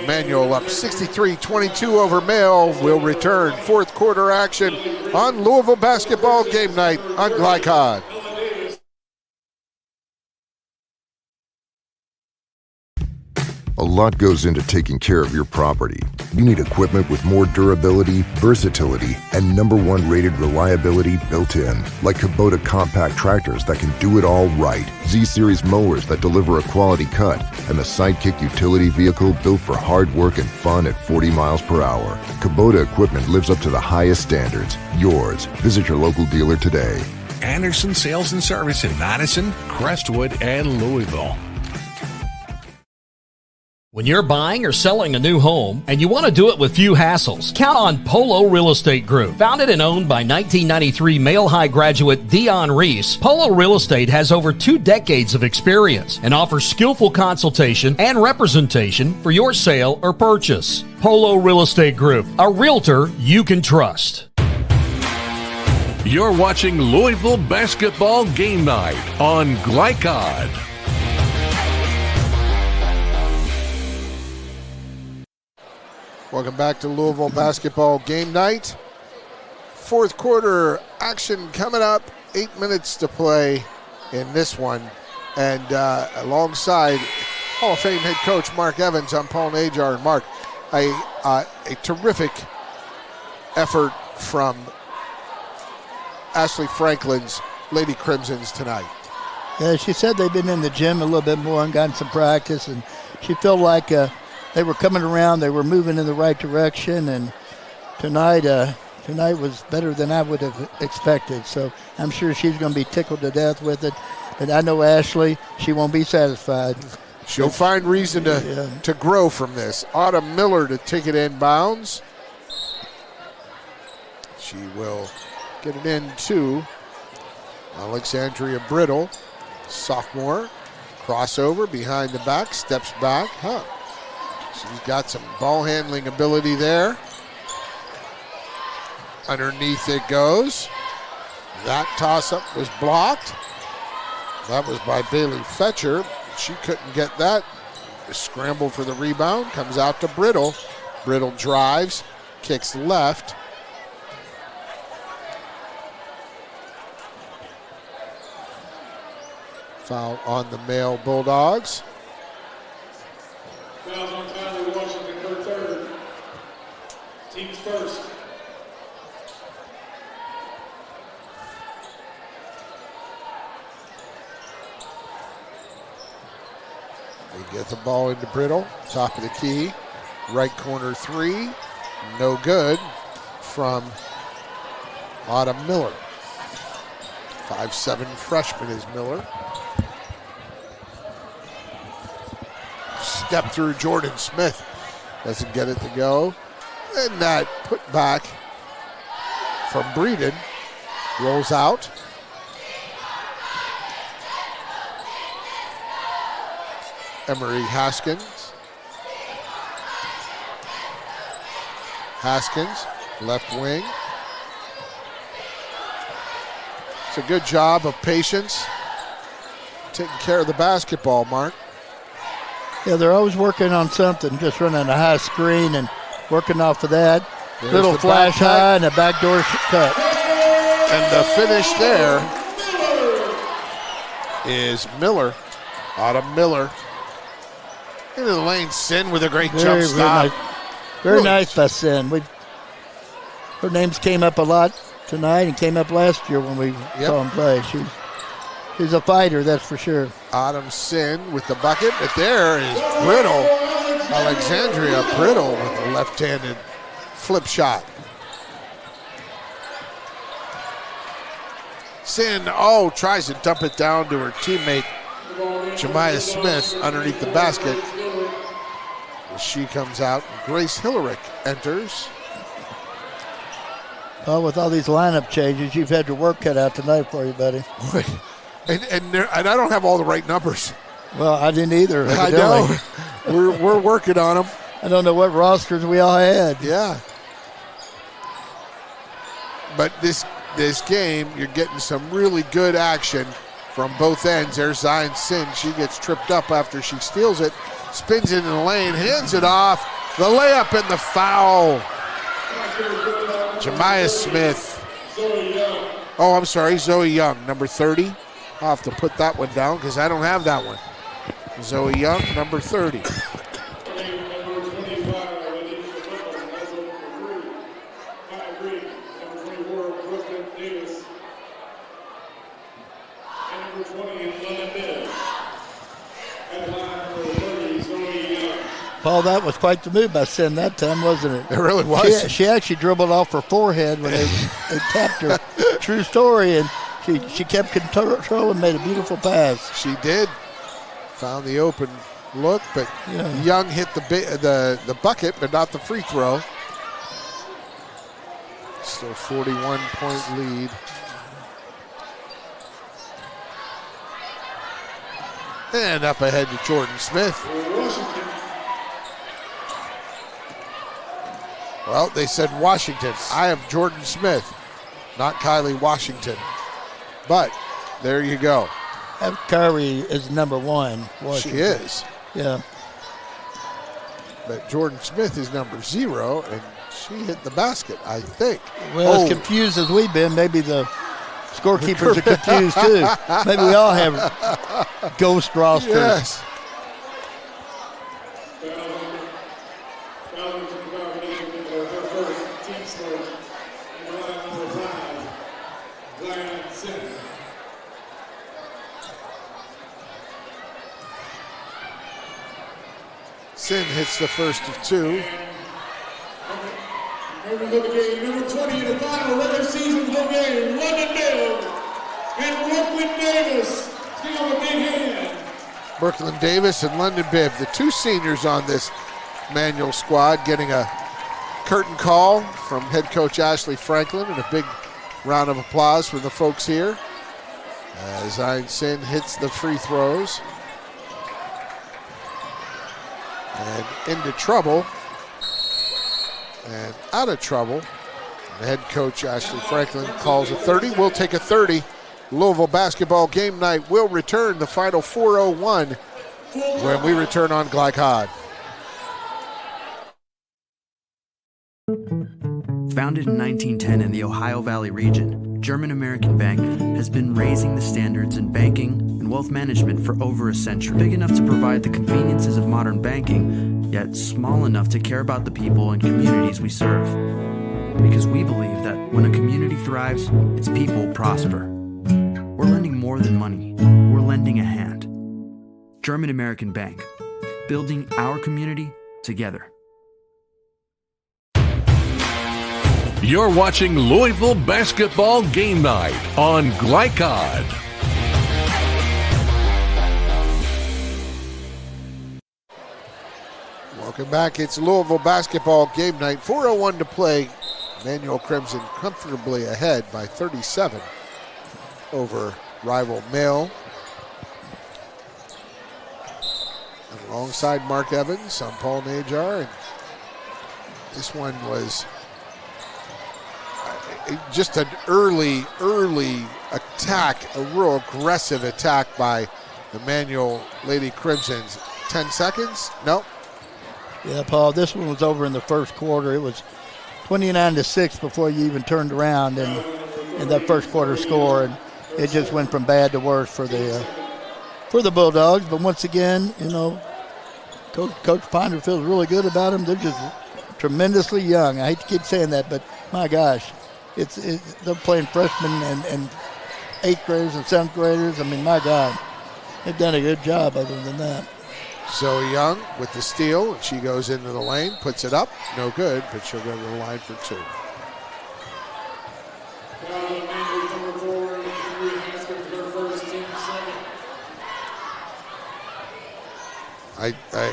Manuel up 63-22 over Male. Will return fourth quarter action on Louisville basketball game night on Glycod. A lot goes into taking care of your property. You need equipment with more durability, versatility, and #1 rated reliability built in. Like Kubota compact tractors that can do it all right. Z-Series mowers that deliver a quality cut. And the Sidekick utility vehicle built for hard work and fun at 40 miles per hour. Kubota equipment lives up to the highest standards. Yours. Visit your local dealer today. Anderson Sales and Service in Madison, Crestwood, and Louisville. When you're buying or selling a new home and you want to do it with few hassles, count on Polo Real Estate Group. Founded and owned by 1993 Male High graduate Dion Reese, Polo Real Estate has over 2 decades of experience and offers skillful consultation and representation for your sale or purchase. Polo Real Estate Group, a realtor you can trust. You're watching Louisville Basketball Game Night on Glycod. Welcome back to Louisville Basketball Game Night. Fourth quarter action coming up. 8 minutes to play in this one. And alongside Hall of Fame head coach Mark Evans, I'm Paul Najar. And Mark, a terrific effort from Ashley Franklin's Lady Crimsons tonight. Yeah, she said they've been in the gym a little bit more and gotten some practice, and she felt like they were coming around, they were moving in the right direction, and tonight was better than I would have expected. So I'm sure she's going to be tickled to death with it. And I know Ashley, she won't be satisfied. She'll find reason to grow from this. Autumn Miller to take it inbounds. She will get it in to Alexandria Brittle, sophomore. Crossover behind the back, steps back. She's got some ball handling ability there. Underneath it goes. That toss-up was blocked. That was by Bailey Fetcher. She couldn't get that. Scramble for the rebound. Comes out to Brittle. Brittle drives. Kicks left. Foul on the male Bulldogs. Fouls on Tyler Washington, her third. Team's first. They get the ball into Brittle, top of the key. Right corner three, no good from Autumn Miller. 5'7" freshman is Miller. Step through Jordan Smith. Doesn't get it to go. And that put back from Breeden. Rolls out. Emery Haskins. Haskins, left wing. It's a good job of patience. Taking care of the basketball, Mark. Yeah, they're always working on something, just running a high screen and working off of that. There's little flash high and a backdoor cut. And the finish there is Miller, Autumn Miller. Into the lane, Sin with a great jump stop. Very nice by Sin. Her names came up a lot tonight and came up last year when we saw him play. She's a fighter, that's for sure. Autumn Sin with the bucket, but there is Brittle. Alexandria Brittle with a left-handed flip shot. Sin, tries to dump it down to her teammate, Jemiah Smith, underneath the basket. As she comes out, Grace Hillerick enters. Well, with all these lineup changes, you've had your work cut out tonight for you, buddy. And I don't have all the right numbers. Well, I didn't either. I know. We're working on them. I don't know what rosters we all had. Yeah. But this game, you're getting some really good action from both ends. There's Zion Sin. She gets tripped up after she steals it, spins it in the lane, hands it off. The layup and the foul. Jemiah Smith. I'm sorry, Zoe Young, number 30. I'll have to put that one down because I don't have that one. Zoe Young, number 30. Paul, that was quite the move by Sin that time, wasn't it? It really was. She actually dribbled off her forehead when they tapped her. True story, and she kept control and made a beautiful pass. She did. Found the open look, but Young hit the bucket, but not the free throw. Still 41-point lead. And up ahead to Jordan Smith. Well, they said Washington. I have Jordan Smith, not Kylie Washington. But there you go. Kyrie is number one. She is. Yeah. But Jordan Smith is number 0, and she hit the basket, I think. Well, as confused as we've been, maybe the scorekeepers are confused too. Maybe we all have ghost rosters. Yes. Sin hits the first of 2. Number 20 in the final regular season game, London Bibb and Brooklyn Davis. Give them a big hand. Brooklyn Davis and London Bibb, the 2 seniors on this Manual squad, getting a curtain call from head coach Ashley Franklin, and a big round of applause for the folks here as Ayn Sin hits the free throws. And into trouble. And out of trouble. The head coach Ashley Franklin calls a 30. We'll take a 30. Louisville basketball game night will return. The final 4:01 when we return on Glycod. Founded in 1910 in the Ohio Valley region, German American Bank has been raising the standards in banking and wealth management for over a century. Big enough to provide the conveniences of modern banking, yet small enough to care about the people and communities we serve. Because we believe that when a community thrives, its people prosper. We're lending more than money. We're lending a hand. German American Bank, building our community together. You're watching Louisville Basketball Game Night on Glycod. Welcome back. It's Louisville Basketball Game Night. 4:01 to play. Manual Crimson comfortably ahead by 37 over rival Mill. And alongside Mark Evans, I'm Paul Najar. And this one was just an early attack, a real aggressive attack by the Manual Lady Crimsons. 10 seconds? Nope. Yeah, Paul, this one was over in the first quarter. It was 29-6 before you even turned around in that first quarter score, and it just went from bad to worse for the Bulldogs. But once again, you know, Coach Ponder feels really good about them. They're just tremendously young. I hate to keep saying that, but my gosh, they're playing freshmen and 8th graders and 7th graders. I mean, my God, they've done a good job other than that. Zoe Young with the steal. She goes into the lane, puts it up. No good, but she'll go to the line for 2.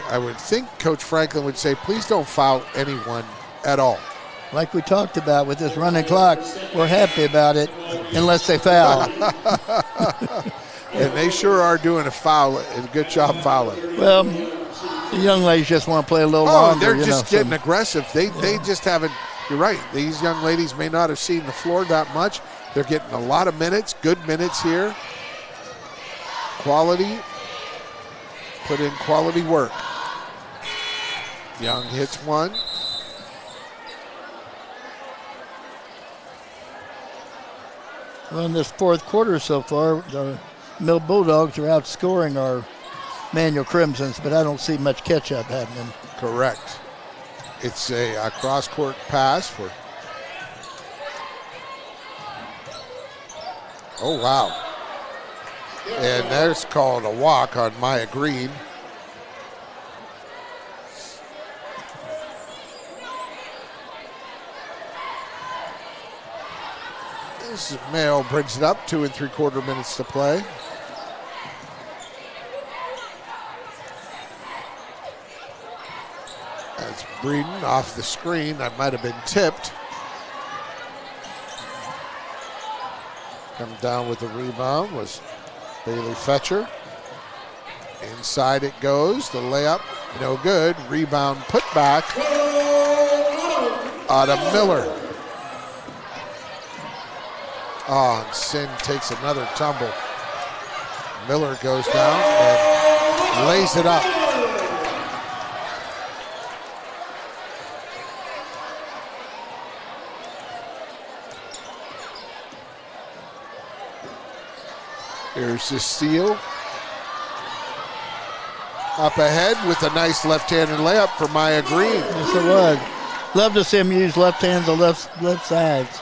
I would think Coach Franklin would say, please don't foul anyone at all. Like we talked about with this running clock, we're happy about it unless they foul. And they sure are doing a good job fouling. Well, the young ladies just want to play a little longer. They're just getting aggressive. They just haven't, you're right, these young ladies may not have seen the floor that much. They're getting a lot of minutes, good minutes here. Quality, put in quality work. Young hits one. Well, in this fourth quarter so far, the Mill Bulldogs are outscoring our Manual Crimsons, but I don't see much catch-up happening. Correct. It's a cross-court pass for... Oh, wow. And that's called a walk on Maya Green. This is Mayo brings it up, 2 3/4 minutes to play. That's Breeden off the screen. That might have been tipped. Come down with the rebound was Bailey Fetcher. Inside it goes. The layup, no good. Rebound put back. Out of Miller. Oh, and Sin takes another tumble. Miller goes down and lays it up. Here's the steal. Up ahead with a nice left-handed layup for Maya Green. Yes, it was. Love to see him use left hands on left sides.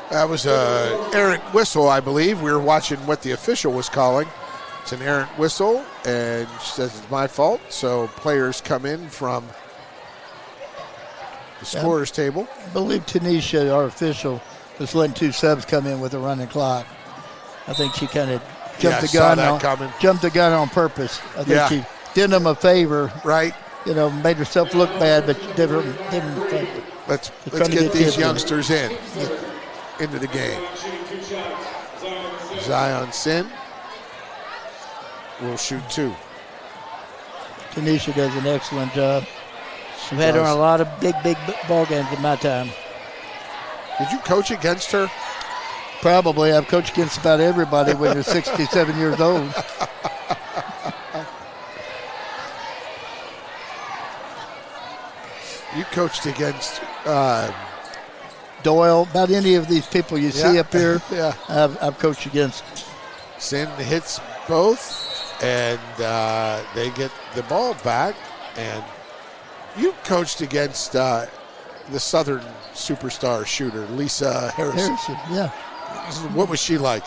That was an errant whistle, I believe. We were watching what the official was calling. It's an errant whistle, and she says it's my fault. So players come in from the scorer's table. I believe Tanisha, our official, was letting two subs come in with a running clock. I think she kind of jumped the gun on purpose. I think she did them a favor. Right. You know, made herself look bad, but did them a favor. Let's get these youngsters into the game. Zion Sin will shoot two. Tanisha does an excellent job. I've had her on a lot of big ball games in my time. Did you coach against her? Probably. I've coached against about everybody when you're 67 years old. You coached against Doyle, about any of these people you see up here. Yeah. I've coached against. Sin hits both, and they get the ball back. And you coached against the Southern superstar shooter, Lisa Harrison. Yeah. What was she like?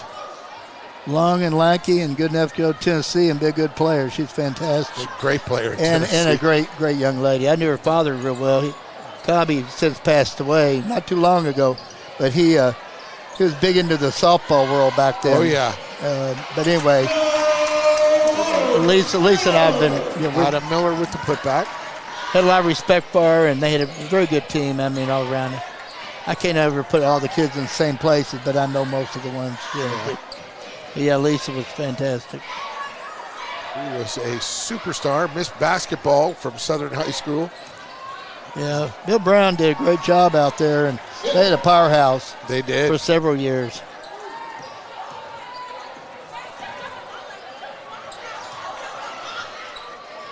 Long and lanky and good enough to go to Tennessee and be a good player. She's fantastic. She's a great player in and Tennessee. And a great young lady. I knew her father real well. Cobby since passed away not too long ago, but he was big into the softball world back then. Oh, yeah. But anyway, Lisa and I have been... Ada Miller with the putback. Had a lot of respect for her, and they had a very good team, I mean, all around. I can't ever put all the kids in the same places, but I know most of the ones. Yeah, Lisa was fantastic. She was a superstar, Miss Basketball from Southern High School. Yeah, Bill Brown did a great job out there, and they had a powerhouse. They did. For several years.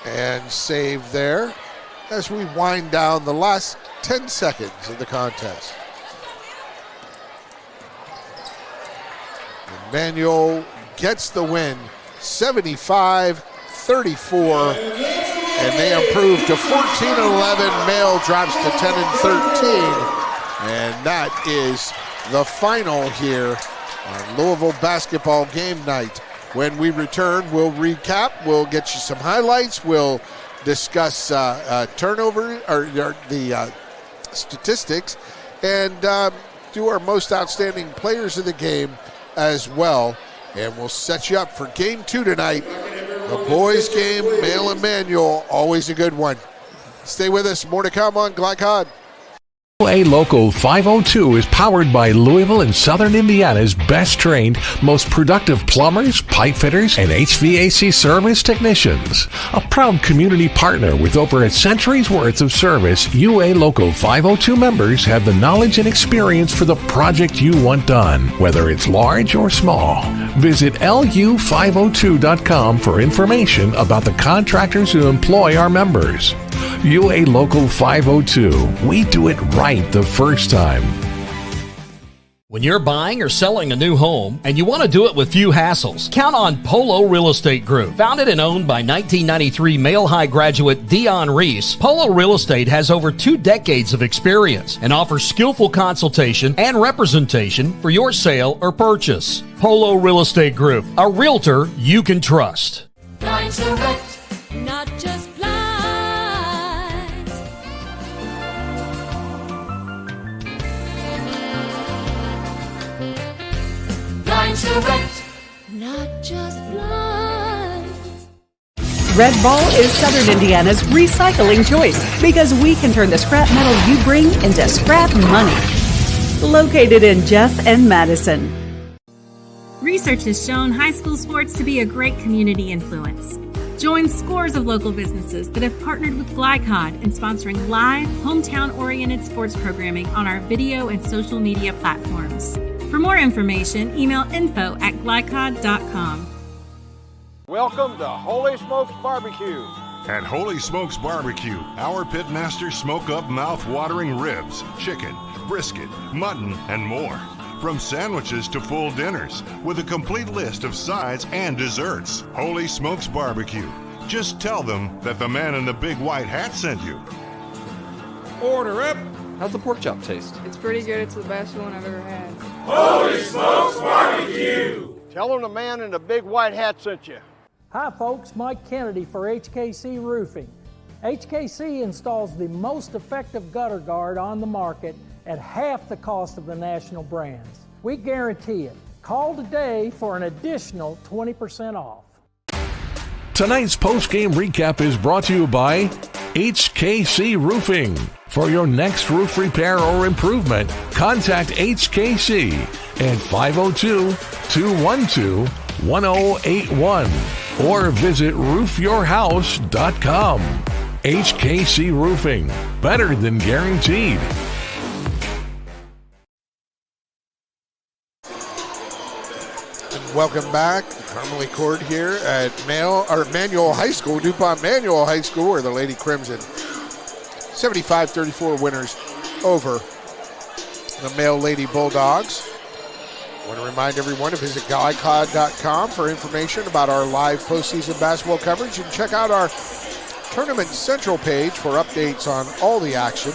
And save there as we wind down the last 10 seconds of the contest. Emmanuel gets the win, 75-34, and they improve to 14-11. Male drops to 10-13, and that is the final here on Louisville basketball game night. When we return, we'll recap. We'll get you some highlights. We'll discuss turnover or the statistics, and do our most outstanding players of the game as well. And we'll set you up for game 2 tonight. The boys game, Male Emmanuel, always a good one. Stay with us. More to come on Glycod. UA Local 502 is powered by Louisville and Southern Indiana's best trained, most productive plumbers, pipe fitters, and HVAC service technicians. A proud community partner with over a century's worth of service, UA Local 502 members have the knowledge and experience for the project you want done, whether it's large or small. Visit lu502.com for information about the contractors who employ our members. UA Local 502. We do it right the first time. When you're buying or selling a new home and you want to do it with few hassles, count on Polo Real Estate Group. Founded and owned by 1993 Male High graduate Dion Reese, Polo Real Estate has over 2 decades of experience and offers skillful consultation and representation for your sale or purchase. Polo Real Estate Group, a realtor you can trust. Blind Select, not just blinds. Blind Select, not just blinds. Red Ball is Southern Indiana's recycling choice because we can turn the scrap metal you bring into scrap money. Located in Jeff and Madison. Research has shown high school sports to be a great community influence. Join scores of local businesses that have partnered with Glycod in sponsoring live, hometown-oriented sports programming on our video and social media platforms. For more information, email info@glycod.com. Welcome to Holy Smokes Barbecue. At Holy Smokes Barbecue, our pitmasters smoke up mouth-watering ribs, chicken, brisket, mutton, and more. From sandwiches to full dinners, with a complete list of sides and desserts. Holy Smokes Barbecue. Just tell them that the man in the big white hat sent you. Order up. How's the pork chop taste? It's pretty good. It's the best one I've ever had. Holy Smokes Barbecue. Tell them the man in the big white hat sent you. Hi folks, Mike Kennedy for HKC Roofing. HKC installs the most effective gutter guard on the market at half the cost of the national brands. We guarantee it. Call today for an additional 20% off. Tonight's post-game recap is brought to you by HKC Roofing. For your next roof repair or improvement, contact HKC at 502-212-1081 or visit roofyourhouse.com. HKC Roofing, better than guaranteed. Welcome back. Carmelie Court here at Manual High School, DuPont Manual High School, where the Lady Crimson 75-34 winners over the male Lady Bulldogs. I want to remind everyone to visit glycod.com for information about our live postseason basketball coverage and check out our Tournament Central page for updates on all the action.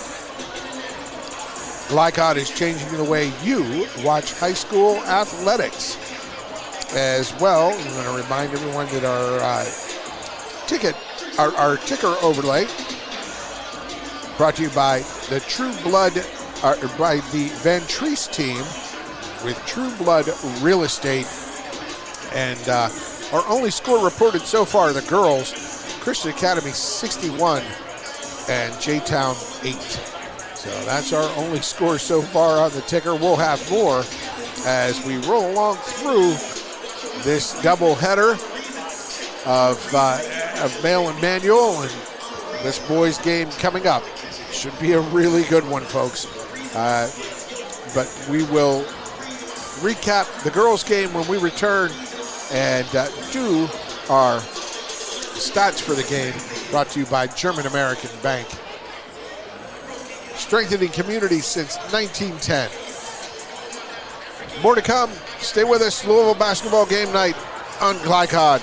Glycod is changing the way you watch high school athletics. As well, I'm going to remind everyone that our ticker overlay brought to you by the True Blood, by the Van Treese team with True Blood Real Estate. And our only score reported so far, the girls, Christian Academy 61 and J-Town 8. So that's our only score so far on the ticker. We'll have more as we roll along through this doubleheader of male and manual, and this boys game coming up. Should be a really good one, folks. But we will recap the girls game when we return and do our stats for the game, brought to you by German American Bank. Strengthening communities since 1910. More to come. Stay with us. Louisville basketball game night on Glycod.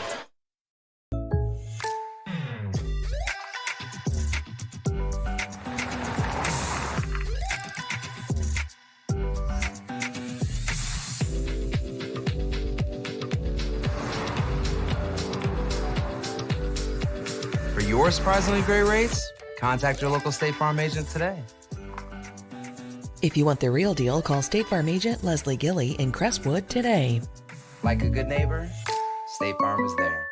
For your surprisingly great rates, contact your local State Farm agent today. If you want the real deal, call State Farm agent Leslie Gilly in Crestwood today. Like a good neighbor, State Farm is there.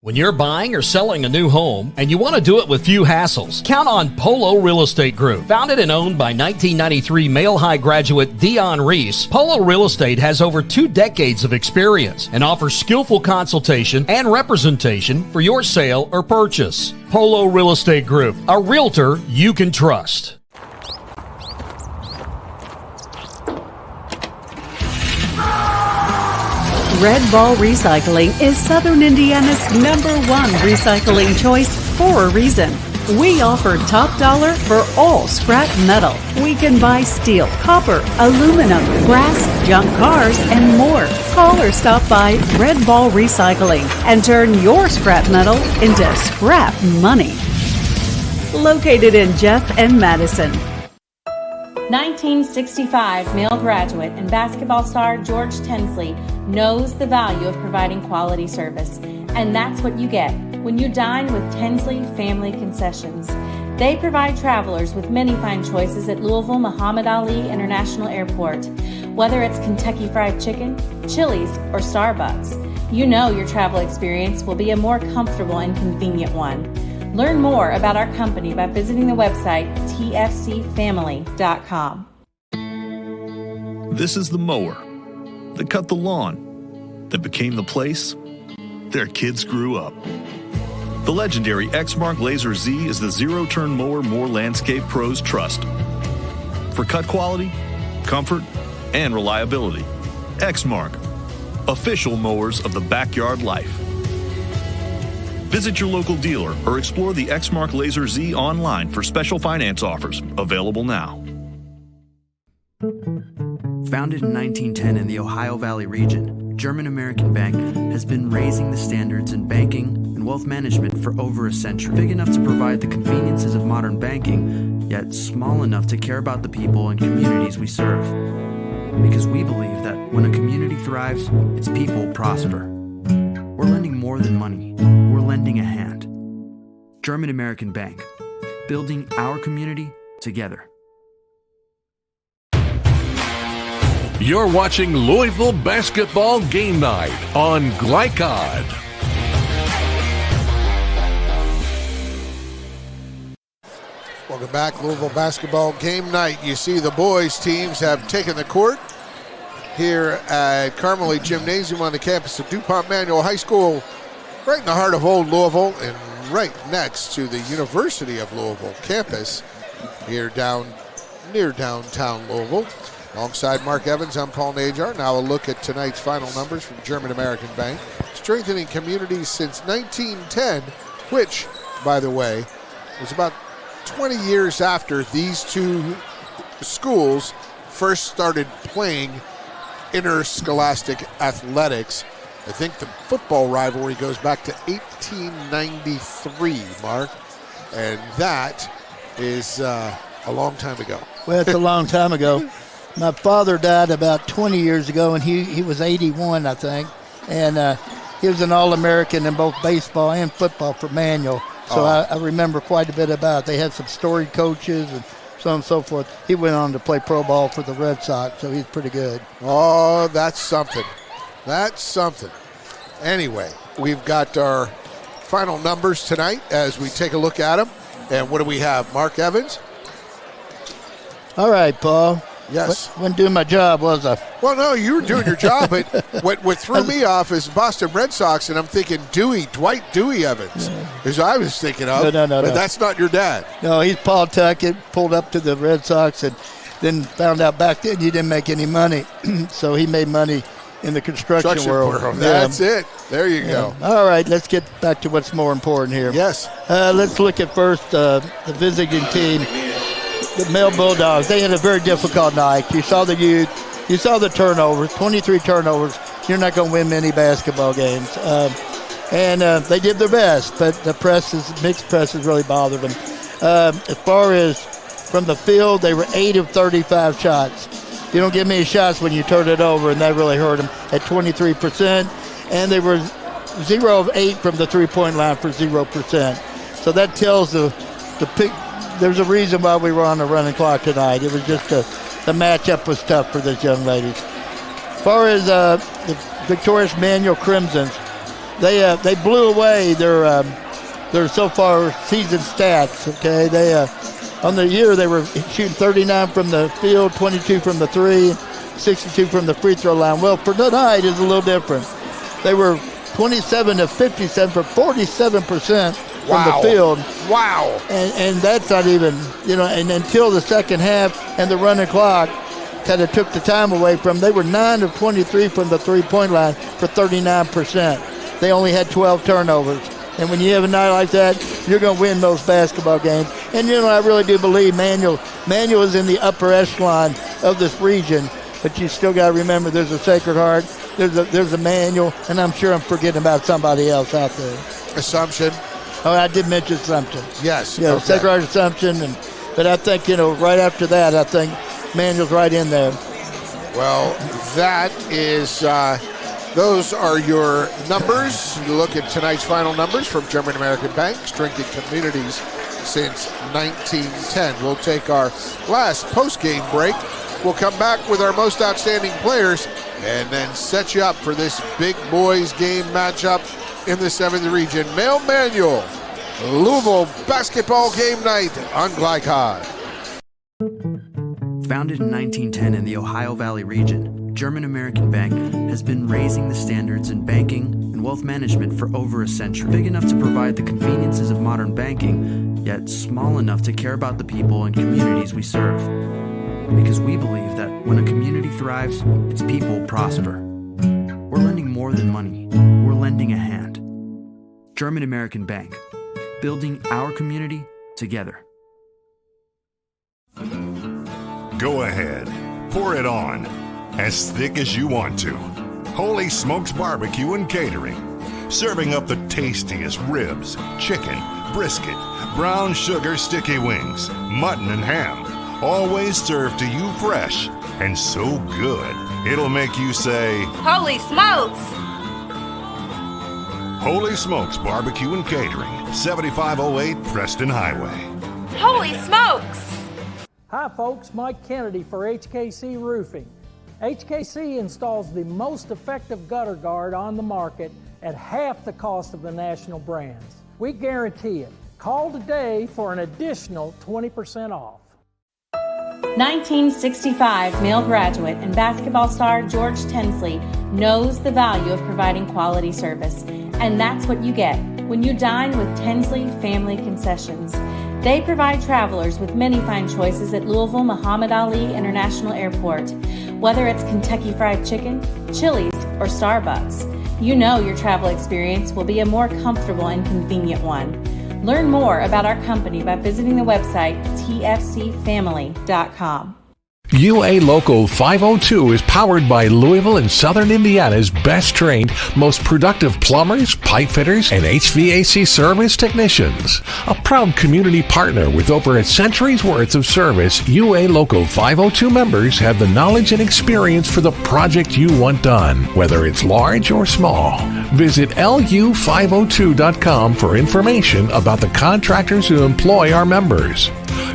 When you're buying or selling a new home and you want to do it with few hassles, count on Polo Real Estate Group. Founded and owned by 1993 Male High graduate Dion Reese, Polo Real Estate has over 2 decades of experience and offers skillful consultation and representation for your sale or purchase. Polo Real Estate Group, a realtor you can trust. Red Ball Recycling is Southern Indiana's #1 recycling choice for a reason. We offer top dollar for all scrap metal. We can buy steel, copper, aluminum, brass, junk cars, and more. Call or stop by Red Ball Recycling and turn your scrap metal into scrap money. Located in Jeff and Madison. 1965 male graduate and basketball star George Tensley knows the value of providing quality service. And that's what you get when you dine with Tensley Family Concessions. They provide travelers with many fine choices at Louisville Muhammad Ali International Airport. Whether it's Kentucky Fried Chicken, Chili's, or Starbucks, you know your travel experience will be a more comfortable and convenient one. Learn more about our company by visiting the website tfcfamily.com. This is the mower that cut the lawn, that became the place their kids grew up. The legendary Exmark Laser Z is the zero-turn mower more landscape pros trust. For cut quality, comfort, and reliability, Exmark, official mowers of the backyard life. Visit your local dealer or explore the Exmark Laser Z online for special finance offers, available now. Founded in 1910 in the Ohio Valley region, German-American Bank has been raising the standards in banking and wealth management for over a century. Big enough to provide the conveniences of modern banking, yet small enough to care about the people and communities we serve. Because we believe that when a community thrives, its people prosper. We're lending more than money. We're lending a hand. German-American Bank, building our community together. You're watching Louisville Basketball Game Night on Glycod. Welcome back, Louisville Basketball Game Night. You see the boys' teams have taken the court here at Carmelie Gymnasium on the campus of DuPont Manual High School, right in the heart of Old Louisville and right next to the University of Louisville campus here near downtown Louisville. Alongside Mark Evans, I'm Paul Najar. Now a look at tonight's final numbers from German-American Bank. Strengthening communities since 1910, which, by the way, was about 20 years after these two schools first started playing interscholastic athletics. I think the football rivalry goes back to 1893, Mark, and that is a long time ago. Well, it's a long time ago. My father died about 20 years ago, and he was 81, I think, and he was an All-American in both baseball and football for Manual, so I remember quite a bit about it. They had some storied coaches and so on and so forth. He went on to play pro ball for the Red Sox, so he's pretty good. Oh, that's something. That's something. Anyway, we've got our final numbers tonight as we take a look at them. And what do we have? Mark Evans? All right, Paul. Yes. Wasn't doing my job, was I? Well, no, you were doing your job, but what threw me off is Boston Red Sox, and I'm thinking Dwight Dewey Evans, as I was thinking of. No. But that's not your dad. No, he's Paul Tuckett, pulled up to the Red Sox, and then found out back then he didn't make any money. So he made money in the construction world. That's it. There you go. All right, let's get back to what's more important here. Yes. Let's look at first the visiting team. The Male Bulldogs, they had a very difficult night. You saw the youth. You saw the turnovers, 23 turnovers. You're not going to win many basketball games. And they did their best, but the mixed presses really bothered them. As far as from the field, they were 8 of 35 shots. You don't get many shots when you turn it over, and that really hurt them at 23%. And they were 0 of 8 from the three-point line for 0%. So that tells the pick. There's a reason why we were on the running clock tonight. It was just the matchup was tough for those young ladies. As far as the victorious Manual Crimsons, they blew away their so far season stats. Okay, they on the year they were shooting 39 from the field, 22 from the three, 62 from the free throw line. Well, for tonight is a little different. They were 27 to 57 for 47%. From the field. Wow. And that's not even, and until the second half and the running clock kind of took the time away from, they were 9 of 23 from the three-point line for 39%. They only had 12 turnovers. And when you have a night like that, you're going to win most basketball games. And, I really do believe Manual is in the upper echelon of this region. But you still got to remember there's a Sacred Heart, there's a Manual, and I'm sure I'm forgetting about somebody else out there. Assumption. Oh, I did mention Assumption. Yes. Okay. Sacred Heart, Assumption. But I think, right after that, I think Manual's right in there. Well, that is, those are your numbers. You look at tonight's final numbers from German American Bank, strengthened communities since 1910. We'll take our last post-game break. We'll come back with our most outstanding players and then set you up for this big boys game matchup in the 7th region. Male Manual, Louisville basketball game night on Glycod. Founded in 1910 in the Ohio Valley region, German American Bank has been raising the standards in banking and wealth management for over a century. Big enough to provide the conveniences of modern banking, yet small enough to care about the people and communities we serve. Because we believe that when a community thrives, its people prosper. We're lending more than money. We're lending a hand. German American Bank, building our community together. Go ahead, pour it on, as thick as you want to. Holy Smokes Barbecue and Catering, serving up the tastiest ribs, chicken, brisket, brown sugar sticky wings, mutton and ham, always served to you fresh and so good, it'll make you say, Holy smokes! Holy Smokes Barbecue and Catering, 7508 Preston Highway. Holy smokes! Hi folks, Mike Kennedy for HKC Roofing. HKC installs the most effective gutter guard on the market at half the cost of the national brands. We guarantee it. Call today for an additional 20% off. 1965 male graduate and basketball star George Tensley knows the value of providing quality service. And that's what you get when you dine with Tensley Family Concessions. They provide travelers with many fine choices at Louisville Muhammad Ali International Airport. Whether it's Kentucky Fried Chicken, Chili's, or Starbucks, you know your travel experience will be a more comfortable and convenient one. Learn more about our company by visiting the website tfcfamily.com. UA Local 502 is powered by Louisville and Southern Indiana's best trained, most productive plumbers, pipe fitters, and HVAC service technicians. A proud community partner with over a century's worth of service, UA Local 502 members have the knowledge and experience for the project you want done, whether it's large or small. Visit lu502.com for information about the contractors who employ our members.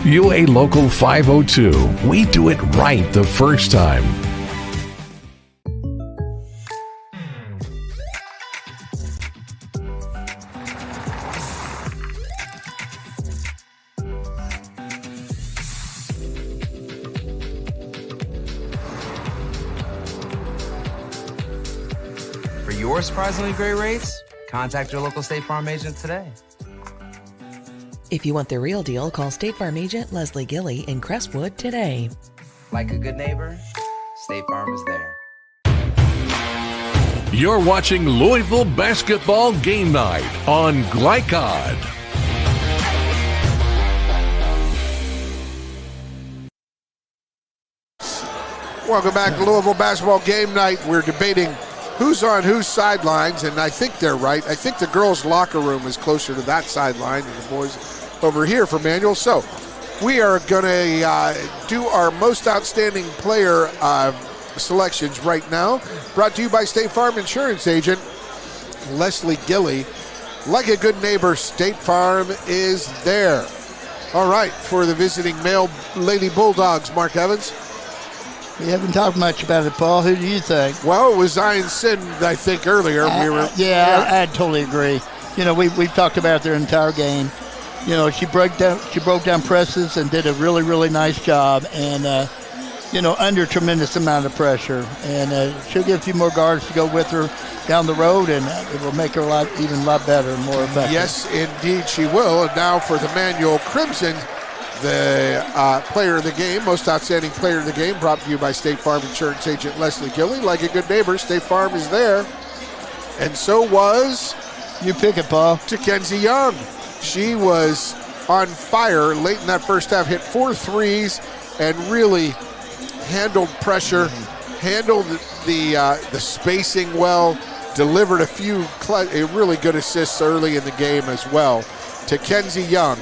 UA Local 502. We do it right the first time. For your surprisingly great rates, contact your local State Farm agent today. If you want the real deal, call State Farm agent Leslie Gilly in Crestwood today. Like a good neighbor, State Farm is there. You're watching Louisville Basketball Game Night on Glycod. Welcome back to Louisville Basketball Game Night. We're debating who's on whose sidelines, and I think they're right. I think the girls' locker room is closer to that sideline than the boys' over here for Manual. So we are going to do our most outstanding player selections right now. Brought to you by State Farm Insurance Agent Leslie Gilly. Like a good neighbor, State Farm is there. All right, for the visiting male Lady Bulldogs, Mark Evans. We haven't talked much about it, Paul. Who do you think? Well, it was Zion Sin, I think, earlier. I totally agree. You know, we've talked about their entire game. You know, she broke down presses and did a really, really nice job, and under a tremendous amount of pressure. And she'll get a few more guards to go with her down the road, and it will make her even a lot better and more effective. Yes, indeed she will. And now for the Manual Crimson, the player of the game, most outstanding player of the game, brought to you by State Farm Insurance Agent Leslie Gilly. Like a good neighbor, State Farm is there. And so was You pick it, Paul. To Kenzie Young. She was on fire late in that first half, hit 4 threes, and really handled pressure, handled the spacing well, delivered a few really good assists early in the game as well. To Kenzie Young,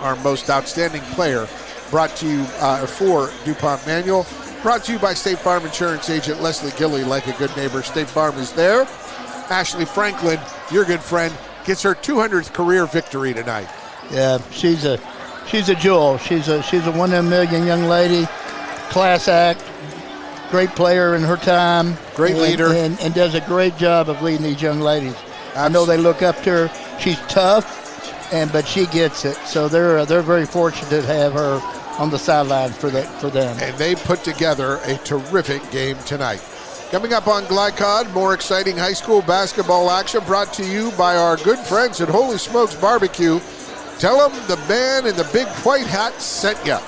our most outstanding player, brought to you for DuPont Manual, brought to you by State Farm Insurance Agent Leslie Gilley. Like a good neighbor, State Farm is there. Ashley Franklin, your good friend, gets her 200th career victory tonight. Yeah, she's a jewel. She's a 1 in a million young lady, class act, great player in her time, great leader, and does a great job of leading these young ladies. I know they look up to her. She's tough, but she gets it. So they're very fortunate to have her on the sideline for them. And they put together a terrific game tonight. Coming up on Glycod, more exciting high school basketball action brought to you by our good friends at Holy Smokes Barbecue. Tell them the man in the big white hat sent you.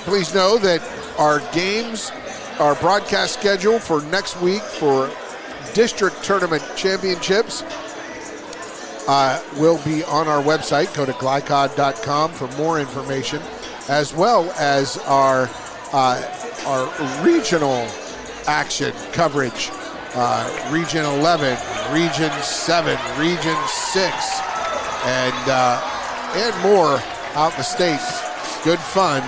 Please know that our games, our broadcast schedule for next week for district tournament championships will be on our website. Go to glycod.com for more information, as well as our regional action coverage, Region 11, Region 7, Region 6, and more out in the state. Good fun.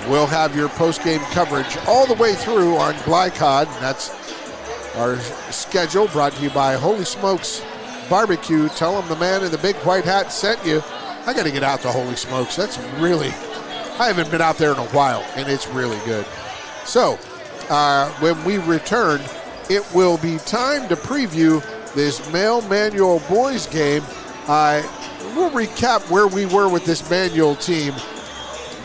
We'll have your post-game coverage all the way through on Glycod. That's our schedule, brought to you by Holy Smokes Barbecue. Tell them the man in the big white hat sent you. I got to get out to Holy Smokes. That's really, I haven't been out there in a while, and it's really good. So, when we return, it will be time to preview this male Manual boys game. We'll recap where we were with this Manual team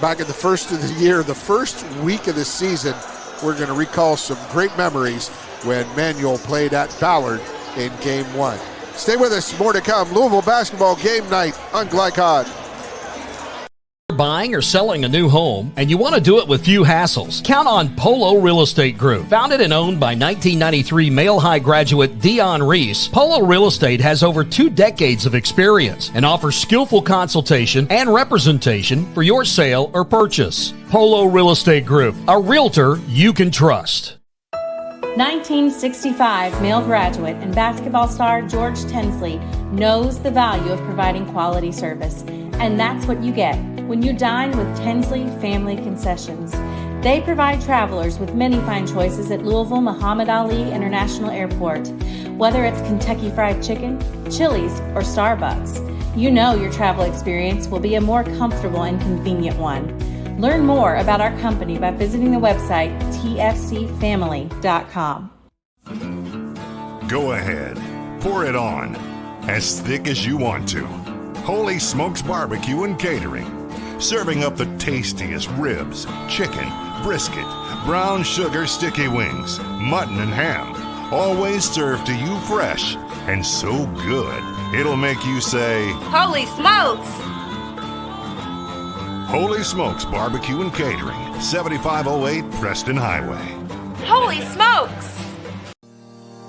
back at the first of the year, the first week of the season. We're going to recall some great memories when Manual played at Ballard in Game 1. Stay with us, more to come. Louisville basketball game night on Glycod. Buying or selling a new home, and you want to do it with few hassles? Count on Polo Real Estate Group. Founded and owned by 1993 Male High graduate Dion Reese, Polo Real Estate has over 2 decades of experience and offers skillful consultation and representation for your sale or purchase. Polo Real Estate Group, a realtor you can trust. 1965 male graduate and basketball star George Tensley knows the value of providing quality service, and that's what you get when you dine with Tensley Family Concessions. They provide travelers with many fine choices at Louisville Muhammad Ali International Airport. Whether it's Kentucky Fried Chicken, Chili's, or Starbucks, you know your travel experience will be a more comfortable and convenient one. Learn more about our company by visiting the website tfcfamily.com. Go ahead, pour it on, as thick as you want to. Holy Smokes Barbecue and Catering, serving up the tastiest ribs, chicken, brisket, brown sugar sticky wings, mutton and ham, always served to you fresh and so good it'll make you say, Holy smokes! Holy Smokes Barbecue and Catering, 7508 Preston Highway. Holy smokes!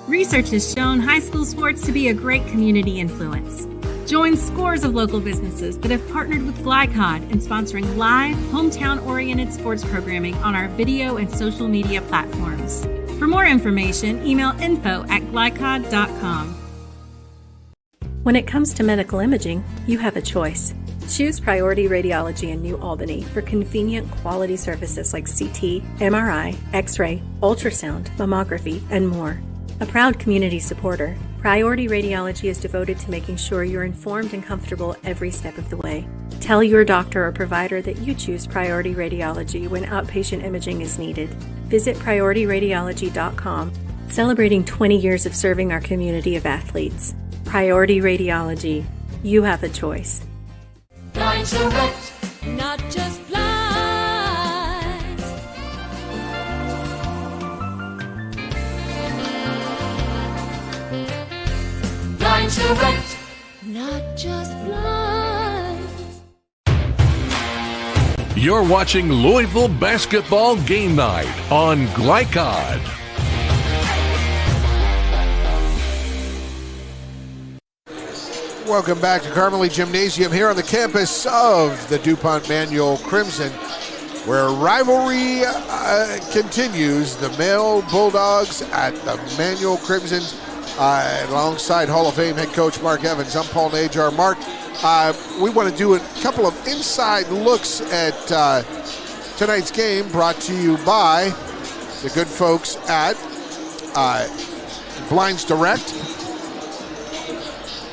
Research has shown high school sports to be a great community influence. Join scores of local businesses that have partnered with Glycod in sponsoring live, hometown-oriented sports programming on our video and social media platforms. For more information, email info@glycod.com. When it comes to medical imaging, you have a choice. Choose Priority Radiology in New Albany for convenient quality services like CT, MRI, X-ray, ultrasound, mammography, and more. A proud community supporter, Priority Radiology is devoted to making sure you're informed and comfortable every step of the way. Tell your doctor or provider that you choose Priority Radiology when outpatient imaging is needed. Visit PriorityRadiology.com, celebrating 20 years of serving our community of athletes. Priority Radiology. You have a choice. Blind Direct, not just blinds. Blind Direct, not just blinds. You're watching Louisville Basketball Game Night on Glycod. Welcome back to Carmelie Gymnasium here on the campus of the DuPont Manual Crimson, where rivalry continues. The male Bulldogs at the Manual Crimsons, alongside Hall of Fame head coach Mark Evans. I'm Paul Najar. Mark, we want to do a couple of inside looks at tonight's game, brought to you by the good folks at Blinds Direct.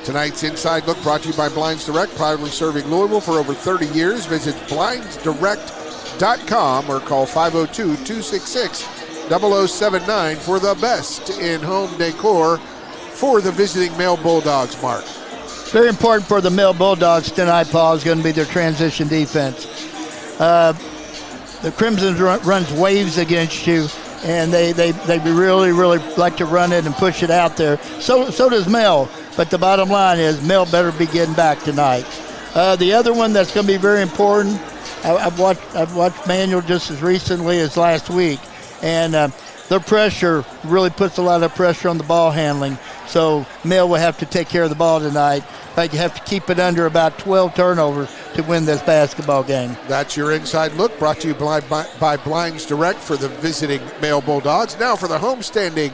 Tonight's inside look brought to you by Blinds Direct, proudly serving Louisville for over 30 years. Visit blindsdirect.com or call 502-266-0079 for the best in home decor for the visiting male Bulldogs, Mark. Very important for the male Bulldogs tonight, Paul, is going to be their transition defense. The Crimsons runs waves against you, and they really like to run it and push it out there. So does Mel. But the bottom line is Mel better be getting back tonight. The other one that's going to be very important, I've watched Manual just as recently as last week, and their pressure really puts a lot of pressure on the ball handling. So Mel will have to take care of the ball tonight. But you have to keep it under about 12 turnovers to win this basketball game. That's your inside look, brought to you by Blinds Direct for the visiting male Bulldogs. Now for the homestanding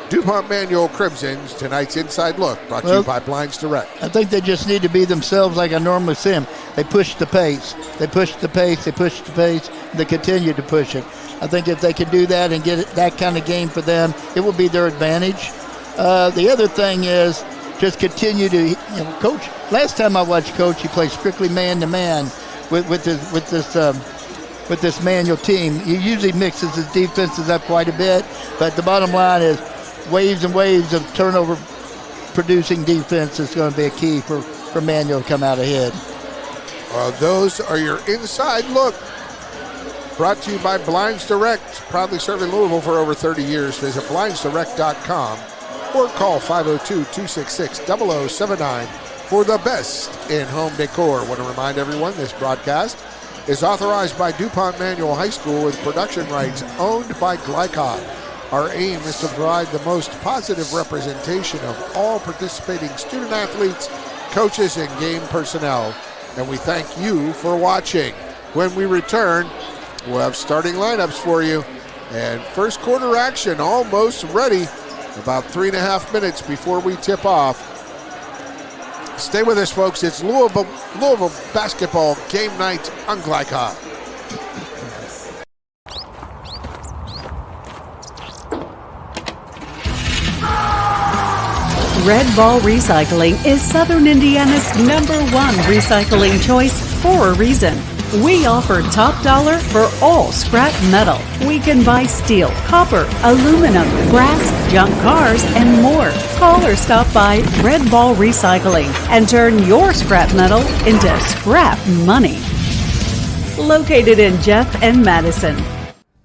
DuPont Manual Crimsons, tonight's inside look, brought to you by Blinds Direct. I think they just need to be themselves like I normally see them. They push the pace. They push the pace. They push the pace. And they continue to push it. I think if they can do that and get that kind of game for them, it will be their advantage. The other thing is just continue to, Coach. Last time I watched Coach, he played strictly man-to-man with this Manual team. He usually mixes his defenses up quite a bit, but the bottom line is waves and waves of turnover-producing defense is going to be a key for Manual to come out ahead. Well, those are your inside look, brought to you by Blinds Direct, proudly serving Louisville for over 30 years. Visit blindsdirect.com or call 502-266-0079 for the best in home decor. I want to remind everyone this broadcast is authorized by DuPont Manual High School with production rights owned by Glycod. Our aim is to provide the most positive representation of all participating student athletes, coaches, and game personnel. And we thank you for watching. When we return, we'll have starting lineups for you. And first quarter action almost ready. About 3.5 minutes before we tip off. Stay with us, folks. It's Louisville basketball game night on Glycod. Red Ball Recycling is Southern Indiana's #1 recycling choice for a reason. We offer top dollar for all scrap metal. We can buy steel, copper, aluminum, brass, junk cars, and more. Call or stop by Red Ball Recycling and turn your scrap metal into scrap money. Located in Jeff and Madison.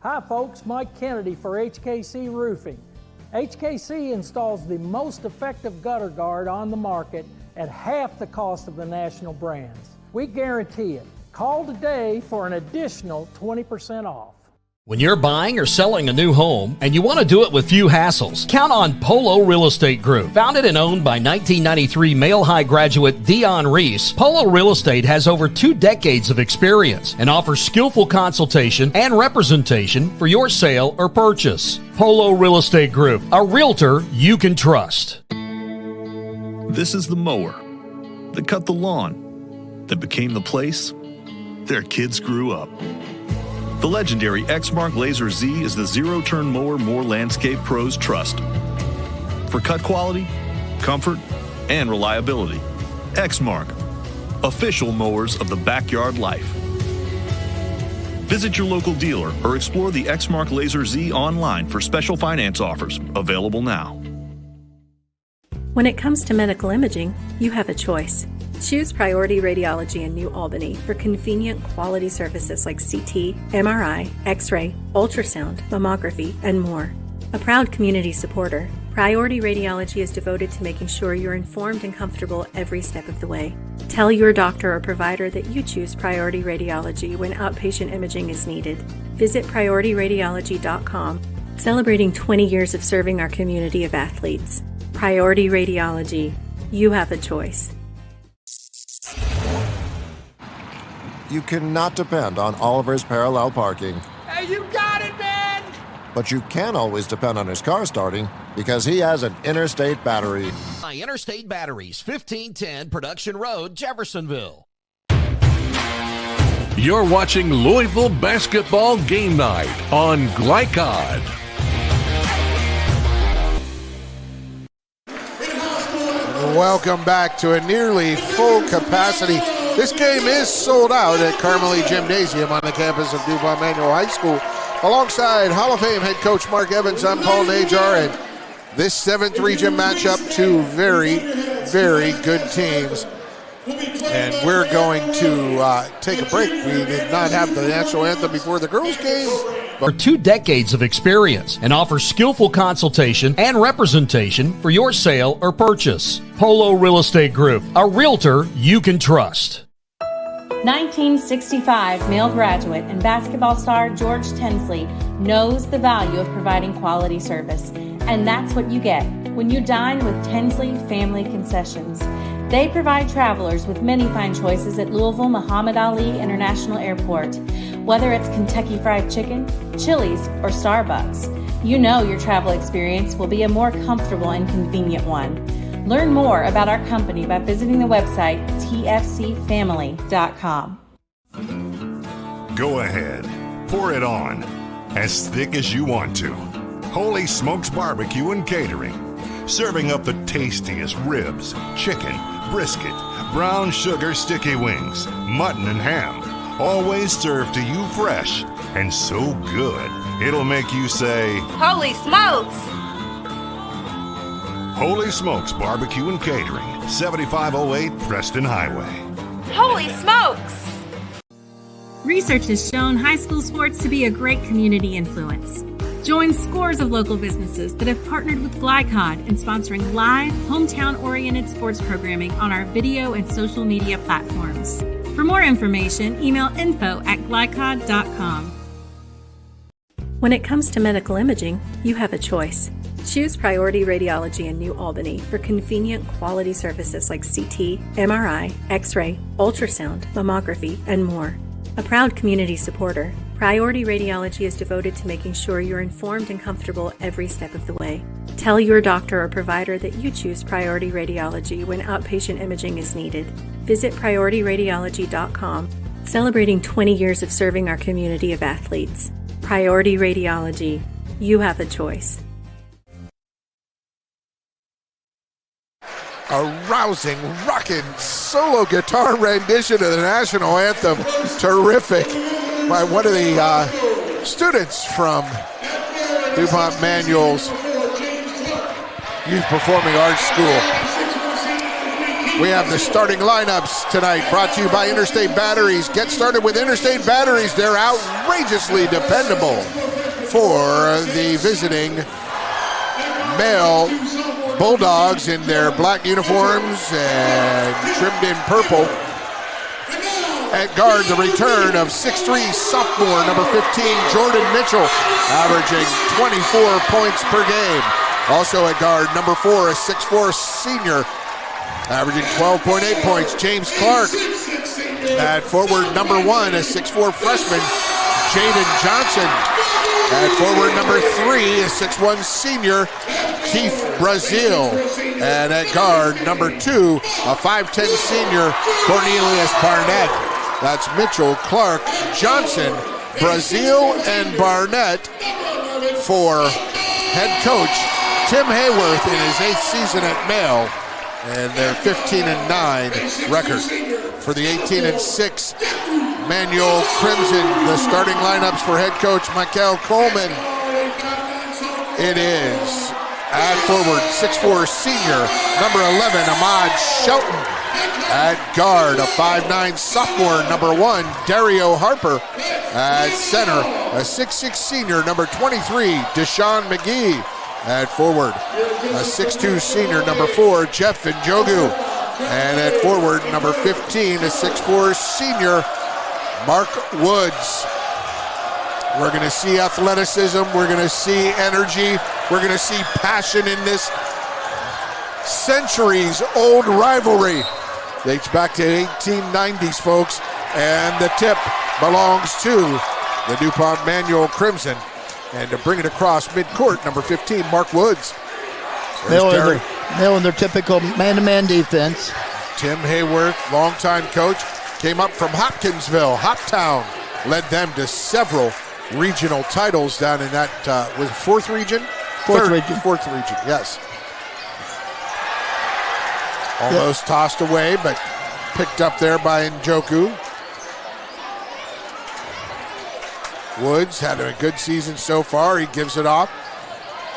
Hi folks, Mike Kennedy for HKC Roofing. HKC installs the most effective gutter guard on the market at half the cost of the national brands. We guarantee it. Call today for an additional 20% off. When you're buying or selling a new home and you want to do it with few hassles, count on Polo Real Estate Group. Founded and owned by 1993 Male High graduate Dion Reese, Polo Real Estate has over 2 decades of experience and offers skillful consultation and representation for your sale or purchase. Polo Real Estate Group, a realtor you can trust. This is the mower that cut the lawn, that became the place their kids grew up. The legendary Exmark Laser Z is the zero-turn mower more landscape pros trust. For cut quality, comfort, and reliability. Exmark, official mowers of the backyard life. Visit your local dealer or explore the Exmark Laser Z online for special finance offers, available now. When it comes to medical imaging, you have a choice. Choose Priority Radiology in New Albany for convenient quality services like CT, MRI, X-ray, ultrasound, mammography, and more. A proud community supporter, Priority Radiology is devoted to making sure you're informed and comfortable every step of the way. Tell your doctor or provider that you choose Priority Radiology when outpatient imaging is needed. Visit PriorityRadiology.com, celebrating 20 years of serving our community of athletes. Priority Radiology. You have a choice. you cannot depend on Oliver's parallel parking. Hey, you got it, man! But you can always depend on his car starting because he has an Interstate battery. By Interstate Batteries, 1510 Production Road, Jeffersonville. You're watching Louisville Basketball Game Night on Glycod. Welcome back to a nearly full capacity. This game is sold out at Carmelie Gymnasium on the campus of DuPont Manual High School. Alongside Hall of Fame head coach Mark Evans, I'm Paul Najar, and this 7th region matchup, two very, very good teams. And we're going to take a break. We did not have the national anthem before the girls' game. For 2 decades of experience and offers skillful consultation and representation for your sale or purchase. Polo Real Estate Group, a realtor you can trust. 1965 male graduate and basketball star George Tensley knows the value of providing quality service. And that's what you get when you dine with Tensley Family Concessions. They provide travelers with many fine choices at Louisville Muhammad Ali International Airport. Whether it's Kentucky Fried Chicken, Chili's, or Starbucks, you know your travel experience will be a more comfortable and convenient one. Learn more about our company by visiting the website tfcfamily.com. Go ahead, pour it on, as thick as you want to. Holy Smokes Barbecue and Catering, serving up the tastiest ribs, chicken, brisket, brown sugar sticky wings, mutton and ham, always served to you fresh and so good, it'll make you say, Holy smokes! Holy Smokes Barbecue and Catering, 7508 Preston Highway. Holy smokes! Research has shown high school sports to be a great community influence. Join scores of local businesses that have partnered with Glycod in sponsoring live, hometown-oriented sports programming on our video and social media platforms. For more information, email info@glycod.com. When it comes to medical imaging, you have a choice. Choose Priority Radiology in New Albany for convenient quality services like CT, MRI, X-ray, ultrasound, mammography, and more. A proud community supporter, Priority Radiology is devoted to making sure you're informed and comfortable every step of the way. Tell your doctor or provider that you choose Priority Radiology when outpatient imaging is needed. Visit PriorityRadiology.com, celebrating 20 years of serving our community of athletes. Priority Radiology. You have a choice. A rousing, rocking solo guitar rendition of the national anthem. Terrific by one of the students from DuPont Manual's Youth Performing Arts School. We have the starting lineups tonight brought to you by Interstate Batteries. Get started with Interstate Batteries. They're outrageously dependable for the visiting male Bulldogs in their black uniforms and trimmed in purple. At guard, the return of 6'3" sophomore, number 15, Jordan Mitchell, averaging 24 points per game. Also at guard, number 4, a 6'4" senior, averaging 12.8 points, James Clark. At forward, number 1, a 6'4" freshman, Jaden Johnson. At forward, number 3, a 6'1" senior, Keith Brazil. And at guard, number 2, a 5'10" senior, Cornelius Barnett. That's Mitchell, Clark, Johnson, Brazil, and Barnett for head coach Tim Hayworth in his 8th season at Male, and their 15-9 record. For the 18-6 Manual Crimson, the starting lineups for head coach Michael Coleman. It is at forward, 6'4" senior, number 11, Ahmad Shelton. At guard, a 5'9" sophomore, number 1, Dario Harper. At center, a 6'6" senior, number 23, Deshaun McGee. At forward, a 6'2" senior, number 4, Jeff Njogu. And at forward, number 15, a 6'4" senior, Mark Woods. We're going to see athleticism. We're going to see energy. We're going to see passion in this centuries-old rivalry. Dates back to 1890s, folks. And the tip belongs to the DuPont Manual Crimson. And to bring it across midcourt, number 15, Mark Woods. They're in their typical man-to-man defense. Tim Hayworth, longtime coach, came up from Hopkinsville. Hoptown led them to several regional titles down in that, was it fourth region? Fourth region, yes. Almost tossed away, but picked up there by Njoku. Woods had a good season so far. He gives it off.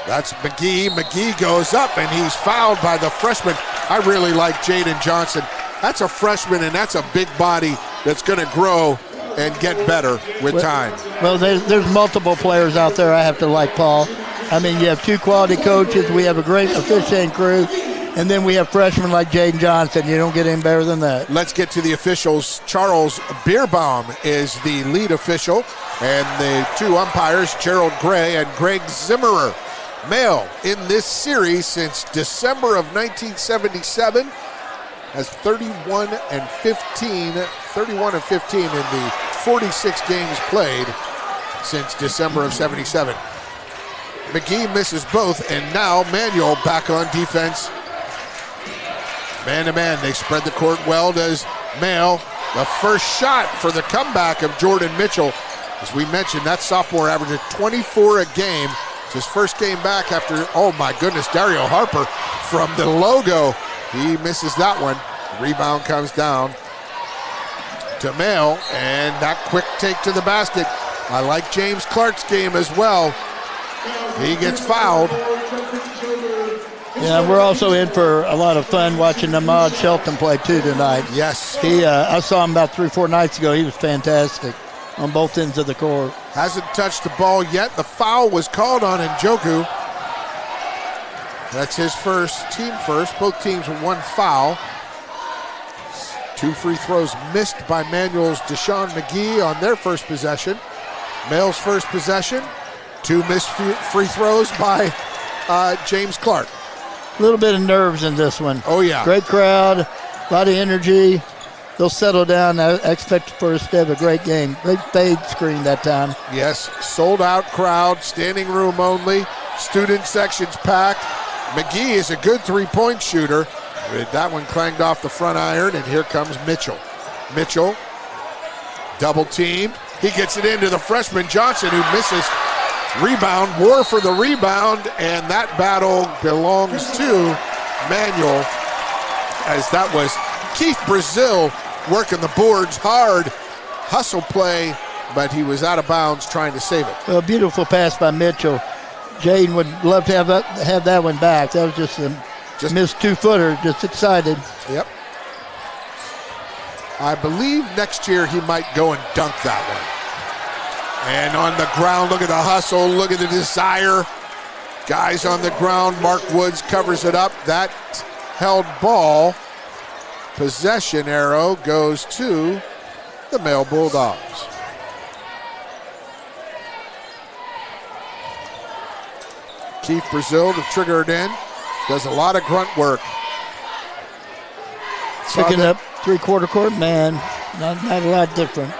That's McGee. McGee goes up, and he's fouled by the freshman. I really like Jaden Johnson. That's a freshman, and that's a big body that's going to grow and get better with time. Well, there's multiple players out there I have to like, Paul. I mean, you have two quality coaches. We have a great officiating crew. And then we have freshmen like Jaden Johnson. You don't get any better than that. Let's get to the officials. Charles Bierbaum is the lead official. And the two umpires, Gerald Gray and Greg Zimmerer. Male in this series since December of 1977 has 31 and 15 in the 46 games played since December of 77. McGee misses both, and now Manuel back on defense. Man-to-man, they spread the court well, does Mail. The first shot for the comeback of Jordan Mitchell. As we mentioned, that sophomore averaged 24 a game. It's his first game back after, oh my goodness, Dario Harper from the logo. He misses that one. Rebound comes down to Mail, and that quick take to the basket. I like James Clark's game as well. He gets fouled. Yeah, we're also in for a lot of fun watching Ahmad Shelton play too tonight. Yes. I saw him about 3-4 nights ago. He was fantastic on both ends of the court. Hasn't touched the ball yet. The foul was called on Njoku. That's his first, team first. Both teams with one foul. 2 free throws missed by Manuel's Deshaun McGee on their first possession. Mail's first possession. 2 missed free throws by James Clark. A little bit of nerves in this one. Oh, yeah. Great crowd, a lot of energy. They'll settle down. I expect first to have a great game. Great fade screen that time. Yes, sold out crowd, standing room only, student sections packed. McGee is a good three-point shooter. That one clanged off the front iron, and here comes Mitchell. Mitchell, double team. He gets it into the freshman Johnson, who misses. Rebound, war for the rebound, and that battle belongs to Manuel, as that was Keith Brazil working the boards hard. Hustle play, but he was out of bounds trying to save it. Well, beautiful pass by Mitchell. Jaden would love to have that one back. That was just a missed 2-footer, just excited. Yep. I believe next year he might go and dunk that one. And on the ground, look at the hustle, look at the desire. Guys on the ground, Mark Woods covers it up. That held ball, possession arrow goes to the Male Bulldogs. Keith Brazil to trigger it in. Does a lot of grunt work. Picking up three-quarter court, man. Not a lot different.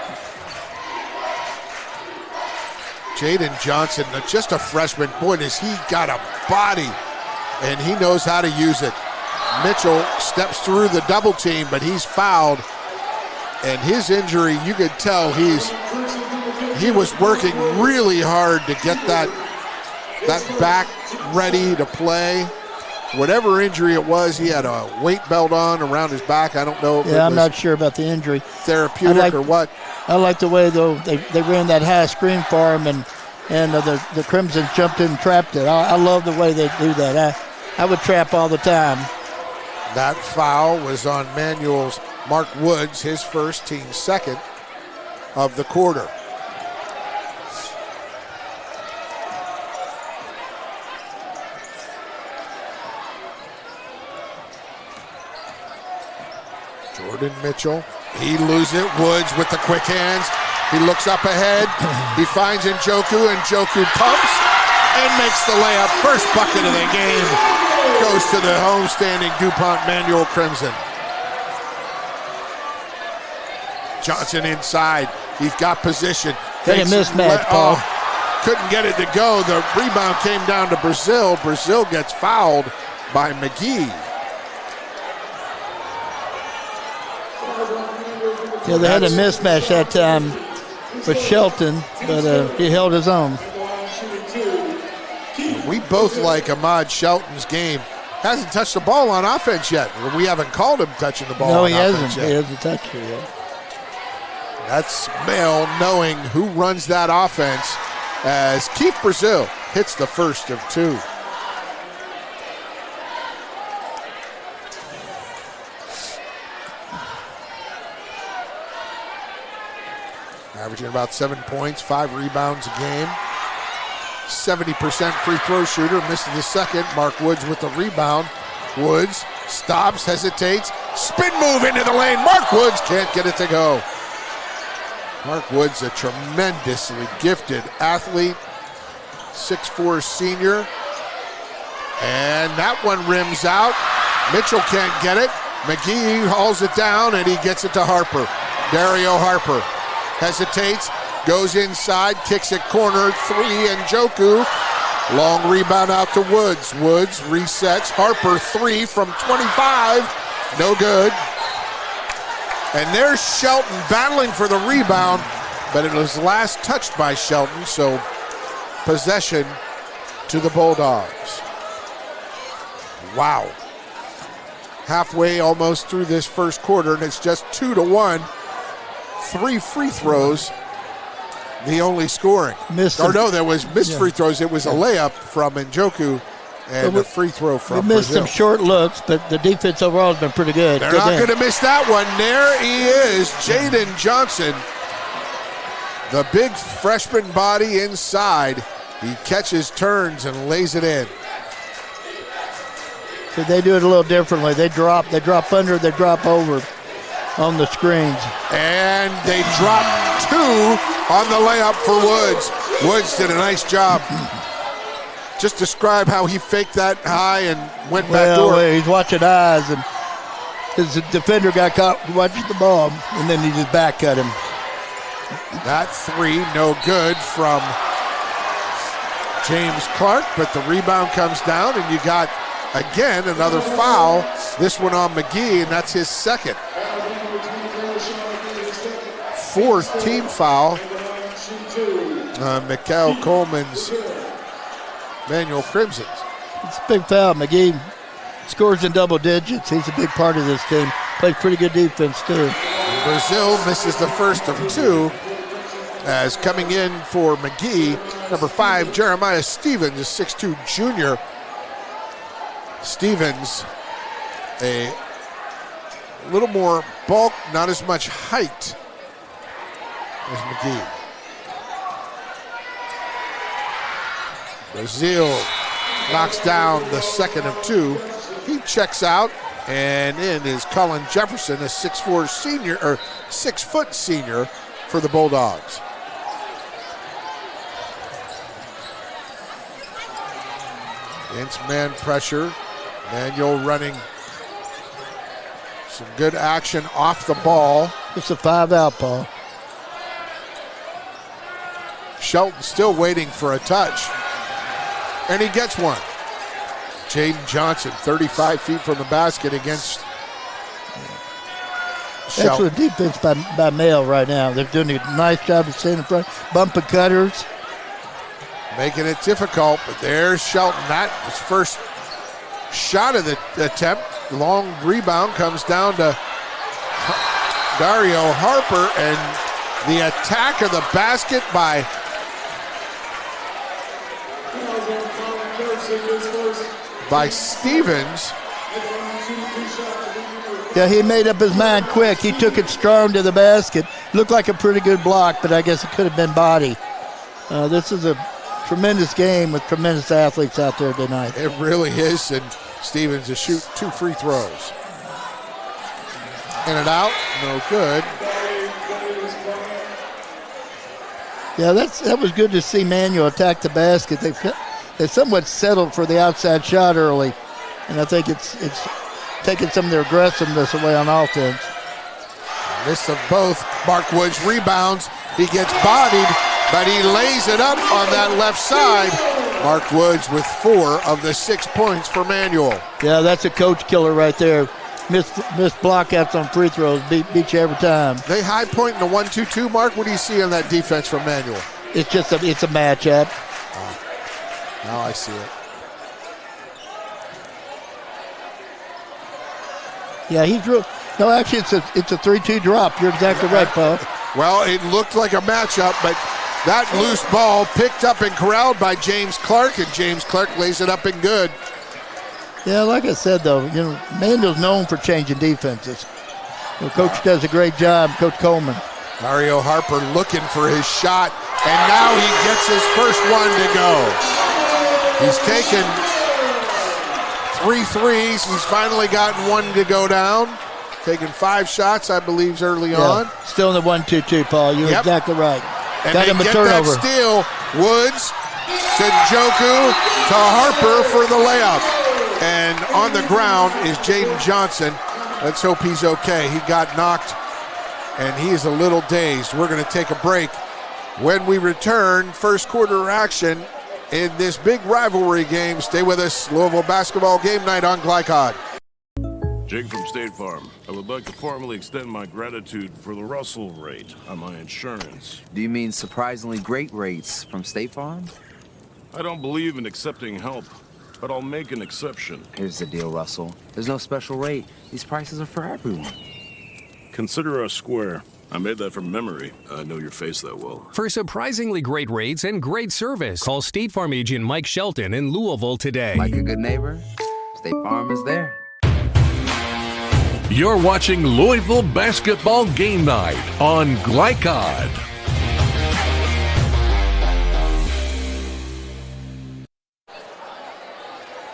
Jaden Johnson, just a freshman. Boy, does he got a body, and he knows how to use it. Mitchell steps through the double team, but he's fouled. And his injury, you could tell he was working really hard to get that back ready to play. Whatever injury it was, he had a weight belt on around his back. I don't know if I'm not sure about the injury. Therapeutic or what. I like the way, though, they ran that high screen for him, and the Crimson jumped in and trapped it. I love the way they do that. I would trap all the time. That foul was on Manuel's Mark Woods, his first, team second of the quarter. Jordan Mitchell, he loses it. Woods with the quick hands. He looks up ahead. He finds Njoku, and Njoku pumps and makes the layup. First bucket of the game goes to the homestanding DuPont Manual Crimson. Johnson inside. He's got position. Got a mismatch, Paul. Couldn't get it to go. The rebound came down to Brazil. Brazil gets fouled by McGee. Yeah, they had a mismatch that time with Shelton, but he held his own. We both like Ahmad Shelton's game. Hasn't touched the ball on offense yet. We haven't called him touching the ball on offense yet. He hasn't touched it yet. That's Mel knowing who runs that offense as Keith Brazil hits the first of two. Averaging about 7 points, 5 rebounds a game. 70% free throw shooter, misses the second. Mark Woods with the rebound. Woods stops, hesitates, spin move into the lane. Mark Woods can't get it to go. Mark Woods, a tremendously gifted athlete, 6'4" senior. And that one rims out. Mitchell can't get it. McGee hauls it down and he gets it to Harper. Dario Harper hesitates, goes inside, kicks it corner, 3, and Njoku. Long rebound out to Woods. Woods resets. Harper 3 from 25. No good. And there's Shelton battling for the rebound, but it was last touched by Shelton, so possession to the Bulldogs. Wow. Halfway almost through this first quarter, and it's just 2-1. 3 free throws, the only scoring. There was missed free throws. It was a layup from Njoku and a free throw from We missed Brazil. some short looks, but the defense overall has been pretty good. They're not going to miss that one. There he is, Jaden Johnson. The big freshman body inside. He catches, turns, and lays it in. So they do it a little differently. They drop under, they drop over on the screens. And they drop 2 on the layup for Woods. Woods did a nice job. Just describe how he faked that high and went back door. Well, he's watching eyes, and his defender got caught watching the ball, and then he just back cut him. That 3, no good from James Clark, but the rebound comes down, and you got, again, another foul. This one on McGee, and that's his second. 4th team foul. Mikael Coleman's Manual Crimsons. It's a big foul. McGee scores in double digits. He's a big part of this team. Plays pretty good defense, too. Brazil misses the first of 2 as coming in for McGee, number 5, Jeremiah Stevens, a 6'2" junior. Stevens, a little more bulk, not as much height as McGee. Brazil knocks down the second of 2. He checks out, and in is Colin Jefferson, a 6'4" senior, or 6-foot senior for the Bulldogs. Against man pressure. Manuel running some good action off the ball. It's a 5 out, Paul. Shelton still waiting for a touch. And he gets one. Jaden Johnson, 35 feet from the basket against Shelton. Excellent defense by Male right now. They're doing a nice job of staying in front, bumping cutters. Making it difficult, but there's Shelton. That was first shot of the attempt. Long rebound comes down to Dario Harper, and the attack of the basket by Stevens. Yeah, he made up his mind quick. He took it strong to the basket. Looked like a pretty good block, but I guess it could have been body. This is a tremendous game with tremendous athletes out there tonight. It really is, and Stevens to shoot 2 free throws. In and out, no good. Yeah, that was good to see Manuel attack the basket. They somewhat settled for the outside shot early, and I think it's taking some of their aggressiveness away on offense. Miss of both. Mark Woods rebounds. He gets bodied, but he lays it up on that left side. Mark Woods with 4 of the 6 points for Manual. Yeah, that's a coach killer right there. Miss blockouts on free throws, beat you every time. They high point in the 1-2-2, Mark. What do you see on that defense from Manual? It's just it's a matchup. Now I see it. Yeah, he's real. No, actually, it's a 3-2 drop. You're exactly right, Paul. Well, it looked like a matchup, but that loose ball picked up and corralled by James Clark, and James Clark lays it up and good. Yeah, like I said, though, Manuel's known for changing defenses. Coach does a great job, Coach Coleman. Mario Harper looking for his shot, and now he gets his first one to go. He's taken 3 threes. He's finally gotten 1 to go down. Taking 5 shots, I believe, early on. Still in the 1-2-2, Paul. You're exactly right. And got they him a get turnover. that steal. Woods to Njoku to Harper for the layup. And on the ground is Jaden Johnson. Let's hope he's okay. He got knocked, and he is a little dazed. We're going to take a break. When we return, first quarter action in this big rivalry game. Stay with us. Louisville basketball game night on Glycod. Jake from State Farm. I would like to formally extend my gratitude for the Russell rate on my insurance. Do you mean surprisingly great rates from State Farm? I don't believe in accepting help, but I'll make an exception. Here's the deal, Russell. There's no special rate. These prices are for everyone. Consider us square. I made that from memory. I know your face that well. For surprisingly great rates and great service, call State Farm agent Mike Shelton in Louisville today. Like a good neighbor, State Farm is there. You're watching Louisville basketball game night on Glycod.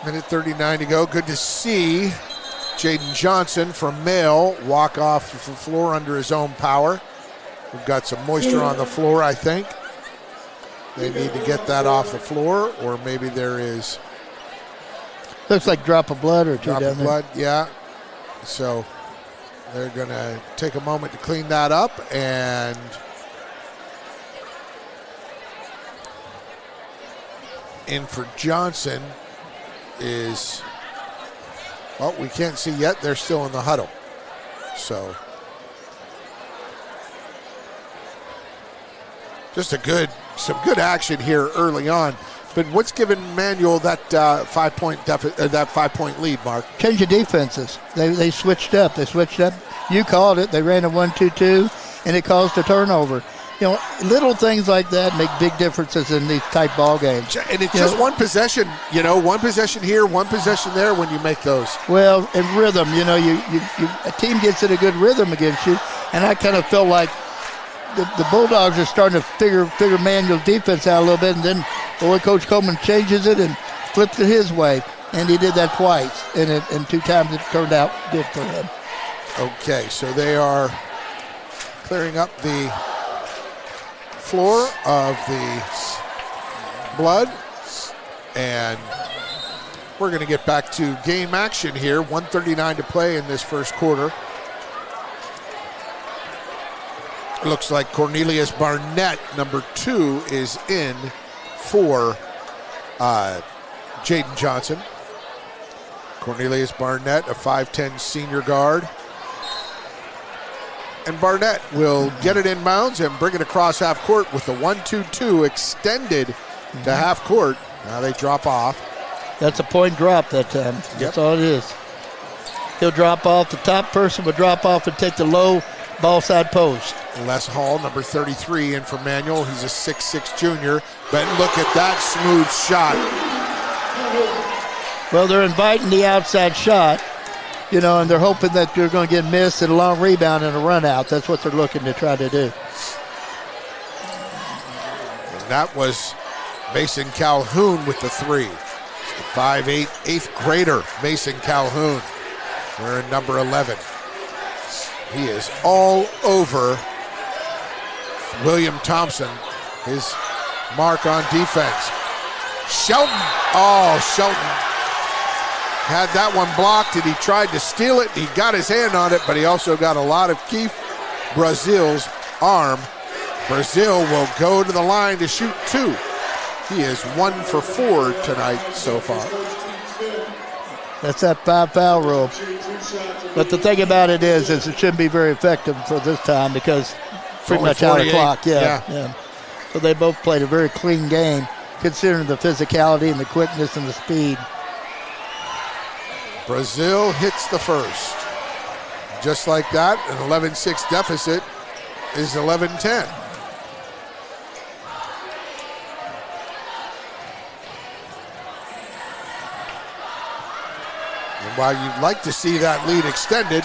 Minute 39 to go. Good to see Jaden Johnson from Mail walk off the floor under his own power. We've got some moisture on the floor, I think. They need to get that off the floor, or maybe there is... Looks like drop of blood or two drop down of there. blood, yeah. So they're going to take a moment to clean that up, and in for Johnson is, well, we can't see yet. They're still in the huddle. So just some good action here early on. But what's given Manual that 5-point lead, Mark? Change of defenses. They switched up. You called it. They ran a 1-2-2, and it caused a turnover. Little things like that make big differences in these tight ball games. And it's just one possession, one possession here, one possession there when you make those. Well, in rhythm, a team gets in a good rhythm against you, and I kind of felt like the Bulldogs are starting to figure Manual's defense out a little bit, and then Coach Coleman changes it and flips it his way, and he did that twice, and 2 times it turned out good for him. Okay, so they are clearing up the floor of the blood, and we're going to get back to game action here. 1:39 to play in this first quarter. It looks like Cornelius Barnett, number 2, is in for Jaden Johnson. Cornelius Barnett, a 5'10 senior guard. And Barnett will get it inbounds and bring it across half court with the 1-2-2 extended to half court. Now they drop off. That's a point drop that time. That's all it is. He'll drop off. The top person will drop off and take the low ball side post. Les Hall, number 33, in for Manual. He's a 6'6 junior. But look at that smooth shot. Well, they're inviting the outside shot, and they're hoping that they're going to get missed and a long rebound and a run out. That's what they're looking to try to do. And that was Mason Calhoun with the 3. It's the 5'8", 8th grader, Mason Calhoun. We're in number 11. He is all over William Thompson, his mark on defense. Shelton had that one blocked, and he tried to steal it. He got his hand on it, but he also got a lot of Keefe Brazil's arm. Brazil will go to the line to shoot 2. He is 1 for 4 tonight so far. That's that 5-foul rule. But the thing about it is it shouldn't be very effective for this time because pretty much out of clock. Yeah. So they both played a very clean game considering the physicality and the quickness and the speed. Brazil hits the first. Just like that, an 11-6 deficit is 11-10. And while you'd like to see that lead extended,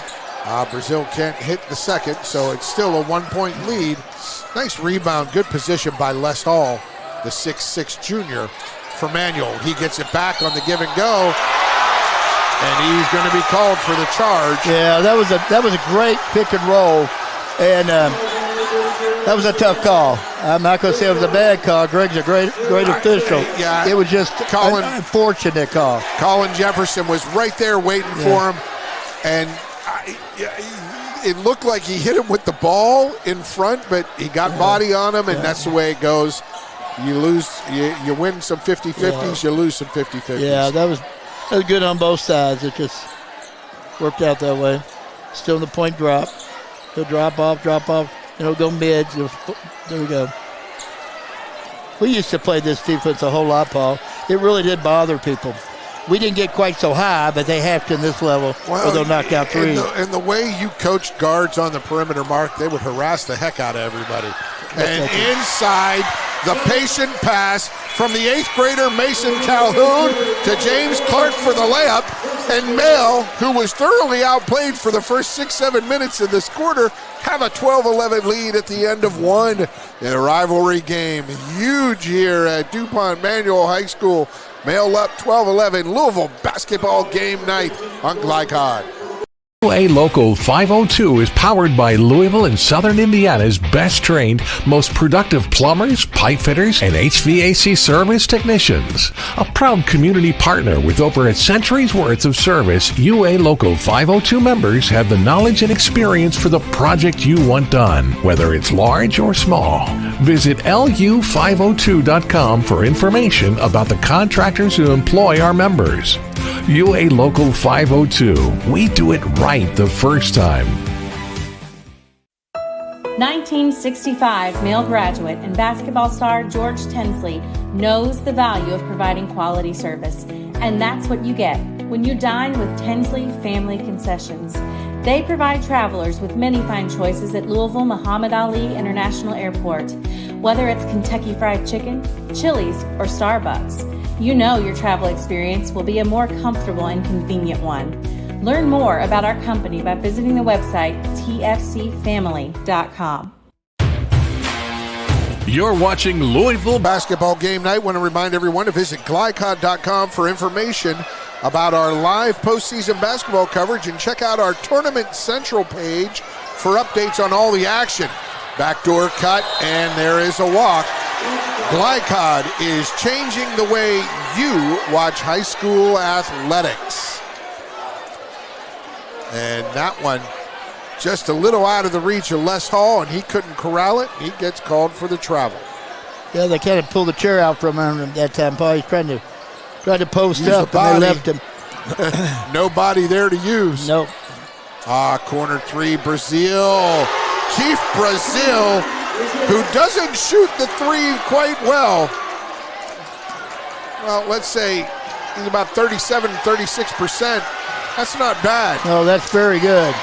Brazil can't hit the second, so it's still a 1-point lead. Nice rebound, good position by Les Hall, the 6'6 junior for Manuel. He gets it back on the give and go, and he's going to be called for the charge. Yeah, that was a great pick and roll, and that was a tough call. I'm not going to say it was a bad call. Greg's a great official. Yeah, it was just an unfortunate call. Colin Jefferson was right there waiting for him, and it looked like he hit him with the ball in front, but he got body on him, and that's the way it goes. You lose, you win some 50-50s, you lose some 50-50s. Yeah, that was good on both sides. It just worked out that way. Still in the point drop. He'll drop off, go mid. There we go. We used to play this defense a whole lot, Paul. It really did bother people. We didn't get quite so high, but they have to in this level, or they'll knock out threes. And the way you coached guards on the perimeter, Mark, they would harass the heck out of everybody. And inside, the patient pass from the 8th grader Mason Calhoun to James Clark for the layup. And Male, who was thoroughly outplayed for the first 6-7 minutes of this quarter, have a 12-11 lead at the end of one in a rivalry game. Huge here at DuPont Manual High School. Male up 12-11, Louisville basketball game night on Glycod. UA Local 502 is powered by Louisville and Southern Indiana's best trained, most productive plumbers, pipe fitters, and HVAC service technicians. A proud community partner with over a century's worth of service, UA Local 502 members have the knowledge and experience for the project you want done, whether it's large or small. Visit lu502.com for information about the contractors who employ our members. UA Local 502. We do it right the first time. 1965 Male graduate and basketball star George Tensley knows the value of providing quality service. And that's what you get when you dine with Tensley Family Concessions. They provide travelers with many fine choices at Louisville Muhammad Ali International Airport. Whether it's Kentucky Fried Chicken, Chili's, or Starbucks, you know your travel experience will be a more comfortable and convenient one. Learn more about our company by visiting the website tfcfamily.com. You're watching Louisville basketball game night. Want to remind everyone to visit glycod.com for information about our live postseason basketball coverage and check out our Tournament Central page for updates on all the action. Backdoor cut, and there is a walk. Glycod is changing the way you watch high school athletics. And that one just a little out of the reach of Les Hall, and he couldn't corral it. He gets called for the travel. Yeah, they kind of pulled the chair out from under him that time, Paul. He's trying to post up, and they left him. Nobody there to use. Nope. Corner three, Brazil. Keith Brazil, who doesn't shoot the three quite well. Well, let's say he's about 36%. That's not bad. No, that's very good.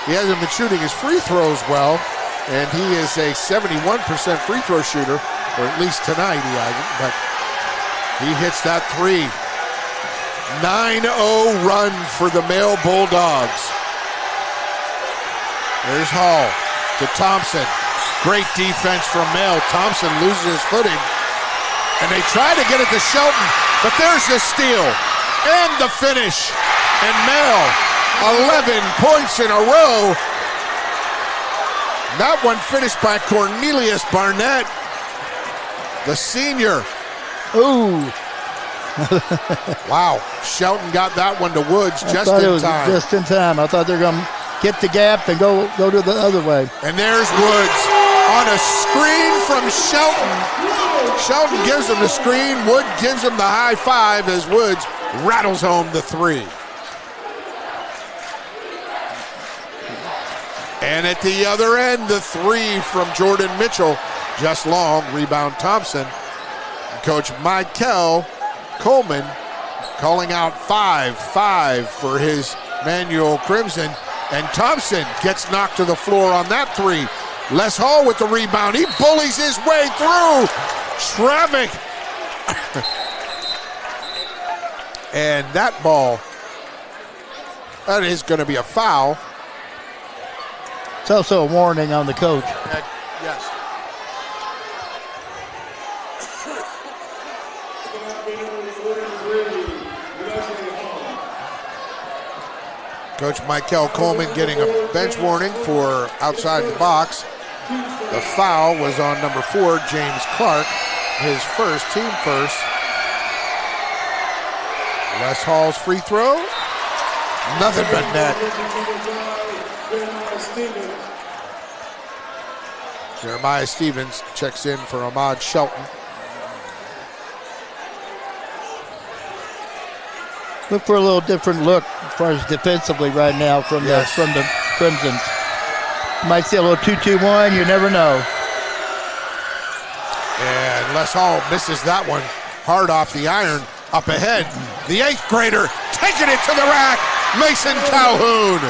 He hasn't been shooting his free throws well, and he is a 71% free throw shooter, or at least tonight he hasn't, but he hits that three. 9-0 run for the Male Bulldogs. There's Hall to Thompson. Great defense from Male. Thompson loses his footing, and they try to get it to Shelton, but there's the steal and the finish. And Male, 11 points in a row. That one finished by Cornelius Barnett, the senior. Ooh. Wow. Shelton got that one to Woods just in time. Just in time. I thought they were going to get the gap and go to the other way. And there's Woods on a screen from Shelton. Shelton gives him the screen. Wood gives him the high five as Woods rattles home the three. And at the other end, the three from Jordan Mitchell, just long, rebound Thompson. Coach Michael Coleman calling out 5-5 for his Manual Crimson. And Thompson gets knocked to the floor on that three. Les Hall with the rebound. He bullies his way through traffic. And that ball, that is going to be a foul. It's also a warning on the coach. Yes. Coach Michael Coleman getting a bench warning for outside the box. The foul was on number 4, James Clark, his first, team first. Les Hall's free throw, nothing but net. Jeremiah Stevens checks in for Ahmad Shelton. Look for a little different look as far as defensively right now from the Crimsons. Might see a little 2-2-1, you never know. And Les Hall misses that one hard off the iron. Up ahead, the 8th grader taking it to the rack, Mason Calhoun.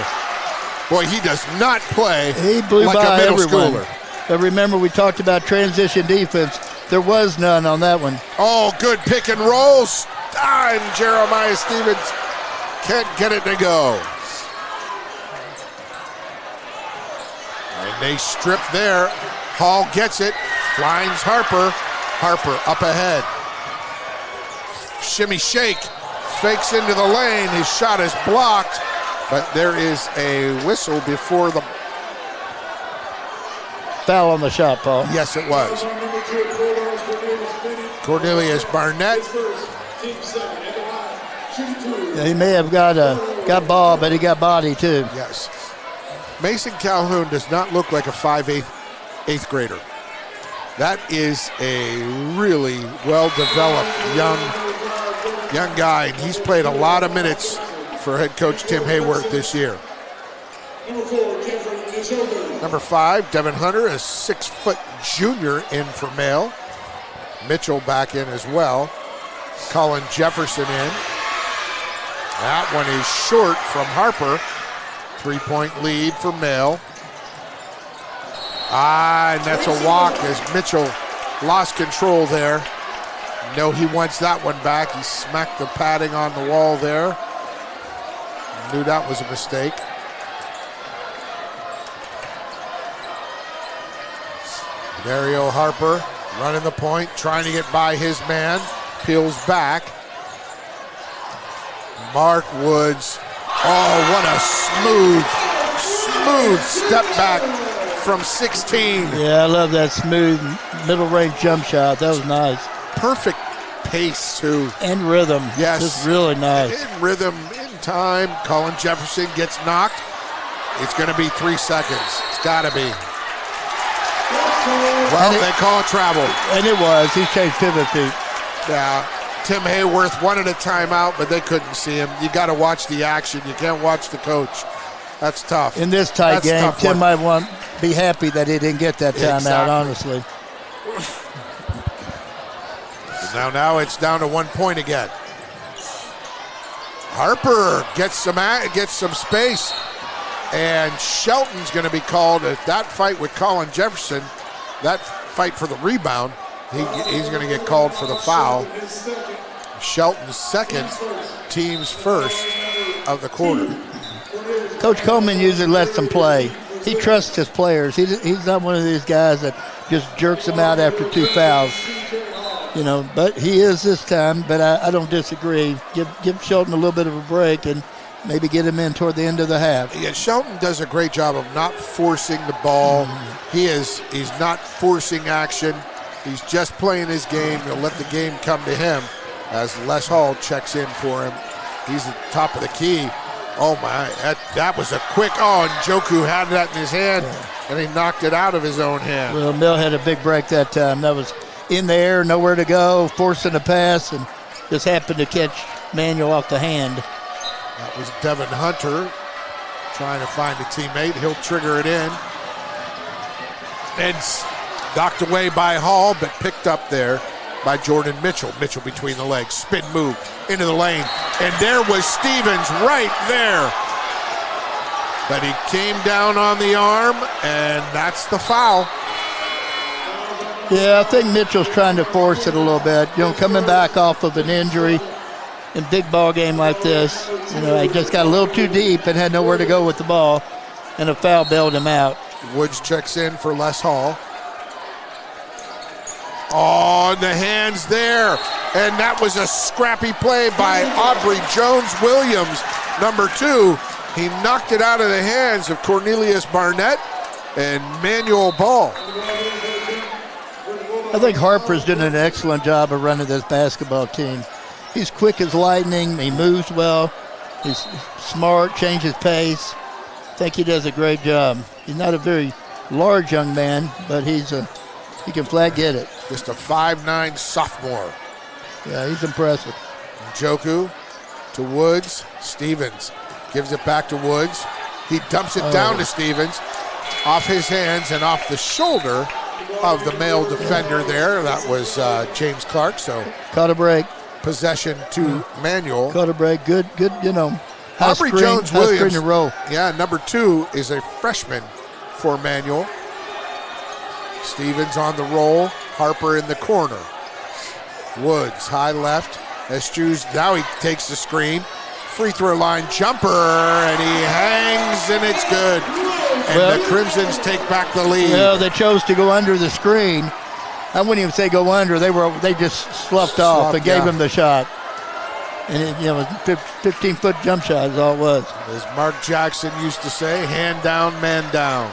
Boy, he does not play he blew like by a middle everyone. schooler. But remember, we talked about transition defense. There was none on that one. Oh, good pick and rolls. And Jeremiah Stevens can't get it to go. And they strip there. Hall gets it, finds Harper. Harper up ahead. Shimmy shake, fakes into the lane. His shot is blocked, but there is a whistle before the foul on the shot, Paul. Yes, it was. Cornelius Barnett. Yeah, he may have got ball, but he got body too. Yes. Mason Calhoun does not look like a 5'8" 8th grader. That is a really well-developed young guy, and he's played a lot of minutes for head coach Tim Hayworth this year. Number 5, Devin Hunter, a 6-foot junior in for Male. Mitchell back in as well. Colin Jefferson in. That one is short from Harper. 3-point lead for Male. And that's a walk as Mitchell lost control there. No, he wants that one back. He smacked the padding on the wall there. Knew that was a mistake. Dario Harper running the point, trying to get by his man. Peels back. Mark Woods. Oh, what a smooth step back from 16. Yeah, I love that smooth middle range jump shot. That was nice. Perfect pace too. And rhythm. Yes. Just really nice. In rhythm, in time. Colin Jefferson gets knocked. It's going to be 3 seconds. It's got to be. Well, they call it travel. And it was. He changed pivot feet. Yeah. Tim Hayworth wanted a timeout, but they couldn't see him. You got to watch the action. You can't watch the coach. That's tough. In this tight game, Tim might be happy that he didn't get that timeout, Exactly. honestly. Now it's down to 1 point again. Harper gets some space, and Shelton's going to be called at that fight with Colin Jefferson. That fight for the rebound, he's going to get called for the foul. Shelton's second, team's first of the quarter. Coach Coleman usually lets them play. He trusts his players. He's not one of these guys that just jerks them out after 2 fouls. You know, but he is this time, but I don't disagree. Give Shelton a little bit of a break and maybe get him in toward the end of the half. Yeah, Shelton does a great job of not forcing the ball. He's not forcing action. He's just playing his game. He'll let the game come to him as Les Hall checks in for him. He's at the top of the key. Oh, my. That was a quick. Oh, and Joku had that in his hand, and he knocked it out of his own hand. Well, Mill had a big break that time. That was in the air, nowhere to go, forcing a pass, and just happened to catch Manuel off the hand. That was Devin Hunter trying to find a teammate. He'll trigger it in. And knocked away by Hall, but picked up there by Jordan Mitchell. Mitchell between the legs, spin move into the lane. And there was Stevens right there. But he came down on the arm, and that's the foul. Yeah, I think Mitchell's trying to force it a little bit. Coming back off of an injury in a big ball game like this. He just got a little too deep and had nowhere to go with the ball, and a foul bailed him out. Woods checks in for Les Hall. Oh, and the hands there. And that was a scrappy play by Aubrey Jones-Williams, number 2. He knocked it out of the hands of Cornelius Barnett and Manuel Ball. I think Harper's doing an excellent job of running this basketball team. He's quick as lightning. He moves well. He's smart, changes pace. I think he does a great job. He's not a very large young man, but he can flat get it. Just a 5'9" sophomore. Yeah, he's impressive. Joku to Woods. Stevens gives it back to Woods. He dumps it down to Stevens. Off his hands and off the shoulder of the male defender there. That was James Clark. So caught a break. Possession to Manuel. Caught a break. Good. Aubrey Jones-Williams. Row. Yeah, number 2 is a freshman for Manuel. Stevens on the roll. Harper in the corner. Woods, high left. Estruz, now he takes the screen. Free throw line jumper, and he hangs, and it's good. And the Crimsons take back the lead. Well, they chose to go under the screen. I wouldn't even say go under. They just sloughed off and gave him the shot. And it was 15-foot jump shot is all it was. As Mark Jackson used to say, hand down, man down.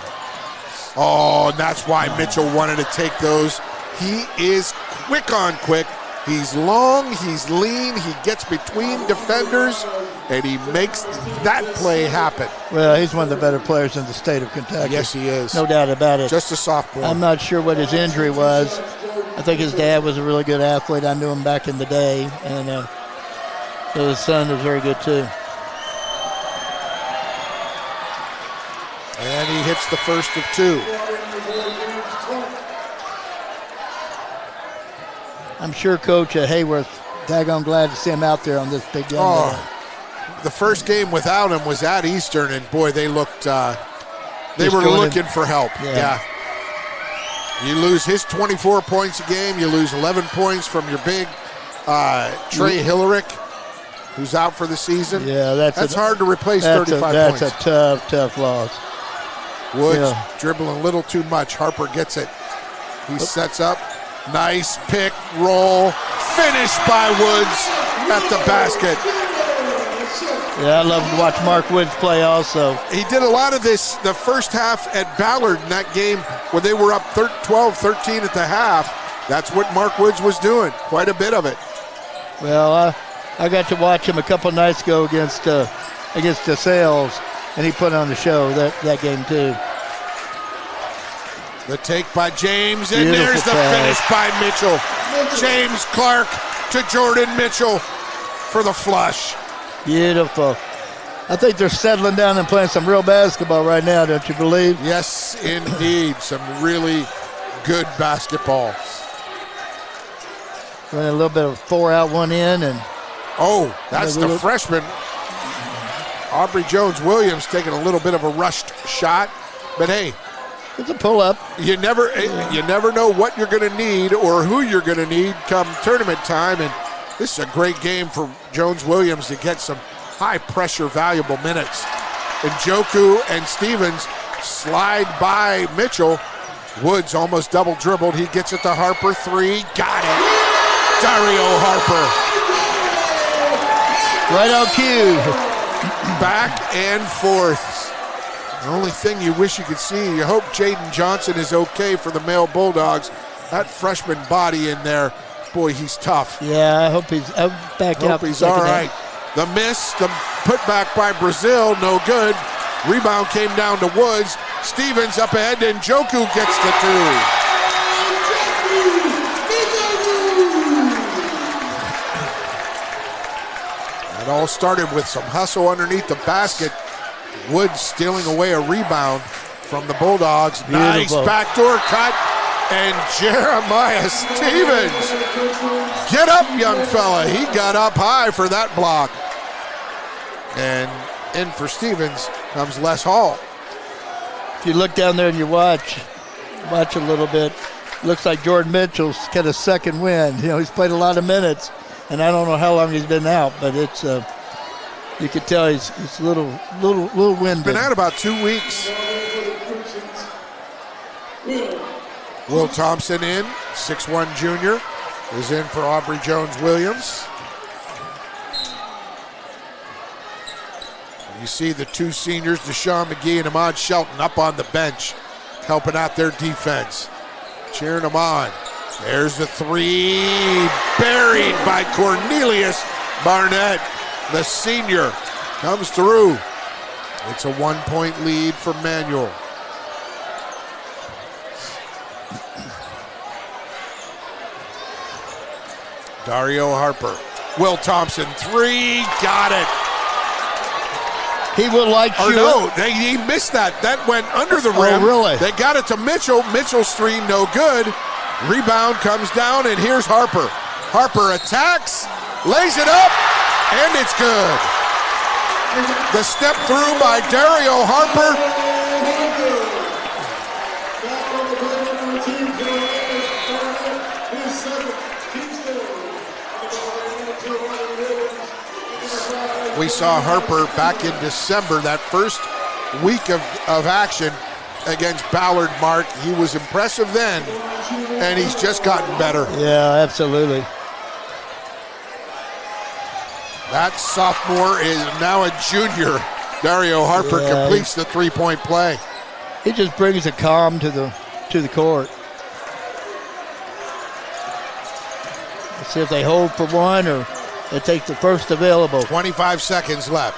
Oh, and that's why Mitchell wanted to take those. He is quick on quick. He's long, he's lean, he gets between defenders, and he makes that play happen. Well, he's one of the better players in the state of Kentucky. Yes, he is. No doubt about it. Just a sophomore. I'm not sure what his injury was. I think his dad was a really good athlete. I knew him back in the day, and so his son was very good too. And he hits the first of 2. I'm sure Coach Hayworth, daggone glad to see him out there on this big game. The first game without him was at Eastern, and boy, they looked, they were looking for help. Yeah. You lose his 24 points a game, you lose 11 points from your big Trey Hillerick, who's out for the season. Yeah, that's hard to replace 35 points. That's a tough loss. Woods dribbling a little too much. Harper gets it. He sets up. Nice pick, roll, finished by Woods at the basket. Yeah, I love to watch Mark Woods play also. He did a lot of this the first half at Ballard in that game where they were up 12-13 at the half. That's what Mark Woods was doing, quite a bit of it. Well, I got to watch him a couple nights ago against DeSales, and he put on the show that game too. The take by James, and there's the finish by Mitchell. James Clark to Jordan Mitchell for the flush. Beautiful. I think they're settling down and playing some real basketball right now, don't you believe? Yes, indeed. Some really good basketball. Running a little bit of 4 out, 1 in. And that's the freshman. Aubrey Jones-Williams taking a little bit of a rushed shot. But hey, it's a pull-up. You never know what you're going to need or who you're going to need come tournament time. And this is a great game for Jones-Williams to get some high-pressure, valuable minutes. And Joku and Stevens slide by Mitchell. Woods almost double-dribbled. He gets it to Harper. 3. Got it. Dario Harper. Right on cue. Back and forth. The only thing you wish you could see, you hope Jaden Johnson is okay for the male Bulldogs. That freshman body in there, boy, he's tough. Yeah, I hope he's back up. He's all right. The miss, the put back by Brazil, no good. Rebound came down to Woods. Stevens up ahead, and Njoku gets the two. It all started with some hustle underneath the basket. Woods stealing away a rebound from the Bulldogs. Beautiful. Nice backdoor cut. And Jeremiah Stevens, get up, young fella. He got up high for that block. And in for Stevens comes Les Hall. If you look down there and you watch a little bit, looks like Jordan Mitchell's got a second win. You know, he's played a lot of minutes, and I don't know how long he's been out, but it's you can tell he's a little winded. Been out about 2 weeks. Will Thompson in, 6'1" junior, is in for Aubrey Jones-Williams. You see the two seniors, Deshaun McGee and Ahmad Shelton, up on the bench, helping out their defense, cheering them on. There's the three, buried by Cornelius Barnett. The senior comes through. It's a 1-point lead for Manual. Dario Harper. Will Thompson, three, got it. He would like you. No, he missed that. That went under the rim. Oh, really? They got it to Mitchell. Mitchell's three, no good. Rebound comes down, and here's Harper. Harper attacks, lays it up, and it's good. The step through by Dario Harper. We saw Harper back in December, that first week of action against Ballard Mark. He was impressive then, and he's just gotten better. Yeah, absolutely. That sophomore is now a junior. Dario Harper completes the three-point play. He just brings a calm to the court. Let's see if they hold for one or they take the first available. 25 seconds left.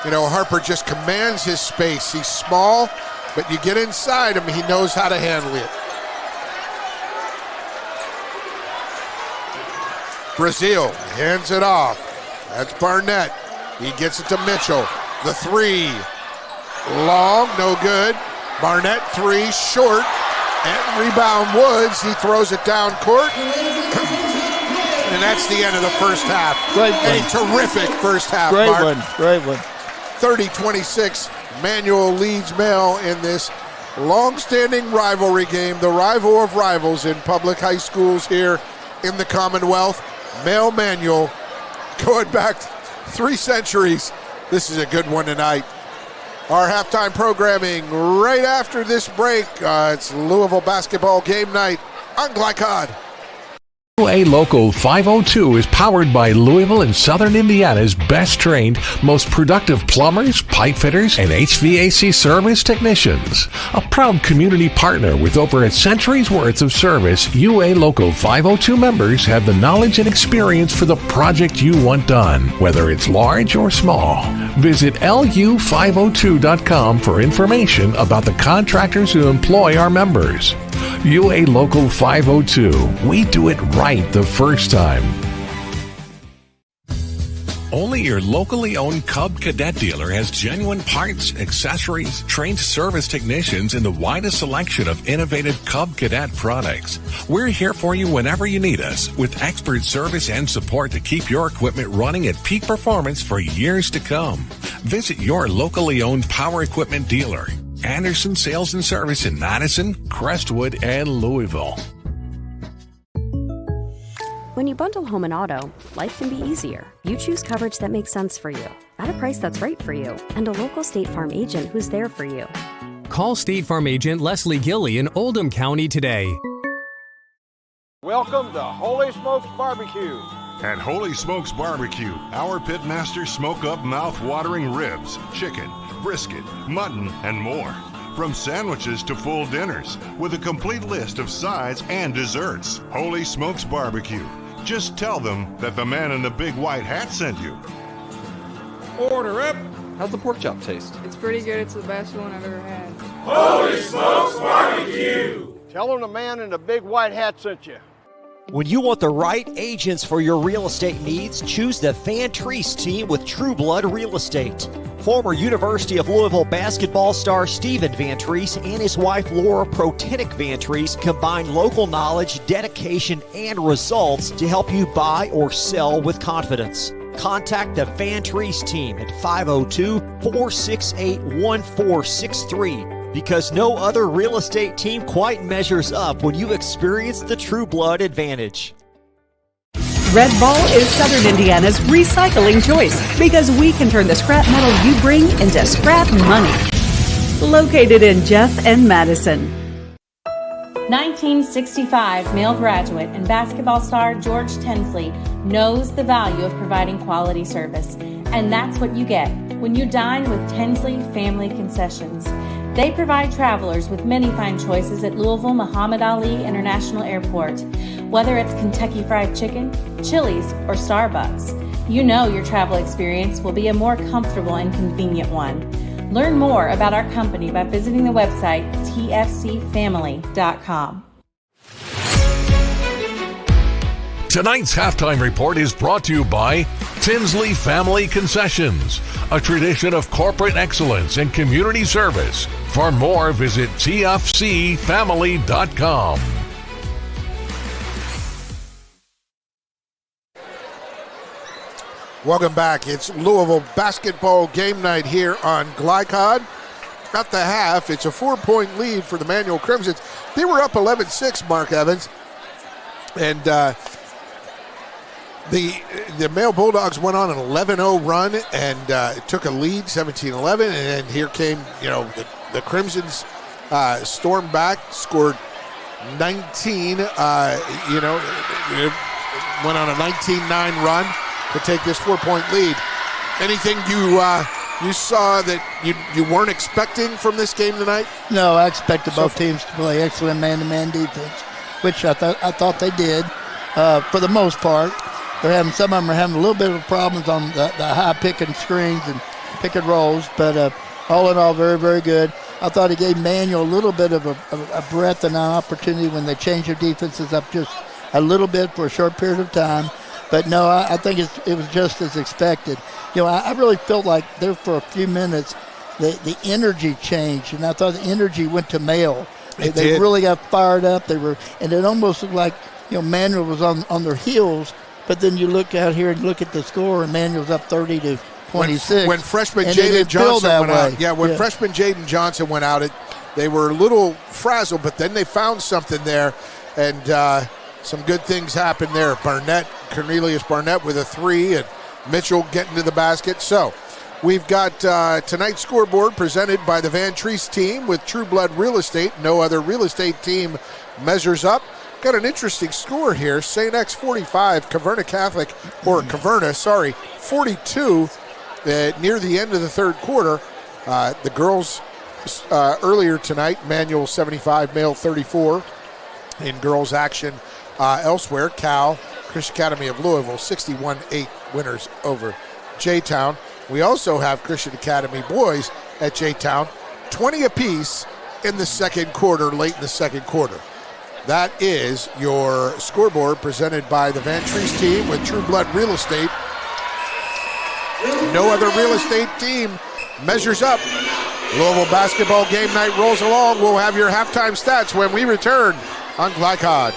You know, Harper just commands his space. He's small, but you get inside him, he knows how to handle it. Brazil hands it off. That's Barnett. He gets it to Mitchell. The three. Long, no good. Barnett three, short. And rebound Woods. He throws it down court. And that's the end of the first half. Great A terrific first half, Great Mark. one, great one. 30-26, Manual leads Male in this long-standing rivalry game, the rival of rivals in public high schools here in the Commonwealth. Male Manual going back 3 centuries. This is a good one tonight. Our halftime programming right after this break. It's Louisville basketball game night on Glycod. UA Local 502 is powered by Louisville and Southern Indiana's best trained, most productive plumbers, pipe fitters, and HVAC service technicians. A proud community partner with over a century's worth of service, UA Local 502 members have the knowledge and experience for the project you want done, whether it's large or small. Visit lu502.com for information about the contractors who employ our members. UA Local 502. We do it right the first time. Only your locally owned Cub Cadet dealer has genuine parts, accessories, trained service technicians, and the widest selection of innovative Cub Cadet products. We're here for you whenever you need us, with expert service and support to keep your equipment running at peak performance for years to come. Visit your locally owned power equipment dealer. Anderson Sales and Service in Madison, Crestwood, and Louisville. When you bundle home and auto, life can be easier. You choose coverage that makes sense for you, at a price that's right for you, and a local State Farm agent who's there for you. Call State Farm agent Leslie Gilly in Oldham County today. Welcome to Holy Smokes Barbecue. At Holy Smokes Barbecue, our pitmasters smoke up mouth-watering ribs, chicken, brisket, mutton, and more. From sandwiches to full dinners, with a complete list of sides and desserts. Holy Smokes Barbecue. Just tell them that the man in the big white hat sent you. Order up. How's the pork chop taste? It's pretty good. It's the best one I've ever had. Holy Smokes Barbecue! Tell them the man in the big white hat sent you. When you want the right agents for your real estate needs, choose the Van Treese team with True Blood Real Estate. Former University of Louisville basketball star Stephen Van Treese and his wife Laura Protenick Van Treese combine local knowledge, dedication, and results to help you buy or sell with confidence. Contact the Van Treese team at 502-468-1463 because no other real estate team quite measures up when you experience the True Blood advantage. Red Ball is Southern Indiana's recycling choice because we can turn the scrap metal you bring into scrap money. Located in Jeff and Madison. 1965 male graduate and basketball star George Tinsley knows the value of providing quality service, and that's what you get when you dine with Tinsley Family Concessions. They provide travelers with many fine choices at Louisville Muhammad Ali International Airport. Whether it's Kentucky Fried Chicken, Chili's, or Starbucks, you know your travel experience will be a more comfortable and convenient one. Learn more about our company by visiting the website tfcfamily.com. Tonight's halftime report is brought to you by Tinsley Family Concessions, a tradition of corporate excellence and community service. For more, visit tfcfamily.com. Welcome back. It's Louisville basketball game night here on Glycod. At the half, it's a 4-point lead for the Manual Crimsons. They were up 11-6, Mark Evans. And the male Bulldogs went on an 11-0 run and took a lead, 17-11. And here came, the Crimsons stormed back, scored 19. Went on a 19-9 run to take this 4-point lead. Anything you saw that you weren't expecting from this game tonight? No, I expected both teams to play excellent man-to-man defense, which I thought they did for the most part. Some of them are having a little bit of problems on the high pick and screens and pick and rolls, but all in all, very, very good. I thought it gave Manual a little bit of a breadth and an opportunity when they changed their defenses up just a little bit for a short period of time. But no, I think it was just as expected. I really felt like there for a few minutes the energy changed, and I thought the energy went to Male. They really got fired up. And it almost looked like Manual was on their heels. But then you look out here and look at the score, and Manual's up 30-26. When freshman Jaden Johnson went out, freshman Jaden Johnson went out, they were a little frazzled, but then they found something there, and some good things happened there. Cornelius Barnett with a 3, and Mitchell getting to the basket. So we've got tonight's scoreboard presented by the Van Treese team with True Blood Real Estate. No other real estate team measures up. Got an interesting score here. St. X 45, Caverna 42 near the end of the third quarter. The girls earlier tonight, Manual 75, Male 34 in girls action elsewhere. Cal, Christian Academy of Louisville, 61-8 winners over J-Town. We also have Christian Academy boys at J-Town, 20 apiece in the second quarter, late in the second quarter. That is your scoreboard presented by the Van Treese team with True Blood Real Estate. No other real estate team measures up. Louisville basketball game night rolls along. We'll have your halftime stats when we return on Glycod.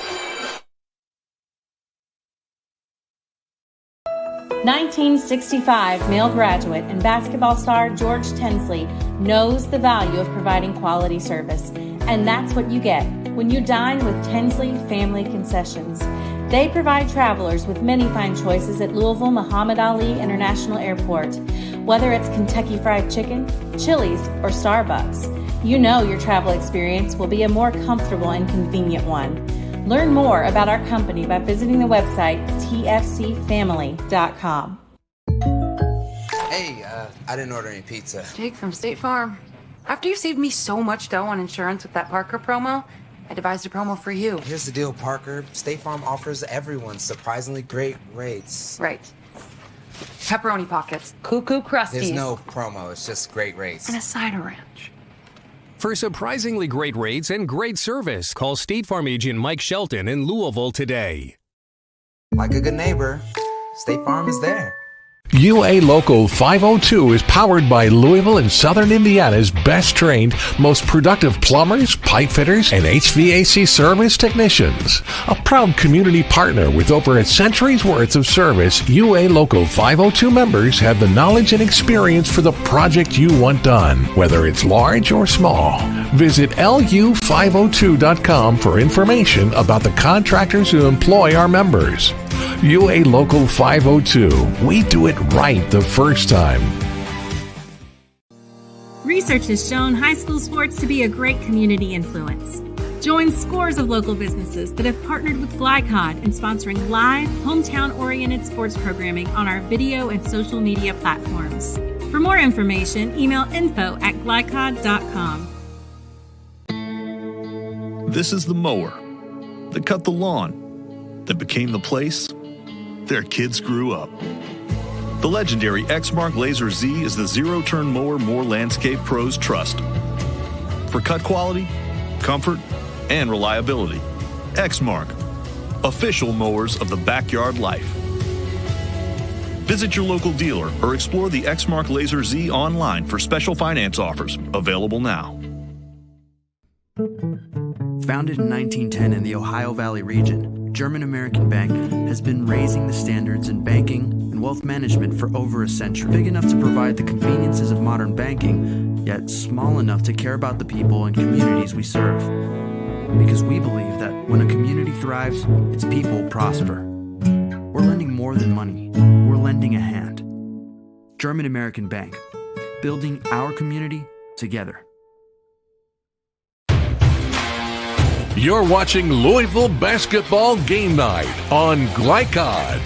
1965 male graduate and basketball star George Tinsley knows the value of providing quality service, and that's what you get when you dine with Tinsley Family Concessions. They provide travelers with many fine choices at Louisville Muhammad Ali International Airport. Whether it's Kentucky Fried Chicken, Chili's, or Starbucks, you know your travel experience will be a more comfortable and convenient one. Learn more about our company by visiting the website tfcfamily.com. Hey, I didn't order any pizza. Jake from State Farm. After you saved me so much dough on insurance with that Parker promo, I devised a promo for you. Here's the deal, Parker. State Farm offers everyone surprisingly great rates. Right. pepperoni pockets, cuckoo crusties. There's no promo. It's just great rates. And a cider ranch. For surprisingly great rates and great service, call State Farm agent Mike Shelton in Louisville today. Like a good neighbor, State Farm is there. UA Local 502 is powered by Louisville and Southern Indiana's best trained, most productive plumbers, pipe fitters, and HVAC service technicians. A proud community partner with over a century's worth of service, UA Local 502 members have the knowledge and experience for the project you want done, whether it's large or small. Visit lu502.com for information about the contractors who employ our members. UA Local 502. We do it right the first time. Research has shown high school sports to be a great community influence. Join scores of local businesses that have partnered with Glycod in sponsoring live, hometown-oriented sports programming on our video and social media platforms. For more information, email info@glycod.com. This is the mower that cut the lawn, that became the place their kids grew up. The legendary Exmark Laser Z is the zero-turn mower more landscape pros trust. For cut quality, comfort, and reliability, Exmark, official mowers of the backyard life. Visit your local dealer or explore the Exmark Laser Z online for special finance offers, available now. Founded in 1910 in the Ohio Valley region, German American Bank has been raising the standards in banking and wealth management for over a century. Big enough to provide the conveniences of modern banking, yet small enough to care about the people and communities we serve. Because we believe that when a community thrives, its people prosper. We're lending more than money. We're lending a hand. German American Bank, building our community together. You're watching Louisville Basketball Game Night on Glycod.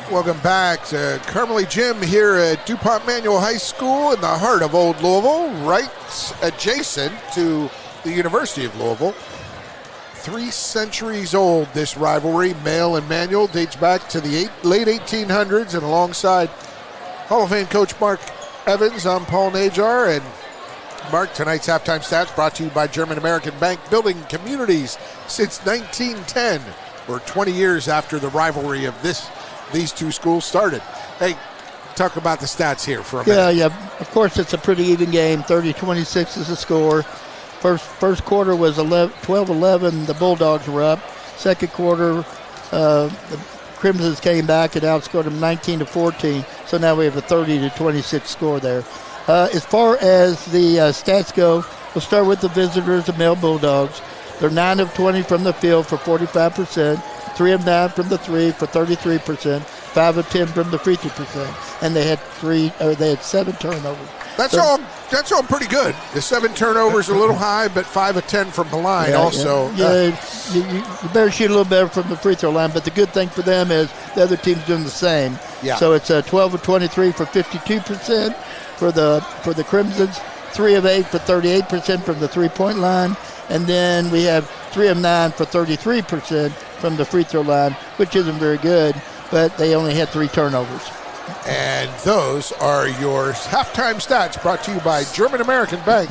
Welcome back to Carmelie Gym here at DuPont Manual High School in the heart of Old Louisville, right adjacent to the University of Louisville. 3 centuries old, this rivalry, male and manual, dates back to the late 1800s, and alongside Hall of Fame coach Mark Evans, I'm Paul Najar, and Mark, tonight's halftime stats brought to you by German American Bank, building communities since 1910, or 20 years after the rivalry of these two schools started. Hey, talk about the stats here for a minute. Yeah, of course it's a pretty even game. 30-26 is the score. First quarter was 12-11, the Bulldogs were up. Second quarter, the Crimsons came back and outscored them 19-14. So now we have a 30-26 score there. As far as the stats go, we'll start with the visitors, the male Bulldogs. They're 9 of 20 from the field for 45%, 3 of 9 from the 3 for 33%, 5 of 10 from the free throw percent, and they had 7 turnovers. That's all pretty good. The 7 turnovers a little high, but 5 of 10 from the line also. Yeah, you better shoot a little better from the free throw line, but the good thing for them is the other team's doing the same. Yeah. So it's 12 of 23 for 52% for the Crimsons, 3 of 8 for 38% from the three-point line, and then we have 3 of 9 for 33% from the free throw line, which isn't very good, but they only had 3 turnovers. And those are your halftime stats brought to you by German American Bank,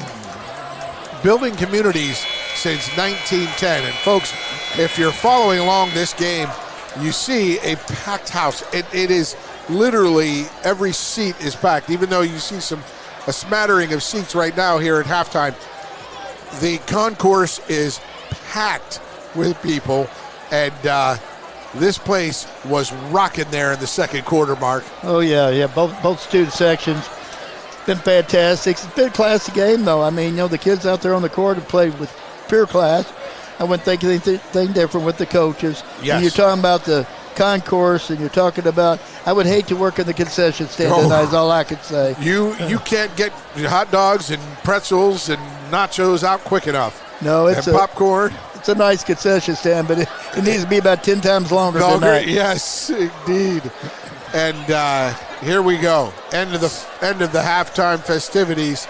building communities since 1910. And folks, if you're following along this game, you see a packed house. It is literally every seat is packed, even though you see a smattering of seats right now here at halftime. The concourse is packed with people, and this place was rocking there in the second quarter, Mark. Oh, yeah. Both student sections. Been fantastic. It's been a classy game, though. I mean, the kids out there on the court have played with pure class. I wouldn't think anything different with the coaches. Yes. And you're talking about the concourse, and you're talking about, I would hate to work in the concession stand tonight, is all I could say. You can't get hot dogs and pretzels and nachos out quick enough. No, it's popcorn. It's a nice concession stand, but it needs to be about 10 times longer tonight. Yes, indeed. And here we go. End of the halftime festivities.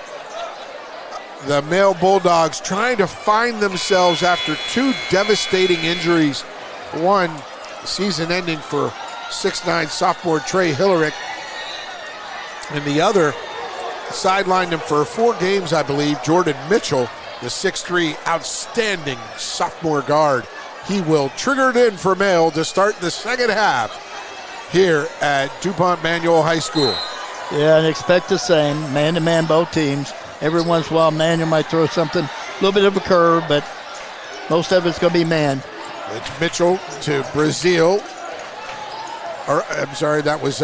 the male Bulldogs trying to find themselves after two devastating injuries. One, season ending for 6'9" sophomore Trey Hillerick, and the other sidelined him for 4 games, I believe, Jordan Mitchell, the 6'3", outstanding sophomore guard. He will trigger it in for male to start the second half here at DuPont Manual High School. Yeah, and expect the same, man-to-man both teams. Every once in a while, Manual might throw something, a little bit of a curve, but most of it's going to be man. It's Mitchell to Brazil. I'm sorry, that was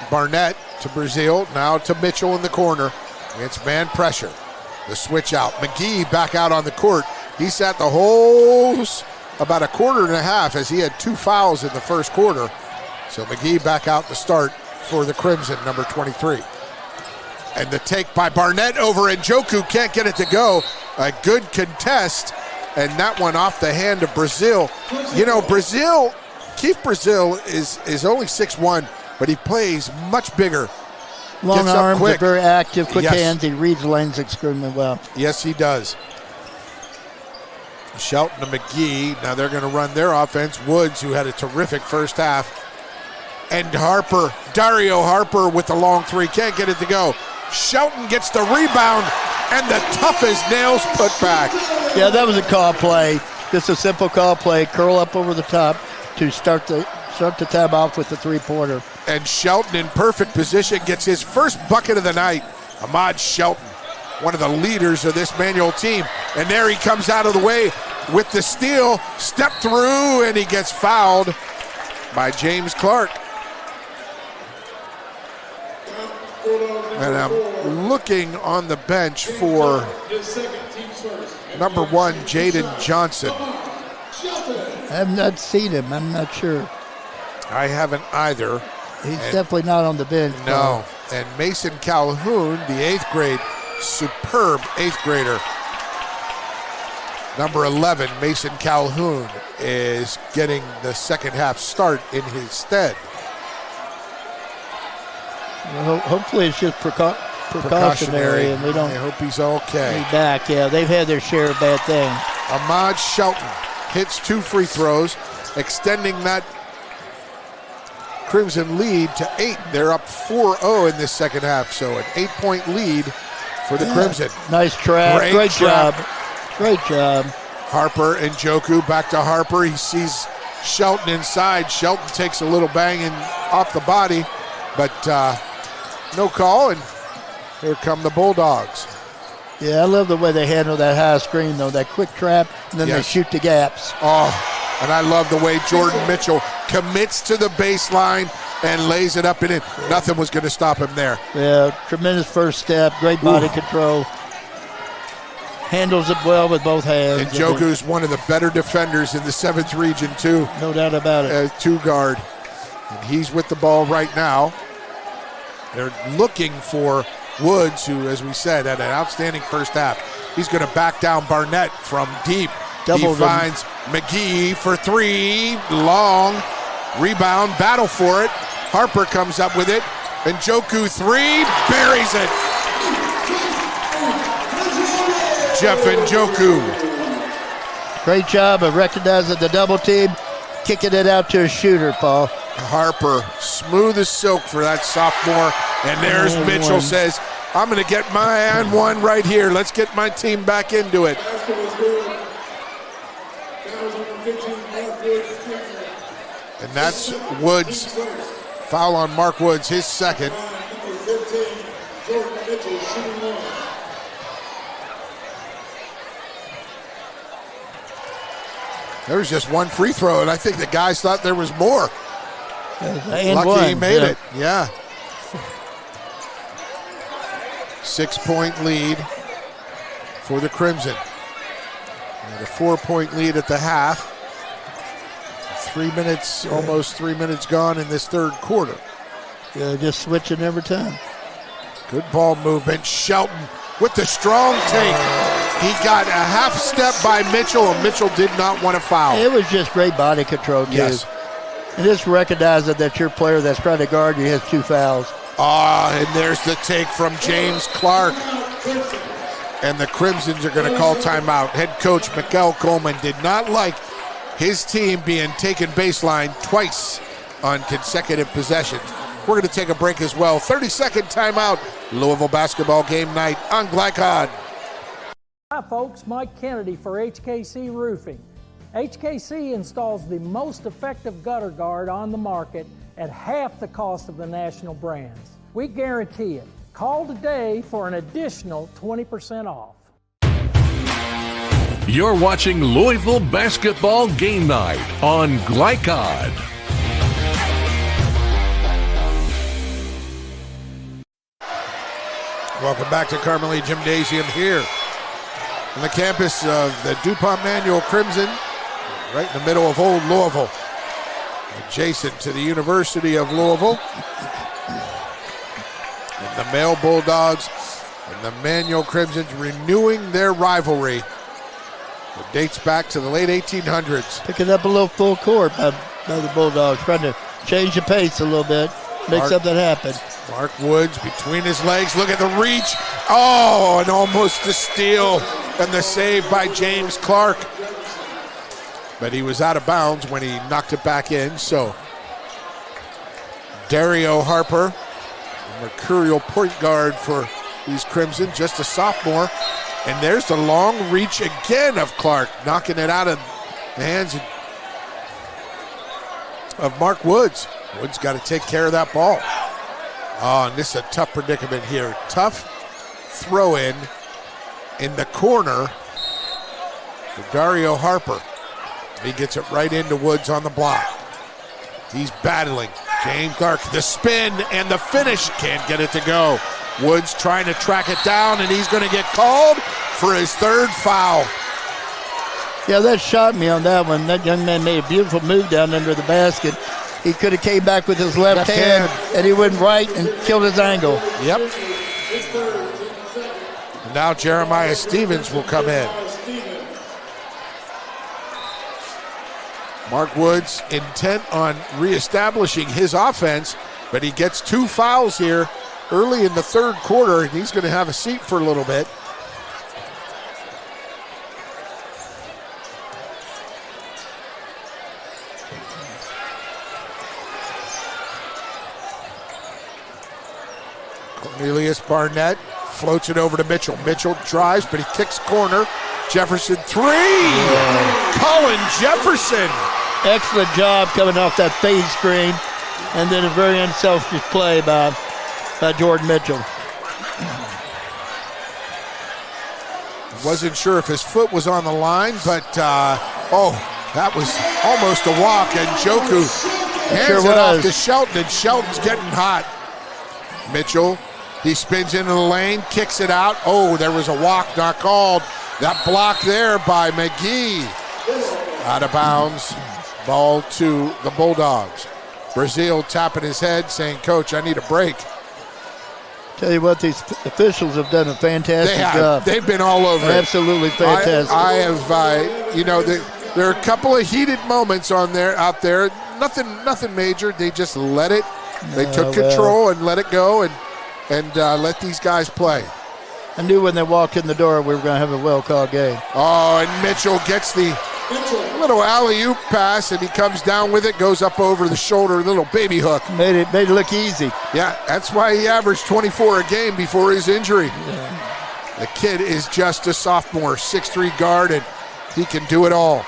Barnett to Brazil. Now to Mitchell in the corner. It's man pressure. The switch out. McGee back out on the court. He sat the whole about a quarter and a half as he had 2 fouls in the first quarter. So McGee back out to start for the Crimson, number 23. And the take by Barnett over, and Njoku can't get it to go. A good contest, and that one off the hand of Brazil. You know, Keith Brazil is only 6'1", but he plays much bigger. Long arms, are very active, quick hands. He reads lanes extremely well. Yes, he does. Shelton to McGee. Now they're going to run their offense. Woods, who had a terrific first half. And Harper, Dario Harper with the long three. Can't get it to go. Shelton gets the rebound, and the tough as nails put back. Yeah, that was a call play. Just a simple call play. Curl up over the top to start the tab off with the three-pointer. And Shelton in perfect position gets his first bucket of the night. Ahmad Shelton, one of the leaders of this Manual team. And there he comes out of the way with the steal. Step through, and he gets fouled by James Clark. And I'm looking on the bench for number 1, Jaden Johnson. I have not seen him. I'm not sure. I haven't either. He's definitely not on the bench. No. And Mason Calhoun, the 8th grade, superb 8th grader. Number 11, Mason Calhoun, is getting the second half start in his stead. Well, hopefully it's just precautionary, and we don't. I hope he's okay. He's back. Yeah, they've had their share of bad things. Ahmad Shelton hits 2 free throws, extending that Crimson lead to 8. They're up 4-0 in this second half, so an 8-point lead for the Crimson. Nice trap. Great job. Great job. Harper and Njoku back to Harper. He sees Shelton inside. Shelton takes a little banging off the body, but no call, and here come the Bulldogs. Yeah, I love the way they handle that high screen, though. That quick trap, and then they shoot the gaps. Oh, and I love the way Jordan Mitchell commits to the baseline and lays it up and in. Nothing was going to stop him there. Yeah, tremendous first step, great body control. Handles it well with both hands. And Njoku's one of the better defenders in the 7th region, too. No doubt about it. 2 guard. And he's with the ball right now. They're looking for Woods, who, as we said, had an outstanding first half. He's going to back down Barnett from deep. He finds McGee for 3. Long rebound, battle for it. Harper comes up with it. And Njoku 3, buries it. Jeff Njoku. Great job of recognizing the double team, kicking it out to a shooter, Paul. Harper, smooth as silk for that sophomore. And there's Mitchell says, I'm going to get my and one right here. Let's get my team back into it. And that's Woods. Foul on Mark Woods, his second. There was just 1 free throw, and I think the guys thought there was more. Lucky he made it. Yeah. 6-point lead for the Crimson. And a 4-point lead at the half. 3 minutes, almost 3 minutes gone in this third quarter. Yeah, just switching every time. Good ball movement. Shelton with the strong take. He got a half step by Mitchell, and Mitchell did not want to foul. It was just great body control, too. Yes. And just recognize that your player that's trying to guard you has 2 fouls. And there's the take from James Clark. and the Crimsons are going to call timeout. Head coach Miguel Coleman did not like his team being taken baseline twice on consecutive possessions. We're going to take a break as well. 30-second timeout. Louisville basketball game night on Glycod. Hi folks, Mike Kennedy for HKC Roofing. HKC installs the most effective gutter guard on the market at half the cost of the national brands. We guarantee it. Call today for an additional 20% off. You're watching Louisville basketball game night on Glycod. Welcome back to Carmelie Gymnasium here on the campus of the DuPont Manual Crimson, right in the middle of Old Louisville, adjacent to the University of Louisville. And the male Bulldogs and the Manual Crimsons renewing their rivalry. It dates back to the late 1800s. Picking up a little full court by the Bulldogs, trying to change the pace a little bit, make something happen. Mark Woods between his legs. Look at the reach. Oh, and almost the steal and the save by James Clark. But he was out of bounds when he knocked it back in. So Dario Harper, mercurial point guard for these Crimson, just a sophomore. And there's the long reach again of Clark, knocking it out of the hands of Mark Woods. Woods got to take care of that ball. Oh, and this is a tough predicament here. Tough throw in the corner for Dario Harper. He gets it right into Woods on the block. He's battling. James Clark, the spin and the finish. Can't get it to go. Woods trying to track it down, and he's going to get called for his third foul. Yeah, that shot me on that one. That young man made a beautiful move down under the basket. He could have came back with his left hand, and he went right and killed his angle. Yep. And now Jeremiah Stevens will come in. Mark Woods intent on reestablishing his offense, but he gets 2 fouls here early in the third quarter, and he's going to have a seat for a little bit. Cornelius Barnett floats it over to Mitchell. Mitchell drives, but he kicks corner. Jefferson 3! Yeah. Colin Jefferson! Excellent job coming off that fade screen, and then a very unselfish play by Jordan Mitchell. Wasn't sure if his foot was on the line, but that was almost a walk, and Joku hands it off to Shelton, and Shelton's getting hot. Mitchell, he spins into the lane, kicks it out. Oh, there was a walk not called. That block there by McGee. Out of bounds. Ball to the Bulldogs. Brazil tapping his head, saying, "Coach, I need a break." Tell you what, these officials have done a fantastic job. They've been all over it. Absolutely fantastic. I have, there are a couple of heated moments out there. Nothing major. They just let it. They took control and let it go and let these guys play. I knew when they walked in the door we were going to have a well-called game. Oh, and Mitchell gets the little alley-oop pass, and he comes down with it, goes up over the shoulder, little baby hook. Made it look easy. Yeah, that's why he averaged 24 a game before his injury. Yeah. The kid is just a sophomore, 6'3" guard, and he can do it all.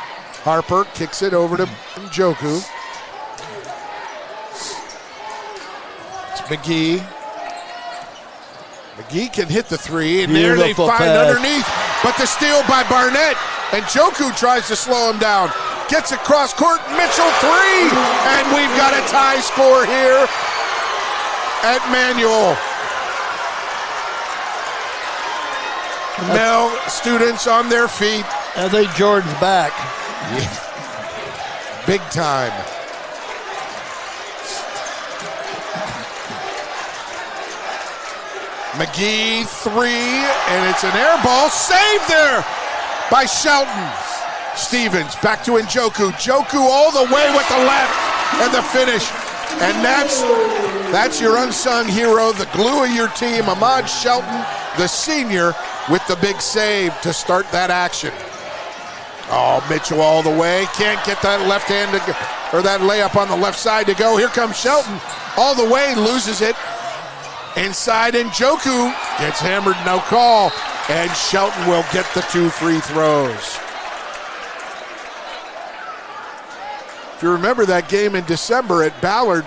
Harper kicks it over to Njoku. It's McGee. McGee can hit the 3, and there they find underneath. But the steal by Barnett, and Joku tries to slow him down. Gets across court, Mitchell 3, and we've got a tie score here at Manual. Male students on their feet. I think Jordan's back. Yeah. Big time. McGee 3, and it's an air ball. Saved there by Shelton. Stevens back to Njoku. Joku all the way with the left and the finish. And that's your unsung hero, the glue of your team, Ahmad Shelton, the senior, with the big save to start that action. Oh, Mitchell all the way. Can't get that left hand or that layup on the left side to go. Here comes Shelton all the way, loses it. Inside, and Njoku gets hammered, no call. And Shelton will get the 2 free throws. If you remember that game in December at Ballard,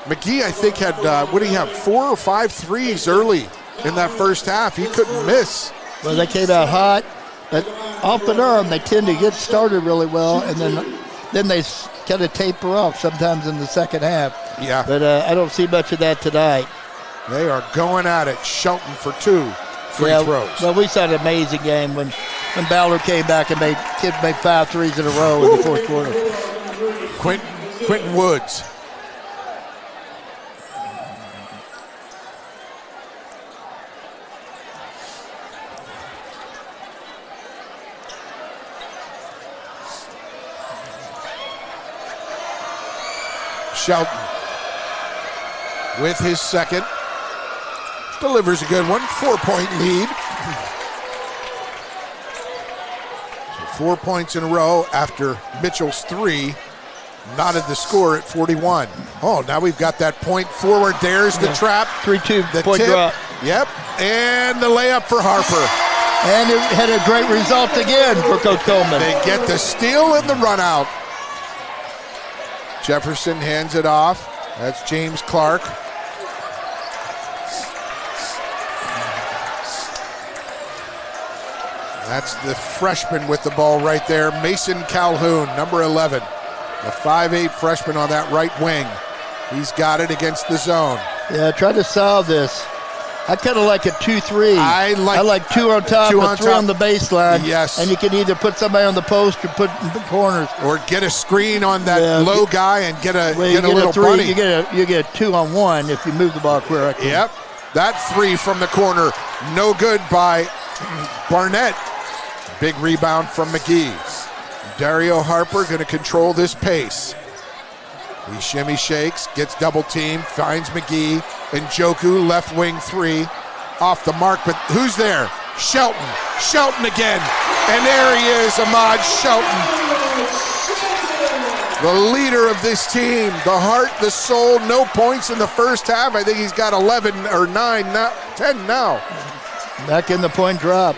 McGee, I think, had, 4 or 5 threes early in that first half. He couldn't miss. Well, they came out hot, but off and on, they tend to get started really well, and then they kind of taper off sometimes in the second half. Yeah. But I don't see much of that tonight. They are going at it. Shelton for 2 free throws. Well, we saw an amazing game when Ballard came back and kids made 5 threes in a row in the fourth quarter. Quentin Woods. Shelton with his second. Delivers a good one. 4-point lead. So 4 points in a row after Mitchell's 3. Knotted the score at 41. Oh, now we've got that point forward. There's the trap. 3-2 the point tip. drop. Yep. And the layup for Harper. And it had a great result again for Coach Coleman. They get the steal and the run out. Jefferson hands it off. That's James Clark. That's the freshman with the ball right there, Mason Calhoun, number 11. A 5'8 freshman on that right wing. He's got it against the zone. Yeah, try to solve this. I kind of like a 2-3. I like 2 on top and 3 on the baseline. Yes. And you can either put somebody on the post or put in the corners. Or get a screen on that low guy and get a little 3, bunny. You get a 2-on-1 if you move the ball correctly. Yep. That 3 from the corner. No good by Barnett. Big rebound from McGee. Dario Harper going to control this pace. He shimmy shakes, gets double teamed, finds McGee, and Njoku, left wing 3, off the mark, but who's there? Shelton. Shelton again. And there he is, Ahmad Shelton. The leader of this team, the heart, the soul, no points in the first half. I think he's got 11 or 9, now, 10 now. Back in the point drop.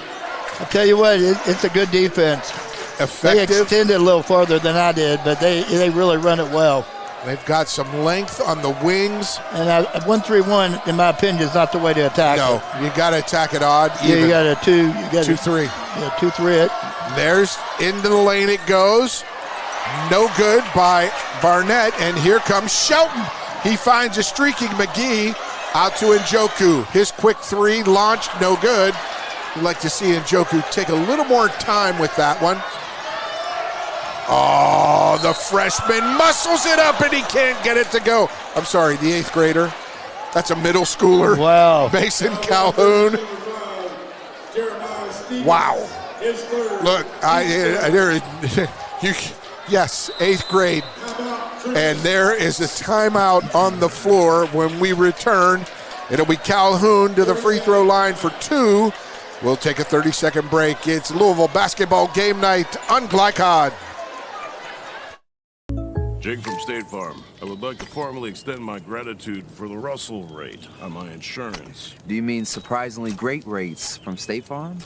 I'll tell you what, it's a good defense. Effective. They extended a little farther than I did, but they really run it well. They've got some length on the wings. And 1-3-1, in my opinion, is not the way to attack it. No, you got to attack it odd. Yeah, you got a 2. You got 2-3. Yeah, 2-3 it. There's into the lane it goes. No good by Barnett, and here comes Shelton. He finds a streaking McGee out to Njoku. His quick 3 launched, no good. You'd like to see Njoku take a little more time with that one. Oh, the freshman muscles it up and he can't get it to go. I'm sorry, the 8th grader. That's a middle schooler. Wow. Mason Calhoun. Wow. Look, yes, 8th grade. And there is a timeout on the floor. When we return, it'll be Calhoun to the free throw line for 2. We'll take a 30-second break. It's Louisville basketball game night on Glycod. Jake from State Farm. I would like to formally extend my gratitude for the Russell rate on my insurance. Do you mean surprisingly great rates from State Farm?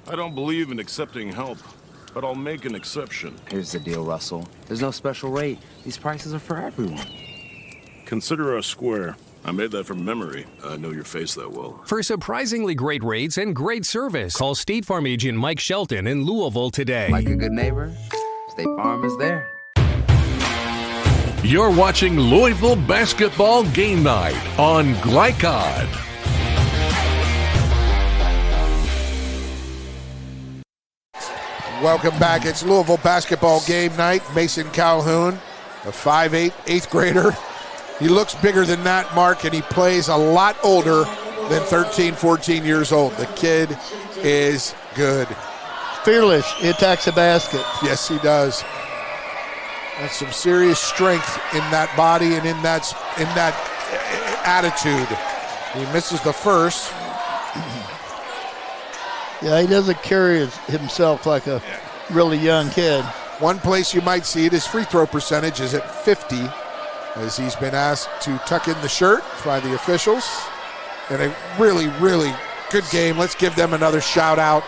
I don't believe in accepting help, but I'll make an exception. Here's the deal, Russell. There's no special rate. These prices are for everyone. Consider us square. I made that from memory. I know your face that well. For surprisingly great rates and great service, call State Farm agent Mike Shelton in Louisville today. Like a good neighbor, State Farm is there. You're watching Louisville Basketball Game Night on Glycod. Welcome back. It's Louisville basketball game night. Mason Calhoun, a 5'8", 8th grader. He looks bigger than that, Mark, and he plays a lot older than 13, 14 years old. The kid is good. Fearless. He attacks the basket. Yes, he does. That's some serious strength in that body and in that attitude. He misses the first. Yeah, he doesn't carry himself like a really young kid. One place you might see it, his free throw percentage is at 50, as he's been asked to tuck in the shirt by the officials. And a really, really good game. Let's give them another shout out.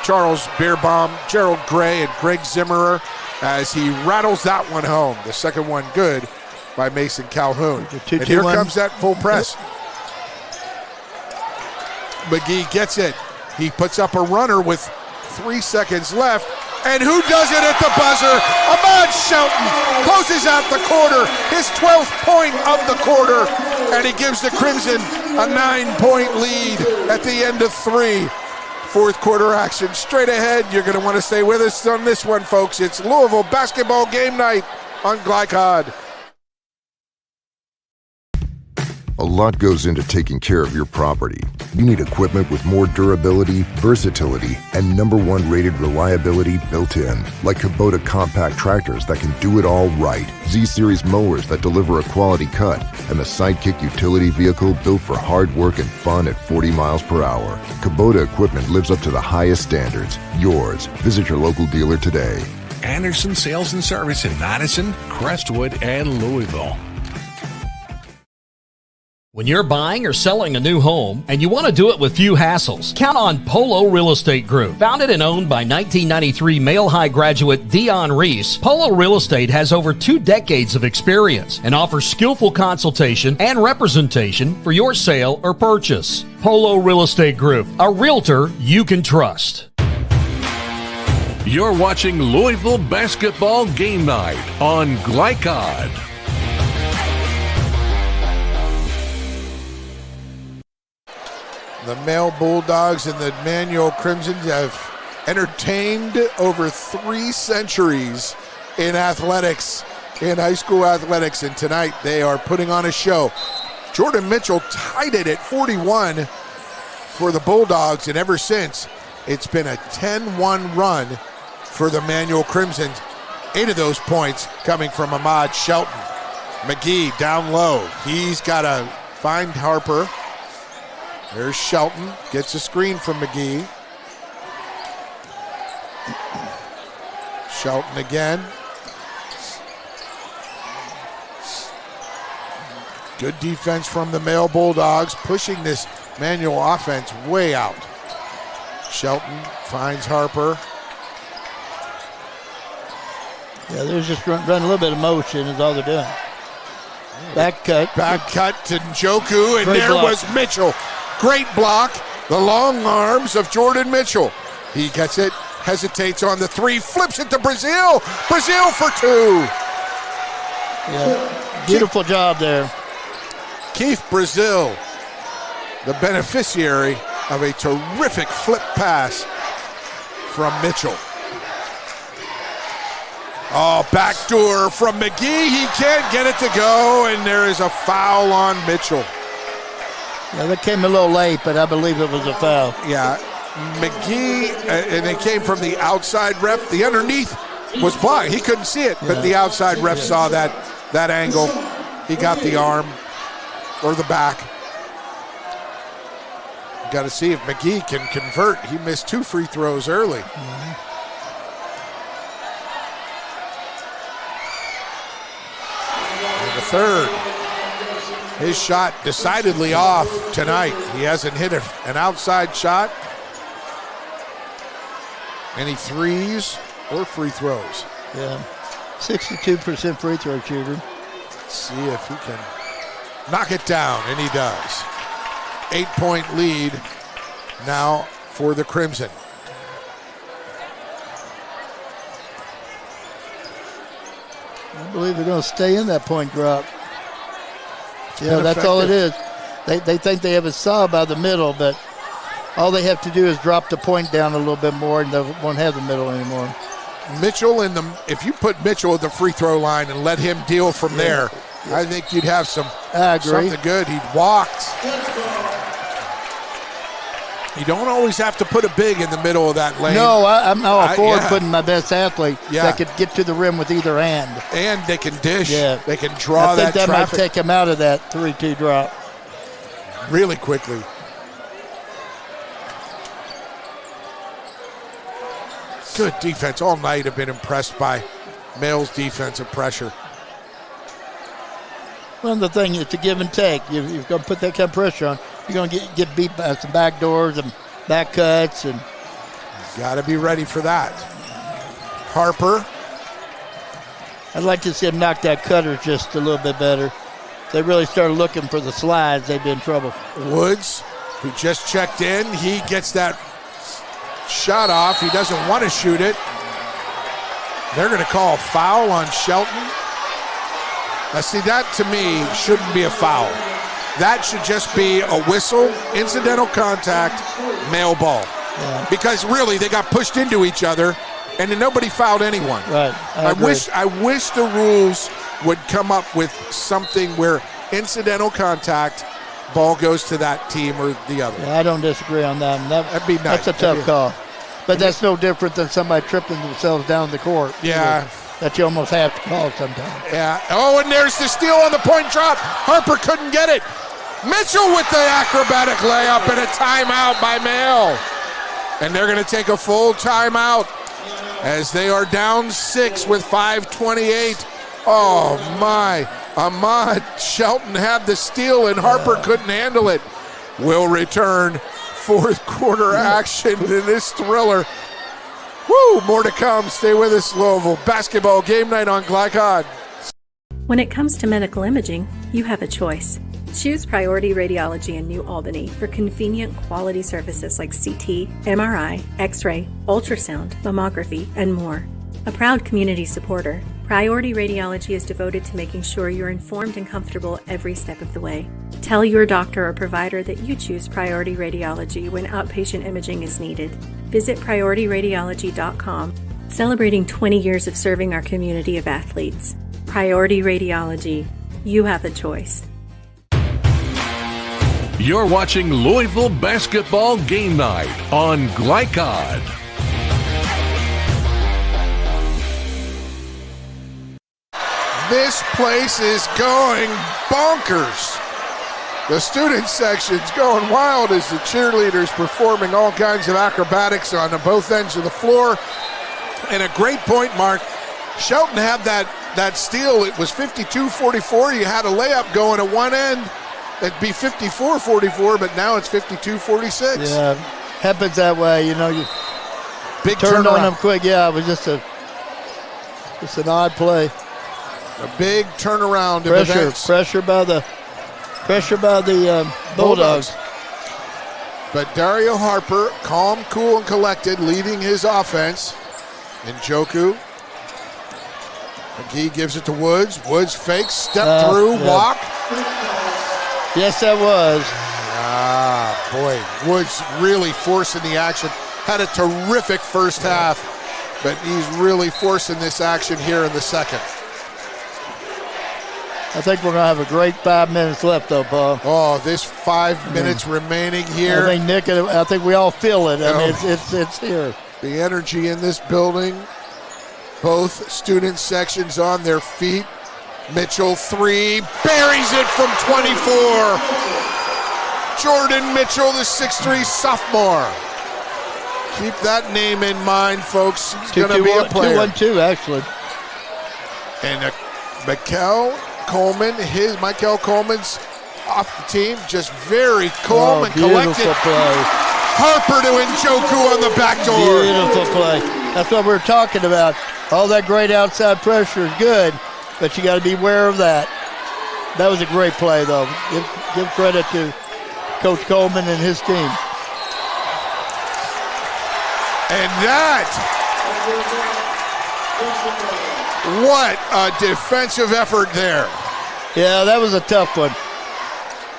Charles Beerbaum, Gerald Gray, and Greg Zimmerer as he rattles that one home. The second one good by Mason Calhoun. And here comes that full press. McGee gets it. He puts up a runner with 3 seconds left. And who does it at the buzzer? Ahmad Shelton closes out the quarter, his 12th point of the quarter, and he gives the Crimson a 9-point lead at the end of 3. Fourth quarter action straight ahead. You're going to want to stay with us on this one, folks. It's Louisville basketball game night on Glycod. A lot goes into taking care of your property. You need equipment with more durability, versatility, and #1 rated reliability built in. Like Kubota compact tractors that can do it all right. Z-Series mowers that deliver a quality cut. And the Sidekick utility vehicle built for hard work and fun at 40 miles per hour. Kubota equipment lives up to the highest standards. Yours. Visit your local dealer today. Anderson Sales and Service in Madison, Crestwood, and Louisville. When you're buying or selling a new home and you want to do it with few hassles, count on Polo Real Estate Group. Founded and owned by 1993 Male High graduate Dion Reese, Polo Real Estate has over 2 decades of experience and offers skillful consultation and representation for your sale or purchase. Polo Real Estate Group, a realtor you can trust. You're watching Louisville basketball game night on Glycod. The male Bulldogs and the Manual Crimson have entertained over 3 centuries in athletics, in high school athletics, and tonight they are putting on a show. Jordan Mitchell tied it at 41 for the Bulldogs, and ever since, it's been a 10-1 run for the Manual Crimsons. 8 of those points coming from Ahmad Shelton. McGee down low. He's got to find Harper. There's Shelton, gets a screen from McGee. Shelton again. Good defense from the male Bulldogs, pushing this Manual offense way out. Shelton finds Harper. Yeah, they're just running a little bit of motion is all they're doing. Back cut to Njoku, and Great there block. was Mitchell. Great block, the long arms of Jordan Mitchell. He gets it, hesitates on the 3, flips it to Brazil. Brazil for 2. Yeah, beautiful job there. Keith Brazil, the beneficiary of a terrific flip pass from Mitchell. Oh, backdoor from McGee. He can't get it to go, and there is a foul on Mitchell. Yeah, that came a little late, but I believe it was a foul. Yeah, McGee, and it came from the outside ref. The underneath was blocked. He couldn't see it, but the outside ref saw that angle. He got the arm or the back. Got to see if McGee can convert. He missed 2 free throws early. And the third. His shot decidedly off tonight. He hasn't hit an outside shot. Any threes or free throws. Yeah, 62% free throw shooter. Let's see if he can knock it down, and he does. 8-point lead now for the Crimson. I believe they're going to stay in that point drop. Yeah, that's all it is. They think they have a saw by the middle, but all they have to do is drop the point down a little bit more, and they won't have the middle anymore. Mitchell if you put Mitchell at the free throw line and let him deal from there, I think you'd have something good. He'd walked. You don't always have to put a big in the middle of that lane. No, I'm all for putting my best athlete that could get to the rim with either hand. And they can dish. Yeah. They can draw that traffic. I think that might take him out of that 3-2 drop. Really quickly. good defense all night. I've been impressed by Male's defensive pressure. Well, the thing is to give and take. You're going to put that kind of pressure on. You're going to get beat by some back doors and back cuts. And got to be ready for that. Harper. I'd like to see him knock that cutter just a little bit better. If they really started looking for the slides, they'd be in trouble. Woods, who just checked in, he gets that shot off. He doesn't want to shoot it. They're going to call a foul on Shelton. Now, see, that to me shouldn't be a foul. That should just be a whistle, incidental contact, Male ball. Yeah. Because really, they got pushed into each other, and then nobody fouled anyone. Right. I wish the rules would come up with something where incidental contact, ball goes to that team or the other. Yeah, I don't disagree on that. That'd be nice. That's a tough call. But that's no different than somebody tripping themselves down the court. Yeah. That you almost have to call sometimes. Yeah. Oh, and there's the steal on the point drop. Harper couldn't get it. Mitchell with the acrobatic layup and a timeout by Male. And they're going to take a full timeout as they are down 6 with 5:28. Oh, my. Ahmad Shelton had the steal, and Harper couldn't handle it. We'll return fourth quarter action in this thriller. Woo, more to come. Stay with us, Louisville. Basketball game night on Glycod. When it comes to medical imaging, you have a choice. Choose Priority Radiology in New Albany for convenient quality services like CT, MRI, X-ray, ultrasound, mammography, and more. A proud community supporter, Priority Radiology is devoted to making sure you're informed and comfortable every step of the way. Tell your doctor or provider that you choose Priority Radiology when outpatient imaging is needed. Visit PriorityRadiology.com, celebrating 20 years of serving our community of athletes. Priority Radiology. You have a choice. You're watching Louisville Basketball Game Night on Glycod. This place is going bonkers. The student section's going wild as the cheerleaders performing all kinds of acrobatics on both ends of the floor. And a great point, Mark. Shelton had that steal. It was 52-44. You had a layup going at one end. It'd be 54-44, but now it's 52-46. Yeah, happens that way. You know, you big turned turnaround on them quick. Yeah, it was just an odd play. A big turnaround. Pressure by the Bulldogs. But Dario Harper, calm, cool, and collected, leading his offense. And Njoku. McGee gives it to Woods. Woods fakes, step through, walk. Yes, that was. Boy, Woods really forcing the action. Had a terrific first half, but he's really forcing this action here in the second. I think we're going to have a great 5 minutes left, though, Paul. Oh, this 5 minutes remaining here. I think, Nick, I think we all feel it. I mean, it's here. The energy in this building. Both student sections on their feet. Mitchell, 3, buries it from 24. Jordan Mitchell, the 6'3" sophomore. Keep that name in mind, folks. He's going to be a player. 2-1-2, actually. And Mikel Coleman's off the team, just very calm and collected. Play. Harper to Njoku on the back door. Beautiful play. That's what we're talking about. All that great outside pressure is good, but you got to be aware of that. That was a great play, though. Give credit to Coach Coleman and his team. And that, what a defensive effort there. Yeah, that was a tough one.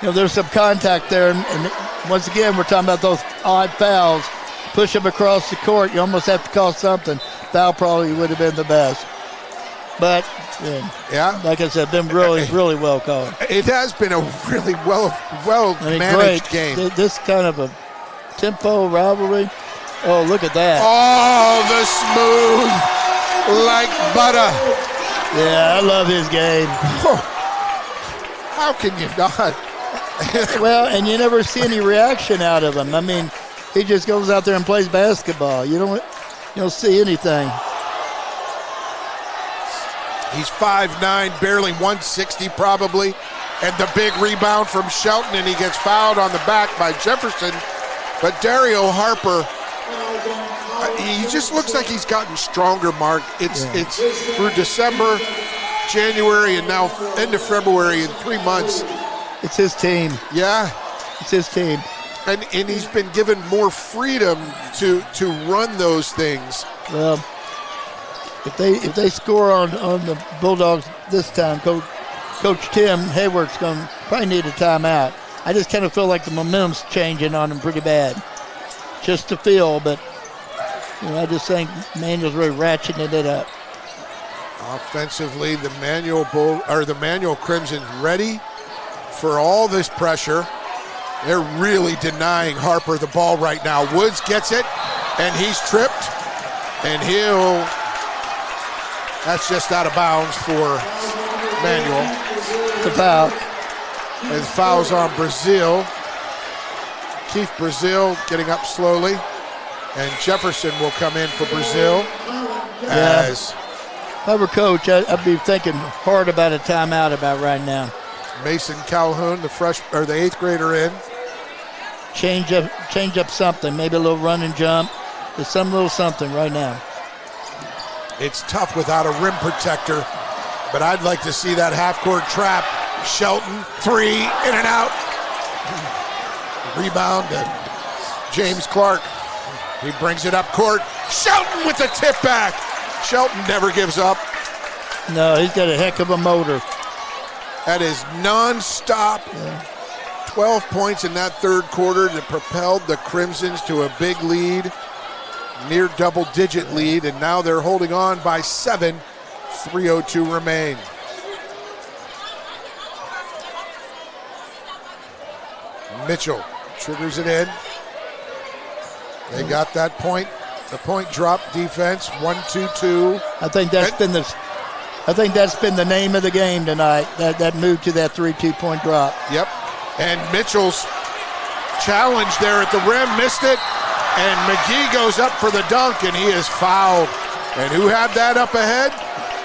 You know, there's some contact there, and once again, we're talking about those odd fouls. Push them across the court, you almost have to call something. Foul probably would have been the best. But, yeah, like I said, been really, really well called. It has been a really well-managed game. This kind of a tempo rivalry. Oh, look at that. Oh, the smooth like butter. Yeah, I love his game. How can you not? Well, and you never see any reaction out of him. I mean, he just goes out there and plays basketball. You You don't see anything. He's 5'9", barely 160 probably. And the big rebound from Shelton, and he gets fouled on the back by Jefferson. But Dario Harper, he just looks like he's gotten stronger, Mark. It's through December, January, and now end of February in 3 months. It's his team. Yeah. It's his team. And he's been given more freedom to run those things. Well, if they score on the Bulldogs this time, Coach Tim Hayward's going to probably need a timeout. I just kind of feel like the momentum's changing on him pretty bad. Just to feel, but I just think Manuel's really ratcheting it up. Offensively, the Manuel Crimson's ready for all this pressure. They're really denying Harper the ball right now. Woods gets it, and he's tripped, and that's just out of bounds for Manuel. It's a foul. And fouls on Brazil. Keith Brazil getting up slowly, and Jefferson will come in for Brazil. If I were coach, I'd be thinking hard about a timeout about right now. Mason Calhoun, the 8th grader, in. Change up something, maybe a little run and jump. There's some little something right now. It's tough without a rim protector, but I'd like to see that half-court trap. Shelton, 3, in and out. Rebound to James Clark. He brings it up court. Shelton with the tip back. Shelton never gives up. No, he's got a heck of a motor. That is nonstop. 12 points in that third quarter that propelled the Crimsons to a big lead, near double-digit lead, and now they're holding on by 7. 3:02 remain. Mitchell triggers it in. They got that point. The point drop defense. 1-2-2. I think that's been the name of the game tonight. That move to that 3-2 point drop. Yep. And Mitchell's challenge there at the rim, missed it. And McGee goes up for the dunk, and he is fouled. And who had that up ahead?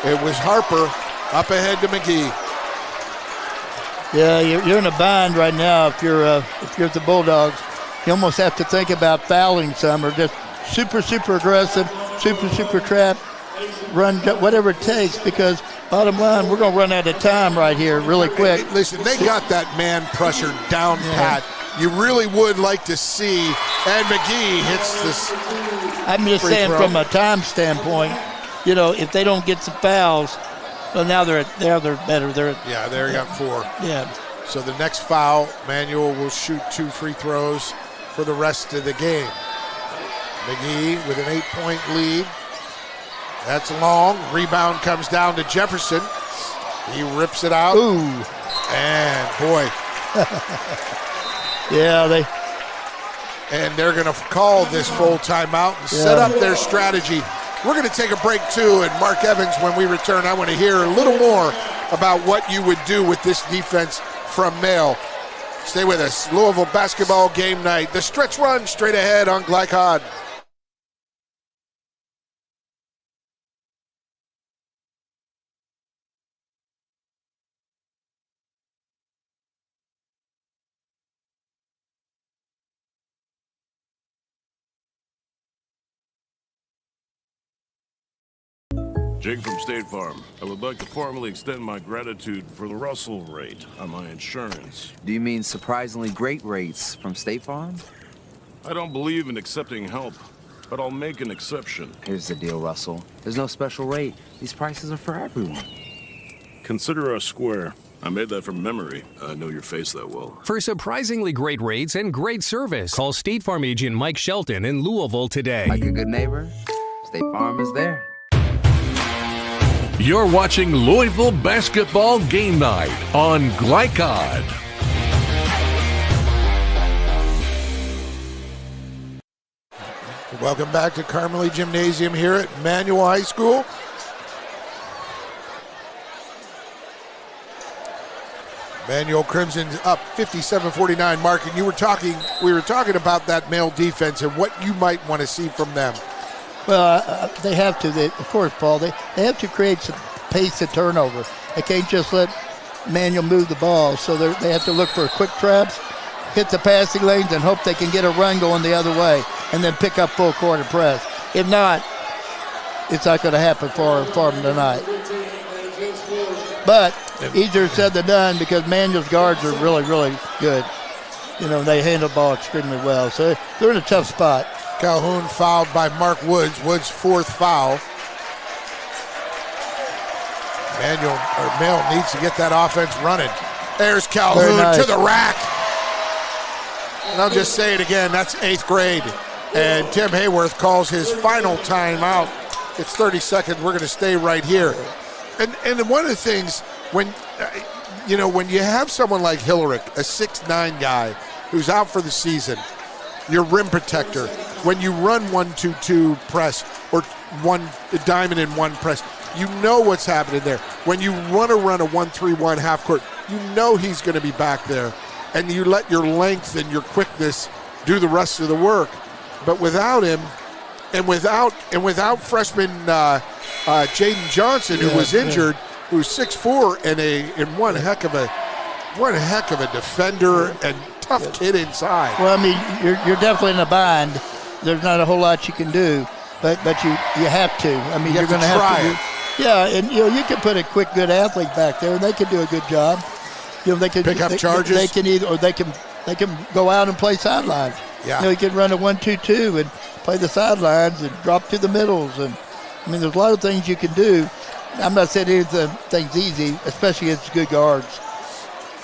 It was Harper up ahead to McGee. Yeah, you're in a bind right now if you're the Bulldogs. You almost have to think about fouling some or just super aggressive, super trap, run whatever it takes, because bottom line, we're going to run out of time right here really quick. Hey, listen, they got that man pressure down pat. You really would like to see, and McGee hits this. I'm just saying from a time standpoint, if they don't get some fouls, well, now they're better. They got 4. Yeah. So the next foul, Manuel will shoot 2 free throws for the rest of the game. McGee with an 8-point lead. That's long. Rebound comes down to Jefferson. He rips it out. Ooh. And boy. Yeah, they're going to call this full timeout and set up their strategy. We're going to take a break too, and Mark Evans, when we return, I want to hear a little more about what you would do with this defense from Mail. Stay with us. Louisville basketball game night. The stretch run straight ahead on Glycod. Jake from State Farm. I would like to formally extend my gratitude for the Russell rate on my insurance. Do you mean surprisingly great rates from State Farm? I don't believe in accepting help, but I'll make an exception. Here's the deal, Russell. There's no special rate. These prices are for everyone. Consider us square. I made that from memory. I know your face that well. For surprisingly great rates and great service, call State Farm agent Mike Shelton in Louisville today. Like a good neighbor, State Farm is there. You're watching Louisville Basketball Game Night on Glycod. Welcome back to Carmelie Gymnasium here at Manual High School. Manual Crimson's up 57-49. Mark, and we were talking about that male defense and what you might want to see from them. Well, they have to. Of course, Paul, they have to create some pace of turnover. They can't just let Manual move the ball. So they have to look for quick traps, hit the passing lanes, and hope they can get a run going the other way, and then pick up full court and press. If not, it's not going to happen for them tonight. But easier said than done because Manual's guards are really, really good. They handle the ball extremely well. So they're in a tough spot. Calhoun fouled by Mark Woods. Woods' fourth foul. Mail needs to get that offense running. There's Calhoun to the rack. And I'll just say it again, that's 8th grade. And Tim Hayworth calls his final timeout. It's 30 seconds. We're going to stay right here. And one of the things, when you have someone like Hillerick, a 6'9" guy who's out for the season, your rim protector, when you run 1-2-2 press or one diamond in one press, you know what's happening there. When you want to run a 1-3-1 half court, you know he's going to be back there, and you let your length and your quickness do the rest of the work. But without him, and without freshman Jaden Johnson, who was injured, who's 6'4" and one heck of a defender and tough kid inside. Well, I mean, you're definitely in a bind. There's not a whole lot you can do, but you have to. I mean, you're going to have to. Yeah, and you can put a quick, good athlete back there, and they can do a good job. They can pick up charges. They can they can go out and play sidelines. Yeah, you can run a 1-2-2 and play the sidelines and drop to the middles, and I mean, there's a lot of things you can do. I'm not saying anything's easy, especially against good guards.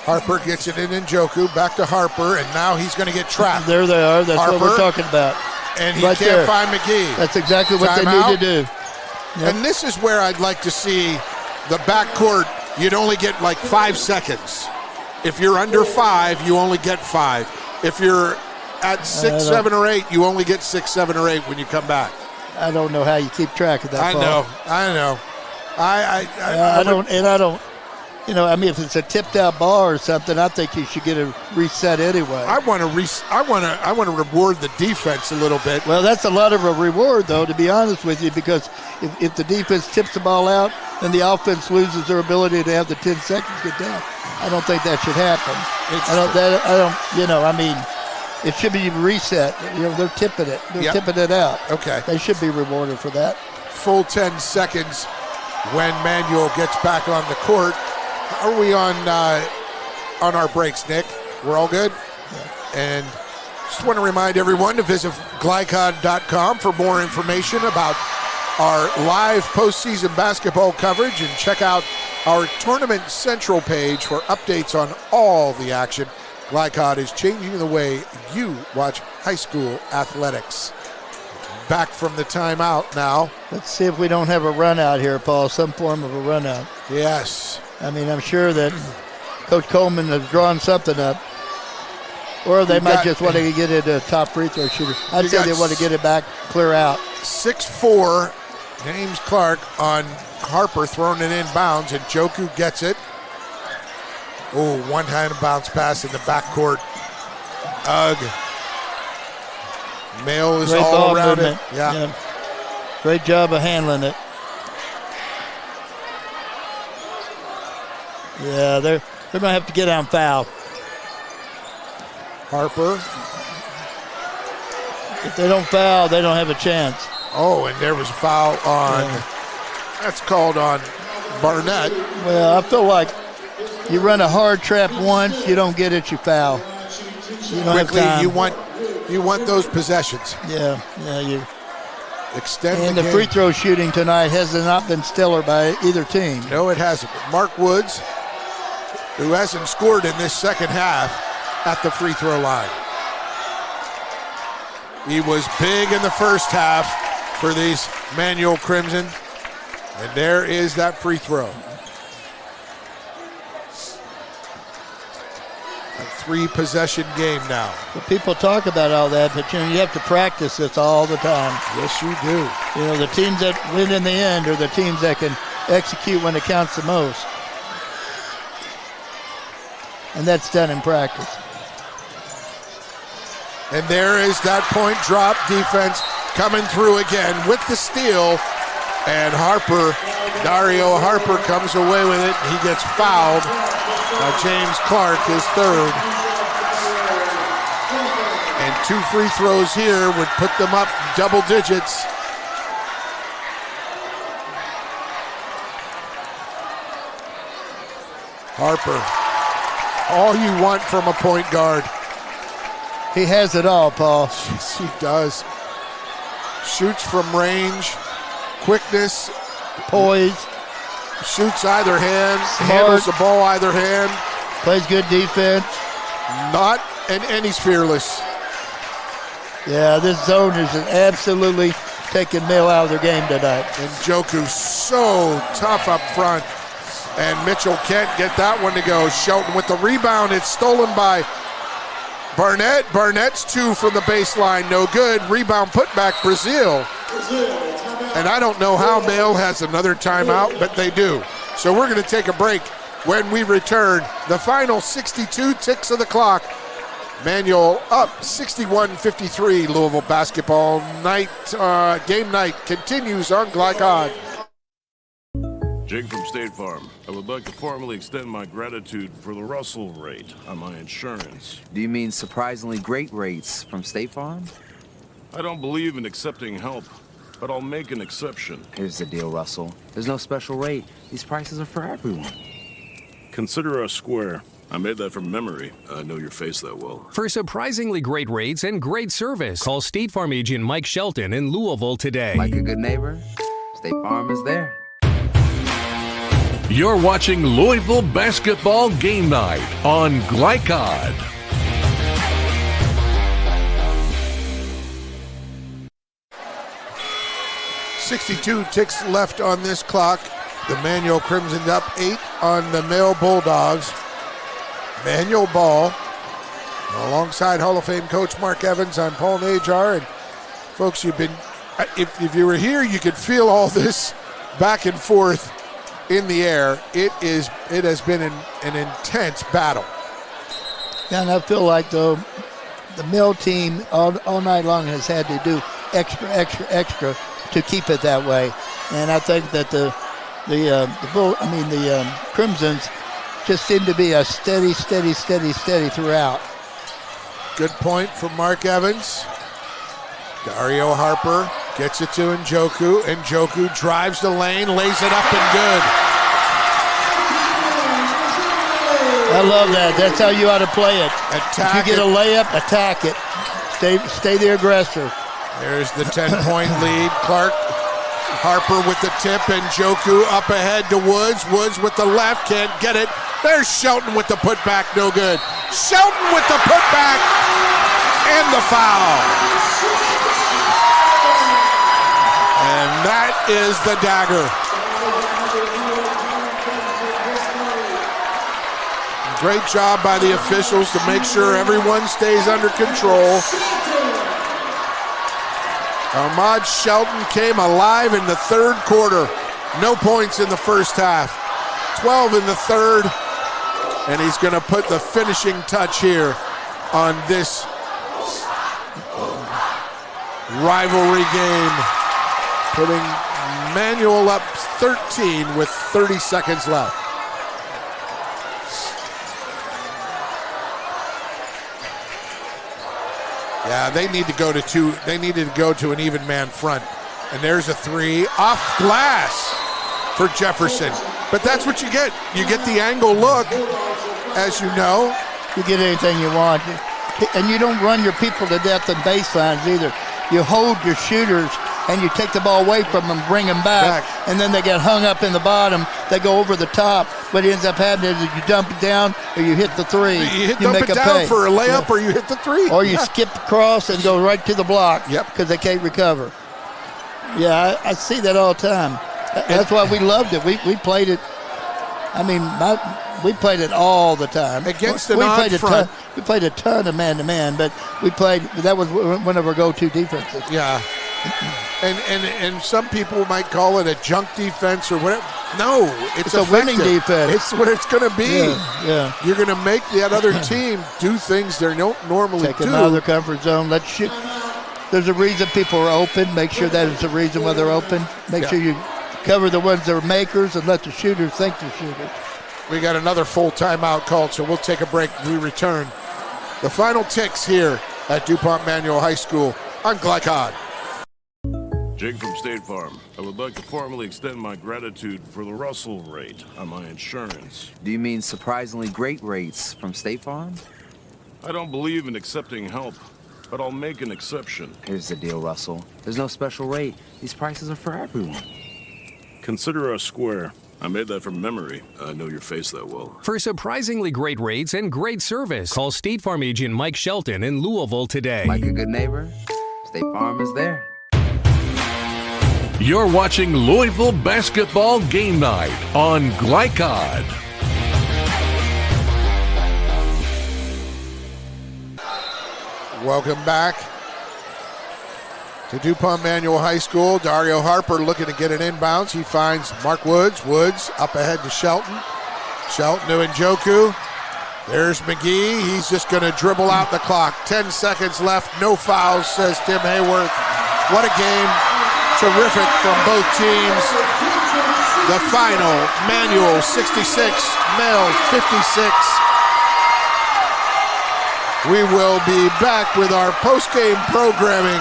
Harper gets it in Njoku, back to Harper, and now he's going to get trapped. There they are. That's Harper, what we're talking about. And he can't find McGee. That's exactly what they need to do. Yep. And this is where I'd like to see the backcourt. You'd only get like 5 seconds. If you're under 5, you only get 5. If you're at 6, 7, or 8, you only get 6, 7, or 8 when you come back. I don't know how you keep track of that. I know. I don't. I mean, if it's a tipped out ball or something, I think you should get a reset anyway. I want to reward the defense a little bit. Well, that's a lot of a reward, though, to be honest with you, because if the defense tips the ball out, then the offense loses their ability to have the 10 seconds get down. I don't think that should happen. It should be reset. They're tipping it. They're tipping it out. Okay. They should be rewarded for that. Full 10 seconds when Manual gets back on the court. How are we on our breaks, Nick? We're all good? Yeah. And just want to remind everyone to visit glycod.com for more information about our live postseason basketball coverage, and check out our Tournament Central page for updates on all the action. Glycod is changing the way you watch high school athletics. Back from the timeout now. Let's see if we don't have a run out here, Paul, some form of a run out. Yes. I mean, I'm sure that Coach Coleman has drawn something up. Or they might just want to get it a top free throw shooter. I'd say they want to get it back, clear out. 6'4", James Clark on Harper, throwing it inbounds, and Njoku gets it. Oh, one-handed bounce pass in the backcourt. Mail is all around it. Yeah. Great job of handling it. Yeah, they're going to have to get on foul. Harper. If they don't foul, they don't have a chance. Oh, and there was a foul on, that's called on Barnett. Well, I feel like you run a hard trap once, you don't get it, you foul. You don't Quickly, have time. you want those possessions. Yeah, you extend and the free throw shooting tonight has not been stellar by either team. No, it hasn't. Mark Woods, who hasn't scored in this second half, at the free throw line. He was big in the first half for these Manual Crimson, and there is that free throw. A 3-possession game now. Well, people talk about all that, but you have to practice this all the time. Yes, you do. The teams that win in the end are the teams that can execute when it counts the most. And that's done in practice. And there is that point drop defense. coming through again with the steal. And Dario Harper comes away with it. He gets fouled. James Clark is third. And 2 free throws here would put them up double digits. Harper, all you want from a point guard. He has it all, Paul. Yes, he does. Shoots from range, quickness, poise, shoots either hand, handles the ball either hand. Plays good defense. And he's fearless. Yeah, this zone is absolutely taking Mill out of their game tonight. And Joku's so tough up front. And Mitchell can't get that one to go. Shelton with the rebound. It's stolen by Barnett. Barnett's 2 from the baseline. No good. Rebound put back Brazil. And I don't know how Mail has another timeout, but they do. So we're going to take a break. When we return, the final 62 ticks of the clock. Manual up 61-53. Louisville basketball night, game night continues on Glycod. Jake from State Farm. I would like to formally extend my gratitude for the Russell rate on my insurance. Do you mean surprisingly great rates from State Farm? I don't believe in accepting help, but I'll make an exception. Here's the deal, Russell. There's no special rate. These prices are for everyone. Consider us square. I made that from memory. I know your face that well. For surprisingly great rates and great service, call State Farm agent Mike Shelton in Louisville today. Like a good neighbor, State Farm is there. You're watching Louisville Basketball Game Night on Glycod. .62 ticks left on this clock. The Manual Crimson up 8 on the Mail Bulldogs. Manual ball alongside Hall of Fame coach Mark Evans. I'm Paul Najar. And folks, you've been, if you were here, you could feel all this back and forth in the air. It has been an intense battle. Yeah, and I feel like the Mill team all night long has had to do extra to keep it that way. And I think that the Crimsons just seem to be a steady throughout. Good point from Mark Evans. Dario Harper gets it to Njoku. Njoku drives the lane, lays it up and good. I love that. That's how you ought to play it. Attack if you get a layup, attack it. Stay the aggressor. There's the 10-point lead. Clark, Harper with the tip, and Njoku up ahead to Woods. Woods with the left, can't get it. There's Shelton with the putback, no good. Shelton with the putback and the foul. And that is the dagger. Great job by the officials to make sure everyone stays under control. Ahmad Shelton came alive in the third quarter. No points in the first half. 12 in the third. And he's going to put the finishing touch here on this rivalry game. Putting Manual up 13 with 30 seconds left. Yeah, they need to go to two. They needed to go to an even man front. And there's a three off glass for Jefferson. But that's what you get. You get the angle look, as you know. You get anything you want. And you don't run your people to death in baselines either. You hold your shooters and you take the ball away from them, bring them back. And then they get hung up in the bottom. They go over the top. What ends up happening is you dump it down or you hit the three. You dump it down for a layup or you hit the three. Or you skip across and go right to the block because they can't recover. Yeah, I see that all the time. That's why we loved it. We played it. I mean, we played it all the time. Against an odd front. We played a ton of man-to-man, but that was one of our go-to defenses. Yeah. And some people might call it a junk defense or whatever. No, it's a winning defense. It's what it's going to be. Yeah. You're going to make that other team do things they don't normally Take do. them out of their comfort zone. Let's shoot. there's a reason people are open. Make sure that is the reason why they're open. Make sure you cover the ones that are makers and let the shooters think they're shooters. We got another full timeout called, so we'll take a break when we return. The final ticks here at DuPont Manual High School on Glycod. Jake from State Farm. I would like to formally extend my gratitude for the Russell rate on my insurance. Do you mean surprisingly great rates from State Farm? I don't believe in accepting help, but I'll make an exception. Here's the deal, Russell. There's no special rate. These prices are for everyone. Consider us square. I made that from memory. I know your face that well. For surprisingly great rates and great service, call State Farm agent Mike Shelton in Louisville today. Like a good neighbor, State Farm is there. You're watching Louisville Basketball Game Night on Glycod. Welcome back to DuPont Manual High School. Dario Harper looking to get an inbounds. He finds Mark Woods. Woods up ahead to Shelton. Shelton to Njoku. There's McGee. He's just going to dribble out the clock. 10 seconds left. No fouls, says Tim Hayworth. What a game. Terrific from both teams. The final, Manual 66, Male 56. We will be back with our post-game programming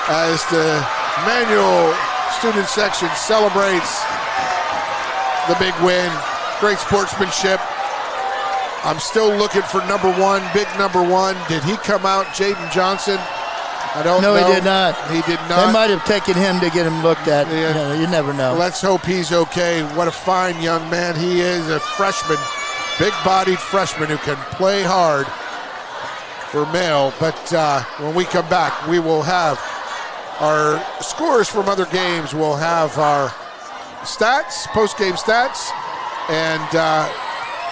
as the Manual student section celebrates the big win. Great sportsmanship. I'm still looking for number one, big number one. Did he come out, Jaden Johnson? I don't know. No, he did not. He did not. They might have taken him to get him looked at. Yeah. You never know. Let's hope he's okay. What a fine young man he is, a freshman, big-bodied freshman who can play hard for Male. But when we come back, we will have our scores from other games. We'll have our stats, post-game stats, and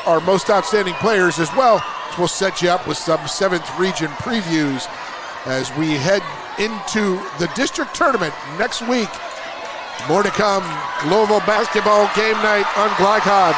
our most outstanding players as well. So we'll set you up with some 7th region previews as we head into the district tournament next week. More to come. Louisville Basketball Game Night on Glycod.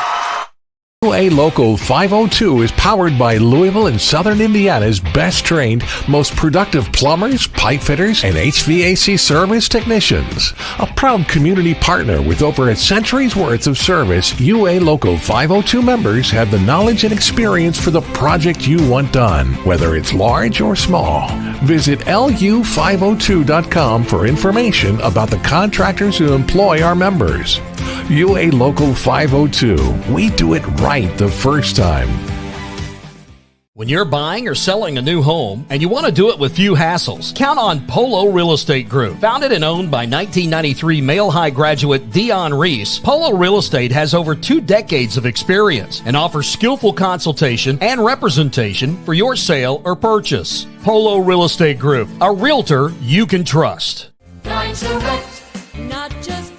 UA Local 502 is powered by Louisville and Southern Indiana's best trained, most productive plumbers, pipe fitters, and HVAC service technicians. A proud community partner with over a century's worth of service, UA Local 502 members have the knowledge and experience for the project you want done, whether it's large or small. Visit lu502.com for information about the contractors who employ our members. UA Local 502. We do it right the first time. When you're buying or selling a new home and you want to do it with few hassles, count on Polo Real Estate Group. Founded and owned by 1993 Male High graduate Dion Reese, Polo Real Estate has over 2 decades of experience and offers skillful consultation and representation for your sale or purchase. Polo Real Estate Group, a realtor you can trust. Not just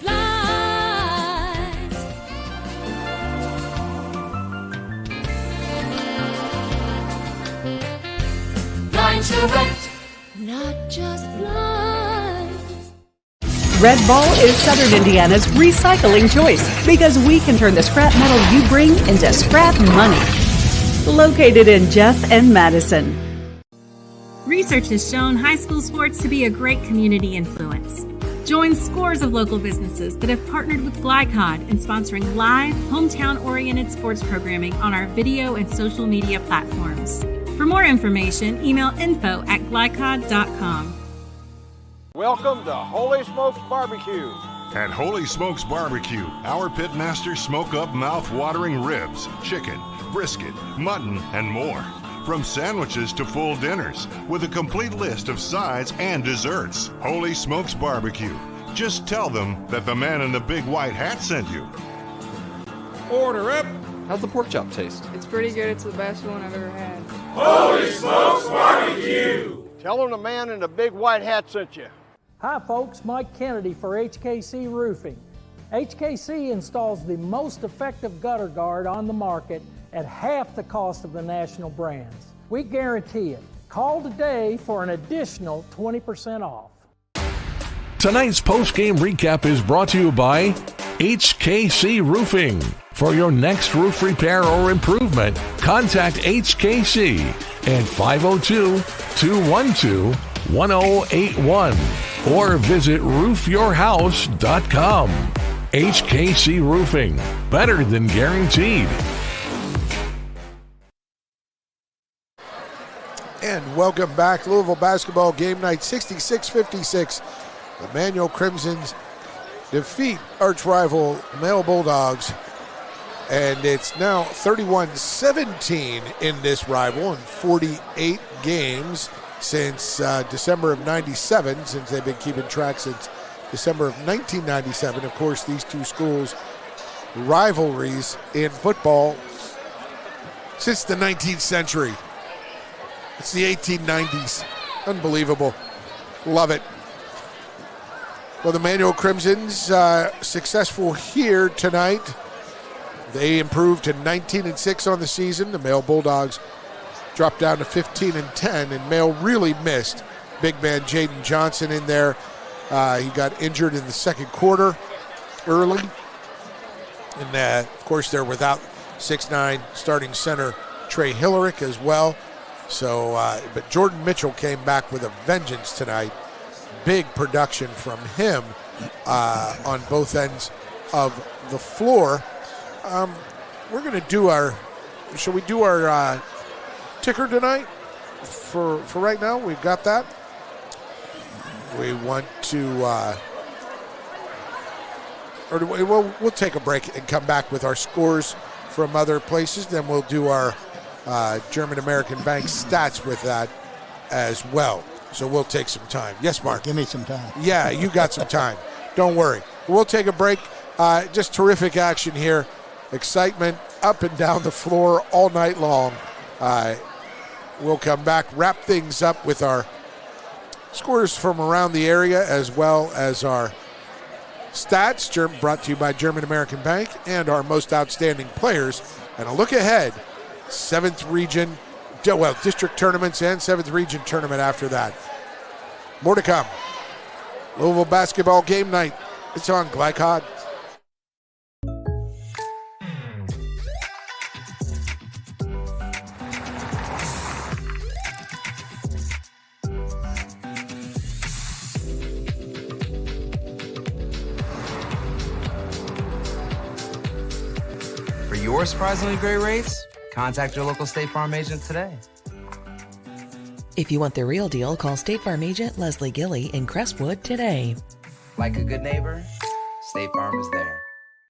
not just blinds. Red Ball is Southern Indiana's recycling choice because we can turn the scrap metal you bring into scrap money. Located in Jeff and Madison. Research has shown high school sports to be a great community influence. Join scores of local businesses that have partnered with Glycod in sponsoring live, hometown-oriented sports programming on our video and social media platforms. For more information, email info@glycod.com. Welcome to Holy Smokes Barbecue. At Holy Smokes Barbecue, our pitmasters smoke up mouth-watering ribs, chicken, brisket, mutton, and more. From sandwiches to full dinners, with a complete list of sides and desserts. Holy Smokes Barbecue. Just tell them that the man in the big white hat sent you. Order up! How's the pork chop taste? It's pretty good. It's the best one I've ever had. Holy Smokes Barbecue! Tell them the man in the big white hat sent you. Hi folks, Mike Kennedy for HKC Roofing. HKC installs the most effective gutter guard on the market at half the cost of the national brands. We guarantee it. Call today for an additional 20% off. Tonight's post-game recap is brought to you by HKC Roofing. For your next roof repair or improvement, contact HKC at 502-212 1081 or visit roofyourhouse.com. HKC Roofing, better than guaranteed. And welcome back. Louisville basketball game night 66-56. The Manual Crimsons defeat arch rival Male Bulldogs. And it's now 31-17 in this rival in 48 games since December of 97, since they've been keeping track since December of 1997. Of course, these two schools' rivalries in football since the 19th century. It's the 1890s. Unbelievable. Love it. Well, the Manual Crimsons successful here tonight. They improved to 19-6 on the season. The Male Bulldogs dropped down to 15-10, and Male really missed big man Jaden Johnson in there. He got injured in the second quarter early. And, of course, they're without 6'9" starting center Trey Hillerick as well. So, but Jordan Mitchell came back with a vengeance tonight. Big production from him on both ends of the floor. We're going to do shall we do our ticker tonight? For right now, we've got that. We want to, we'll take a break and come back with our scores from other places. Then we'll do our German American Bank stats with that as well. So we'll take some time. Yes, Mark? Give me some time. Yeah, you got some time. Don't worry. We'll take a break. Just terrific action here. Excitement up and down the floor all night long. We'll come back, wrap things up with our scores from around the area as well as our stats, brought to you by German American Bank, and our most outstanding players. And a look ahead, 7th region, district tournaments and 7th region tournament after that. More to come. Louisville basketball game night. It's on Glycod. For your surprisingly great rates, contact your local State Farm agent today. If you want the real deal, call State Farm agent Leslie Gilly in Crestwood today. Like a good neighbor, State Farm is there.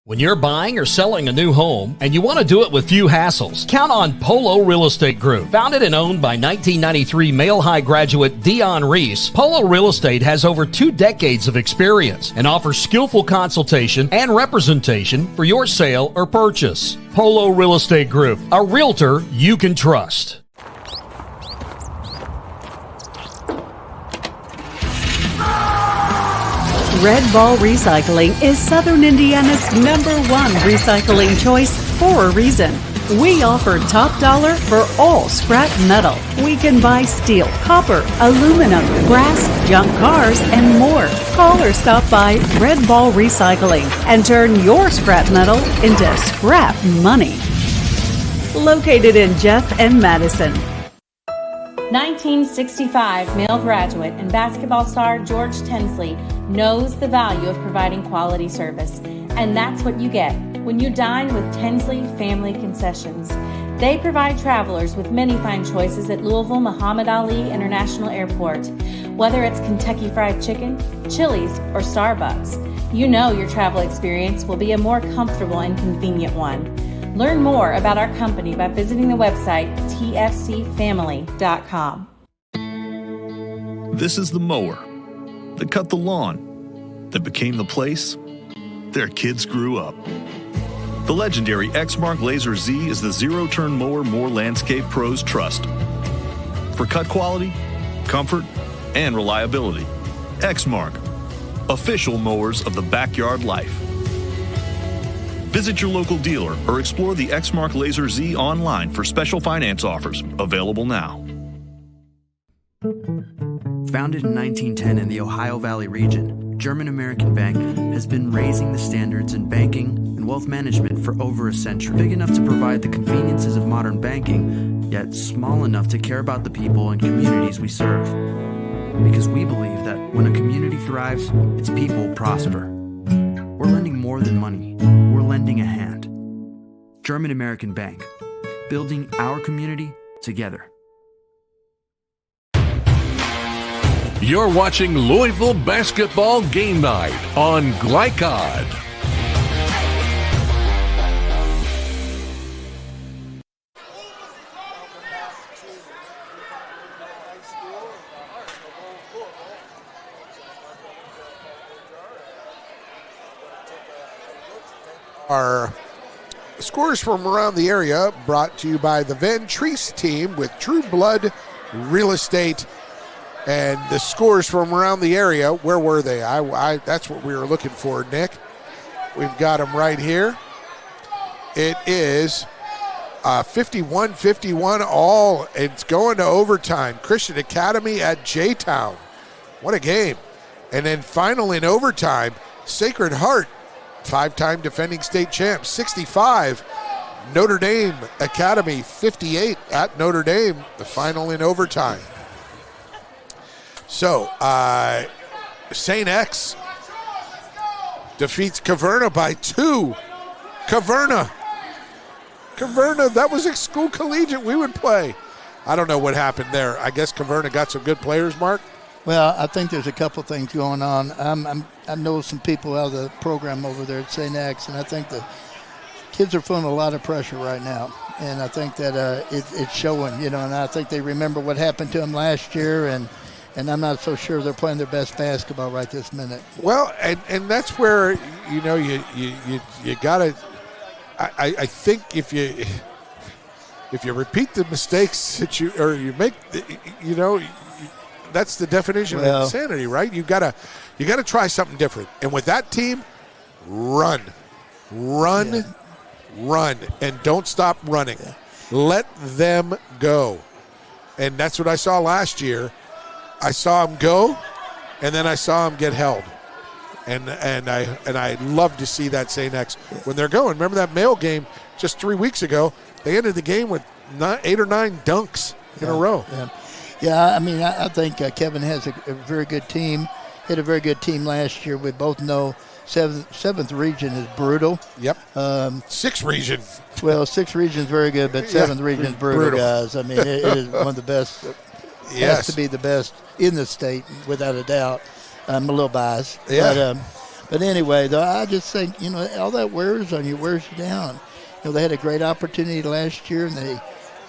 When you're buying or selling a new home and you want to do it with few hassles, count on Polo Real Estate Group. Founded and owned by 1993 Male High graduate Dion Reese, Polo Real Estate has over 2 decades of experience and offers skillful consultation and representation for your sale or purchase. Polo Real Estate Group, a realtor you can trust. Red Ball Recycling is Southern Indiana's #1 recycling choice for a reason. We offer top dollar for all scrap metal. We can buy steel, copper, aluminum, brass, junk cars, and more. Call or stop by Red Ball Recycling and turn your scrap metal into scrap money. Located in Jeff and Madison. 1965 Male graduate and basketball star George Tensley knows the value of providing quality service, and that's what you get when you dine with Tensley Family Concessions. They provide travelers with many fine choices at Louisville Muhammad Ali International Airport. Whether it's Kentucky Fried Chicken, Chili's, or Starbucks, you know your travel experience will be a more comfortable and convenient one. Learn more about our company by visiting the website tfcfamily.com. This is the mower that cut the lawn, that became the place their kids grew up. The legendary Exmark Laser Z is the zero-turn mower more landscape pros trust. For cut quality, comfort, and reliability, Exmark, official mowers of the backyard life. Visit your local dealer or explore the Exmark Laser Z online for special finance offers, available now. Founded in 1910 in the Ohio Valley region, German American Bank has been raising the standards in banking and wealth management for over a century. Big enough to provide the conveniences of modern banking, yet small enough to care about the people and communities we serve. because we believe that when a community thrives, its people prosper. We're lending more than money. We're lending a hand. German American Bank, building our community together. You're watching Louisville Basketball Game Night on Glycod. Our scores from around the area brought to you by the Van Treese team with True Blood Real Estate. And the scores from around the area, where were they? That's what we were looking for, Nick. We've got them right here. It is 51-51 all. It's going to overtime. Christian Academy at J-Town. What a game. And then final in overtime, Sacred Heart, 5-time defending state champs, 65. Notre Dame Academy, 58 at Notre Dame, the final in overtime. So, St. X defeats Caverna by 2. Caverna, that was a school collegiate we would play. I don't know what happened there. I guess Caverna got some good players, Mark? Well, I think there's a couple things going on. I know some people out of the program over there at St. X, and I think the kids are feeling a lot of pressure right now. And I think that it's showing, and I think they remember what happened to them last year, and I'm not so sure they're playing their best basketball right this minute. Well, and that's where, you got to – I think if you repeat the mistakes that you make, that's the definition of insanity, right? You got to try something different. And with that team, run, and don't stop running. Yeah. Let them go. And that's what I saw last year. I saw them go, and then I saw them get held. And I love to see that St. X when they're going. Remember that Male game just 3 weeks ago? They ended the game with 8 or 9 dunks in a row. Yeah, I mean, I think Kevin has a very good team. He had a very good team last year. We both know seventh region is brutal. Yep. 6th region. Well, 6th region is very good, but 7th region is brutal, guys. I mean, it is one of the best. Yes. Has to be the best in the state, without a doubt. I'm a little biased. Yeah. But anyway, though, I just think, all that wears on you, wears you down. They had a great opportunity last year, and they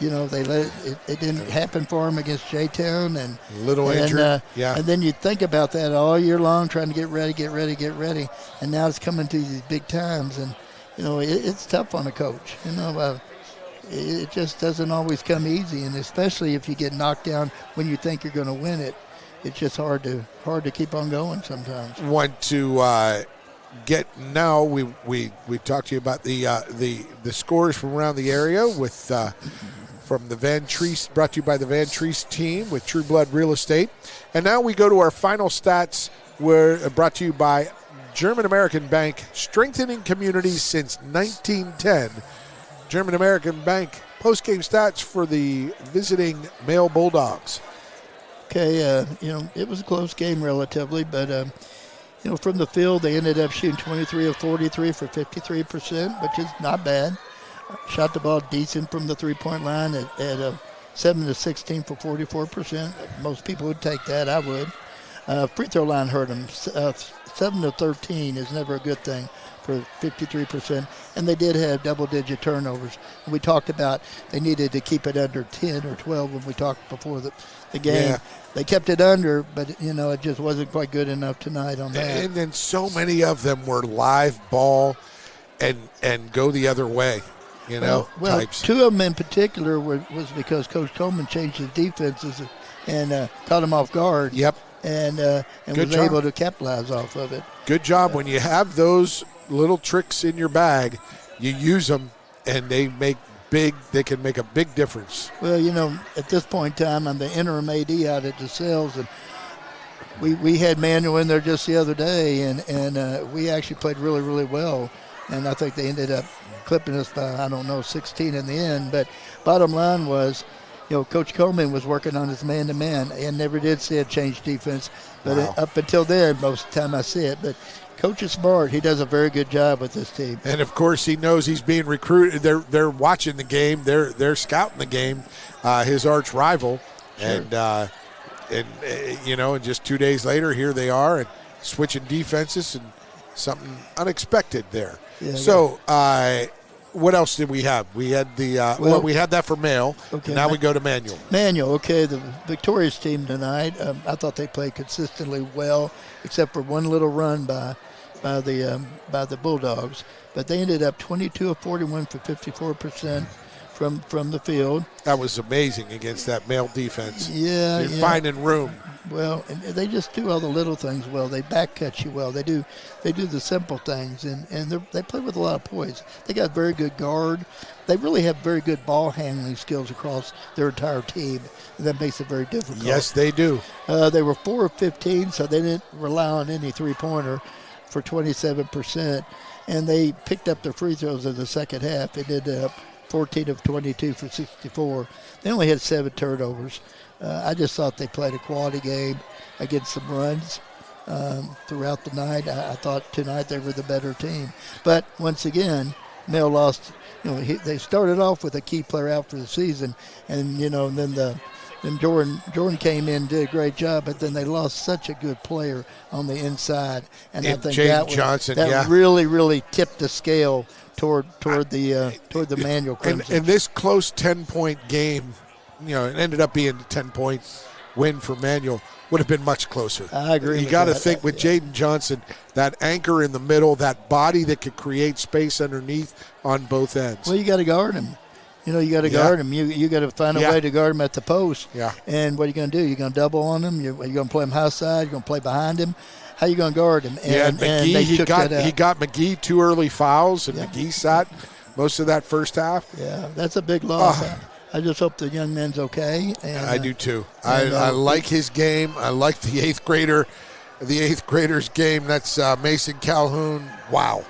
let it didn't happen for them against J-Town. And injured. And then you think about that all year long, trying to get ready. And now it's coming to these big times. And, it's tough on a coach. It just doesn't always come easy, and especially if you get knocked down when you think you're going to win it, it's just hard to keep on going sometimes. Want to get now? We talked to you about the scores from around the area with from the Van Treese, brought to you by the Van Treese team with True Blood Real Estate, and now we go to our final stats. We're brought to you by German American Bank, strengthening communities since 1910. German American Bank post-game stats for the visiting male Bulldogs. Okay, it was a close game relatively, but, from the field, they ended up shooting 23 of 43 for 53%, which is not bad. Shot the ball decent from the three-point line at 7 to 16 for 44%. Most people would take that. I would. Free throw line hurt them. 7 to 13 is never a good thing for 53%, and they did have double-digit turnovers. And we talked about they needed to keep it under 10 or 12 when we talked before the game. Yeah. They kept it under, but, it just wasn't quite good enough tonight on that. And then so many of them were live ball and go the other way, types. 2 of them in particular was because Coach Coleman changed his defenses and caught them off guard. Yep. And was able to capitalize off of it. Good job. When you have those little tricks in your bag, you use them, and they can make a big difference. Well, at this point in time, I'm the interim AD out at DeSales, and we had Manuel in there just the other day, and we actually played really, really well. And I think they ended up clipping us by, 16 in the end. But bottom line was, Coach Coleman was working on his man-to-man and never did see a change defense. But Wow. up until then, most of the time I see it. But Coach is smart. He does a very good job with this team. And of course, he knows he's being recruited. They're watching the game. They're scouting the game. His arch rival, Sure. and just 2 days later, here they are and switching defenses and something unexpected there. Yeah, so, what else did we have? We had we had that for male. Okay. Now we go to Manual. Manual, okay, the victorious team tonight. I thought they played consistently well, except for one little run by the Bulldogs. But they ended up 22 of 41 for 54% from the field. That was amazing against that male defense. Yeah, You're finding room. Well, and they just do all the little things well. They back cut you well. They do the simple things, and they play with a lot of poise. They got very good guard. They really have very good ball handling skills across their entire team, and that makes it very difficult. Yes, they do. They were 4 of 15, so they didn't rely on any three-pointer for 27%, and they picked up their free throws in the second half. They did 14 of 22 for 64. They only had 7 turnovers. I just thought they played a quality game against some runs throughout the night. I thought tonight they were the better team. But once again, Mel lost. They started off with a key player out for the season, and then Jordan came in, did a great job, but then they lost such a good player on the inside, and I think that really, really tipped the scale toward the Manual Crimson. And this close 10-point game, it ended up being a 10-point win for Manual, would have been much closer. I agree. You got to think with Jaden Johnson, that anchor in the middle, that body that could create space underneath on both ends. Well, you got to guard him. You got to guard him. You got to find a way to guard him at the post. Yeah. And what are you going to do? You're going to double on him. You're going to play him high side. You're going to play behind him. How are you going to guard him? And McGee, he got McGee 2 early fouls, and McGee sat most of that first half. Yeah, that's a big loss. I just hope the young man's okay. And, I do too. I like his game. I like the eighth grader's game. That's Mason Calhoun. Wow,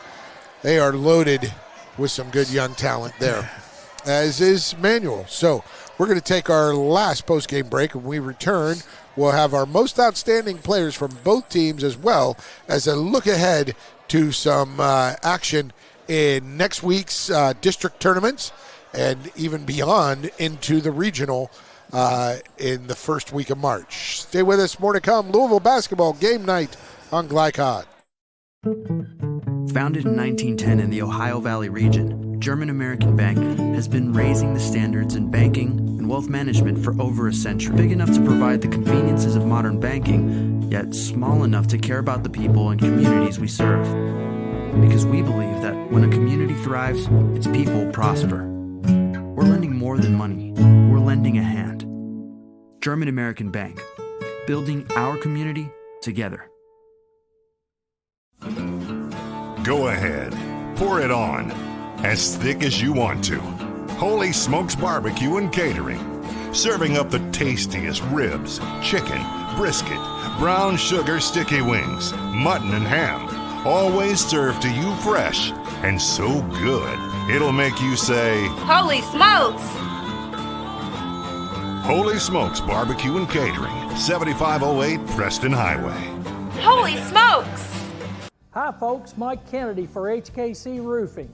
they are loaded with some good young talent there, as is Manual. So we're going to take our last post-game break. When we return, we'll have our most outstanding players from both teams, as well as a look ahead to some action in next week's district tournaments, and even beyond into the regional in the first week of March. Stay with us. More to come. Louisville basketball game night on Glycod. Founded in 1910 in the Ohio Valley region, German American Bank has been raising the standards in banking and wealth management for over a century. Big enough to provide the conveniences of modern banking, yet small enough to care about the people and communities we serve. Because we believe that when a community thrives, its people prosper. We're lending more than money. We're lending a hand. German American Bank, building our community together. Go ahead, pour it on, as thick as you want to. Holy Smokes Barbecue and Catering, serving up the tastiest ribs, chicken, brisket, brown sugar sticky wings, mutton and ham, always served to you fresh and so good, it'll make you say, Holy smokes! Holy Smokes Barbecue and Catering, 7508 Preston Highway. Holy smokes! Hi folks, Mike Kennedy for HKC Roofing.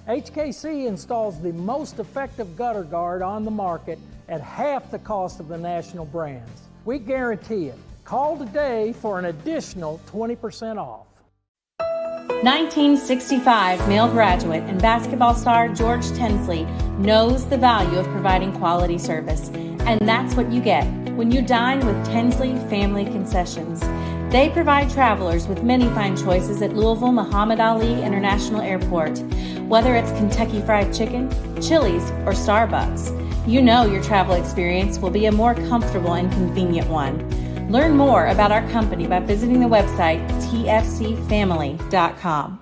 HKC installs the most effective gutter guard on the market at half the cost of the national brands. We guarantee it. Call today for an additional 20% off. 1965 male graduate and basketball star George Tensley knows the value of providing quality service, and that's what you get when you dine with Tensley Family Concessions. They provide travelers with many fine choices at Louisville Muhammad Ali International Airport. Whether it's Kentucky Fried Chicken, Chili's, or Starbucks, you know your travel experience will be a more comfortable and convenient one. Learn more about our company by visiting the website tfcfamily.com.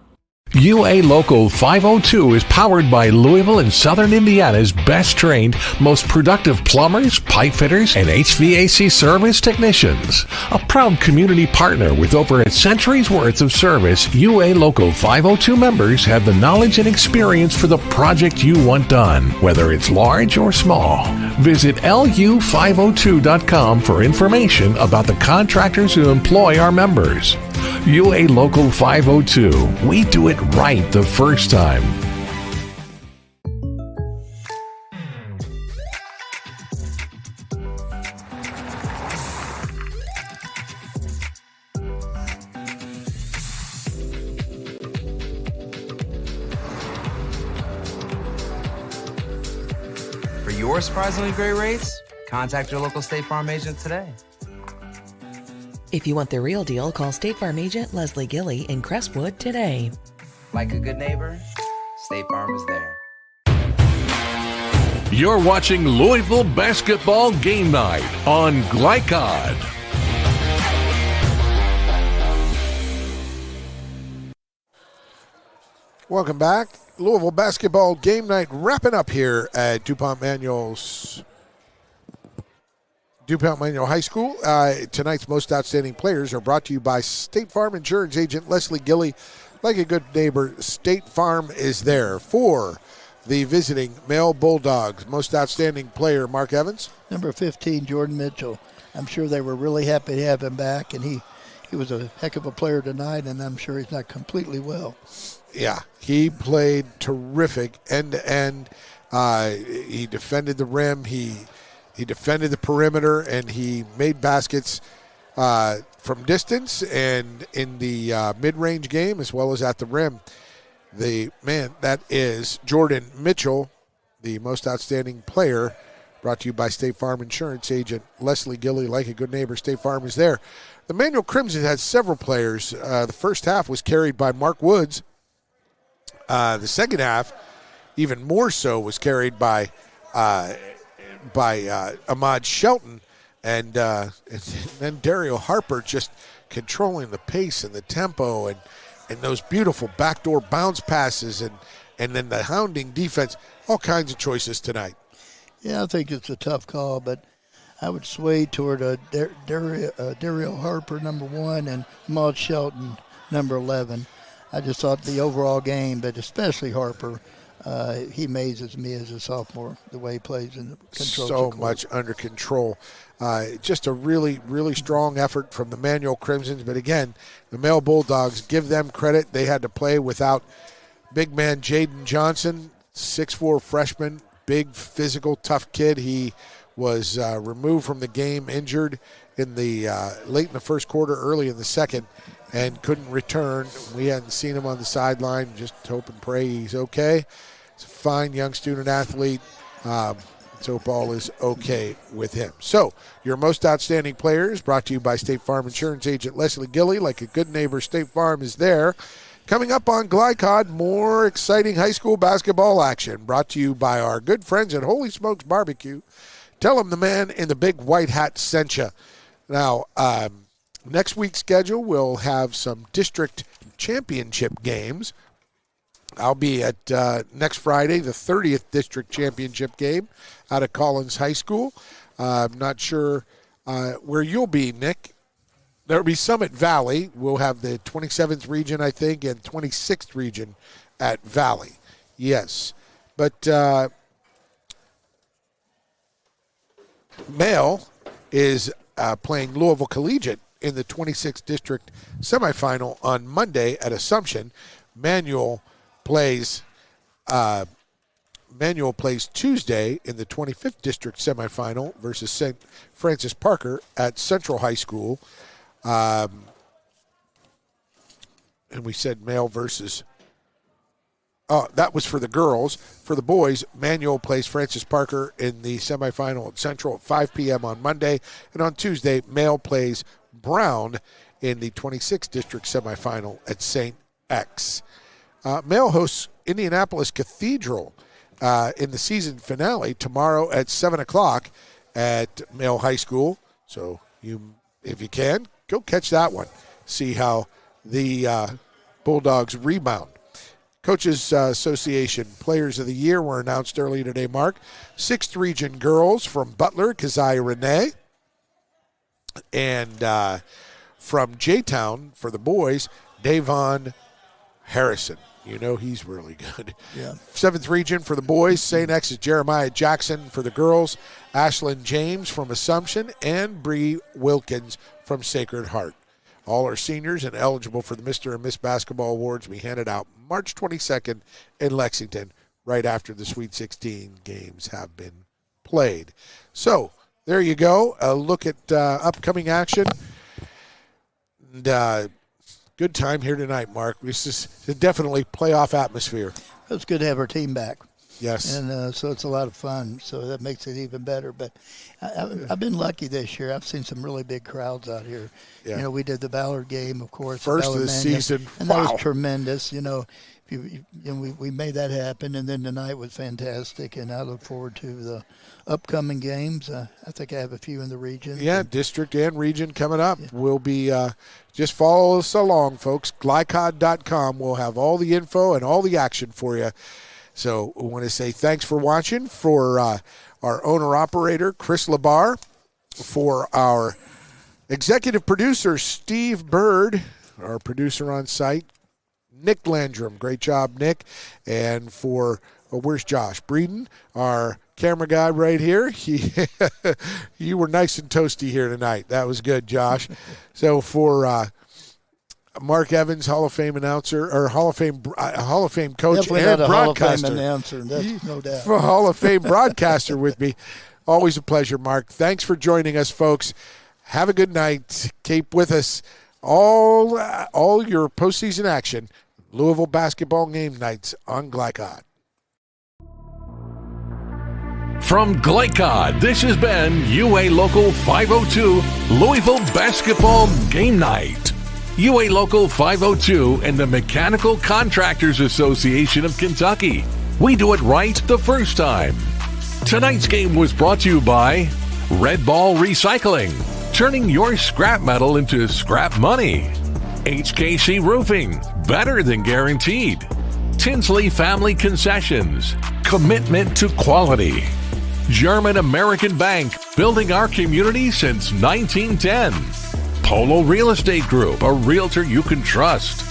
UA Local 502 is powered by Louisville and Southern Indiana's best trained, most productive plumbers, pipe fitters, and HVAC service technicians. A proud community partner with over a century's worth of service, UA Local 502 members have the knowledge and experience for the project you want done, whether it's large or small. Visit lu502.com for information about the contractors who employ our members. UA Local 502. We do it right the first time. For your surprisingly great rates, contact your local State Farm agent today. If you want the real deal, call State Farm agent Leslie Gilly in Crestwood today. Like a good neighbor, State Farm is there. You're watching Louisville Basketball Game Night on Glycod. Welcome back. Louisville Basketball Game Night wrapping up here at DuPont Manual High School. Tonight's most outstanding players are brought to you by State Farm Insurance agent Leslie Gilly. Like a good neighbor, State Farm is there. For the visiting male Bulldogs, most outstanding player, Mark Evans. Number 15, Jordan Mitchell. I'm sure they were really happy to have him back, and he was a heck of a player tonight, and I'm sure he's not completely well. Yeah, he played terrific end to end. He defended the rim. He defended the perimeter, and he made baskets from distance and in the mid-range game as well as at the rim. That is Jordan Mitchell, the most outstanding player, brought to you by State Farm Insurance agent Leslie Gilly. Like a good neighbor, State Farm is there. The Manual Crimson had several players. The first half was carried by Mark Woods. The second half, even more so, was carried by Ahmad Shelton, and then Dario Harper just controlling the pace and the tempo and those beautiful backdoor bounce passes and then the hounding defense. All kinds of choices tonight. Yeah, I think it's a tough call, but I would sway toward Dario Harper, number 1, and Ahmad Shelton, number 11. I just thought the overall game, but especially Harper, he amazes me as a sophomore, the way he plays and controls so much under control. Just a really, really strong effort from the Manual Crimsons. But again, the male Bulldogs, give them credit. They had to play without big man Jaden Johnson, 6'4" freshman, big, physical, tough kid. He was removed from the game, injured in the late in the first quarter, early in the second, and couldn't return. We hadn't seen him on the sideline. Just hope and pray he's okay. He's a fine young student athlete. Let's hope all is okay with him. So, your most outstanding players brought to you by State Farm Insurance agent Leslie Gilly. Like a good neighbor, State Farm is there. Coming up on Glycod, more exciting high school basketball action brought to you by our good friends at Holy Smokes Barbecue. Tell them the man in the big white hat sent you. Now, next week's schedule, we'll have some district championship games. I'll be at next Friday, the 30th district championship game out of Collins High School. I'm not sure where you'll be, Nick. There'll be Summit Valley. We'll have the 27th region, I think, and 26th region at Valley. Yes. But Male is playing Louisville Collegiate in the 26th district semifinal on Monday at Assumption. Manual plays Tuesday in the 25th district semifinal versus St. Francis Parker at Central High School. And we said male versus. Oh, that was for the girls. For the boys, Manual plays Francis Parker in the semifinal at Central at 5 p.m. on Monday. And on Tuesday, Male plays Brown in the 26th district semifinal at St. X. Male hosts Indianapolis Cathedral in the season finale tomorrow at 7 o'clock at Male High School. So if you can, go catch that one. See how the Bulldogs rebound. Coaches Association Players of the Year were announced earlier today, Mark. 6th Region girls from Butler, Keziah Renee. And from J-Town for the boys, Davon Harrison. You know he's really good. Yeah. 7th Region for the boys, St. X is Jeremiah Jackson. For the girls, Ashlyn James from Assumption and Bree Wilkins from Sacred Heart. All are seniors and eligible for the Mr. and Miss Basketball Awards to be handed out March 22nd in Lexington, right after the Sweet 16 games have been played. So there you go. A look at upcoming action. And good time here tonight, Mark. This is definitely playoff atmosphere. It's good to have our team back. Yes. And so it's a lot of fun, so that makes it even better. But I've been lucky this year. I've seen some really big crowds out here. Yeah. You know, we did the Ballard game, of course. First of the season. And wow. that was tremendous. You know, we made that happen, and then tonight was fantastic, and I look forward to the upcoming games. I think I have a few in the region. Yeah, district and region coming up. Yeah. We'll be just follow us along, folks. Glycod.com. We'll have all the info and all the action for you. So we want to say thanks for watching for our owner-operator, Chris Labar, for our executive producer, Steve Bird, our producer on site, Nick Landrum. Great job, Nick. And for, where's Josh? Breeden, our camera guy right here. You were nice and toasty here tonight. That was good, Josh. So for Mark Evans, Hall of Fame announcer, or Hall of Fame coach Definitely and not a broadcaster. Hall of Fame announcer, that's no doubt. For Hall of Fame broadcaster with me. Always a pleasure, Mark. Thanks for joining us, folks. Have a good night. Keep with us all your postseason action. Louisville basketball game nights on Glycod. From Glycod, this has been UA Local 502 Louisville Basketball Game Night. UA Local 502 and the Mechanical Contractors Association of Kentucky. We do it right the first time. Tonight's game was brought to you by Red Ball Recycling, turning your scrap metal into scrap money. HKC Roofing, better than guaranteed. Tinsley Family Concessions, commitment to quality. German American Bank, building our community since 1910. Polo Real Estate Group, a realtor you can trust.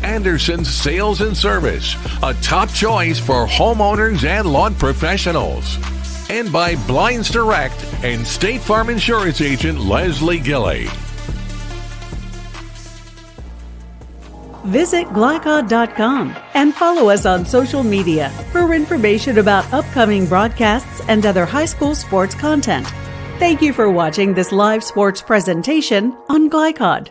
Anderson's Sales and Service, a top choice for homeowners and lawn professionals. And by Blinds Direct and State Farm Insurance Agent Leslie Gilley. Visit Glycod.com and follow us on social media for information about upcoming broadcasts and other high school sports content. Thank you for watching this live sports presentation on Glycod.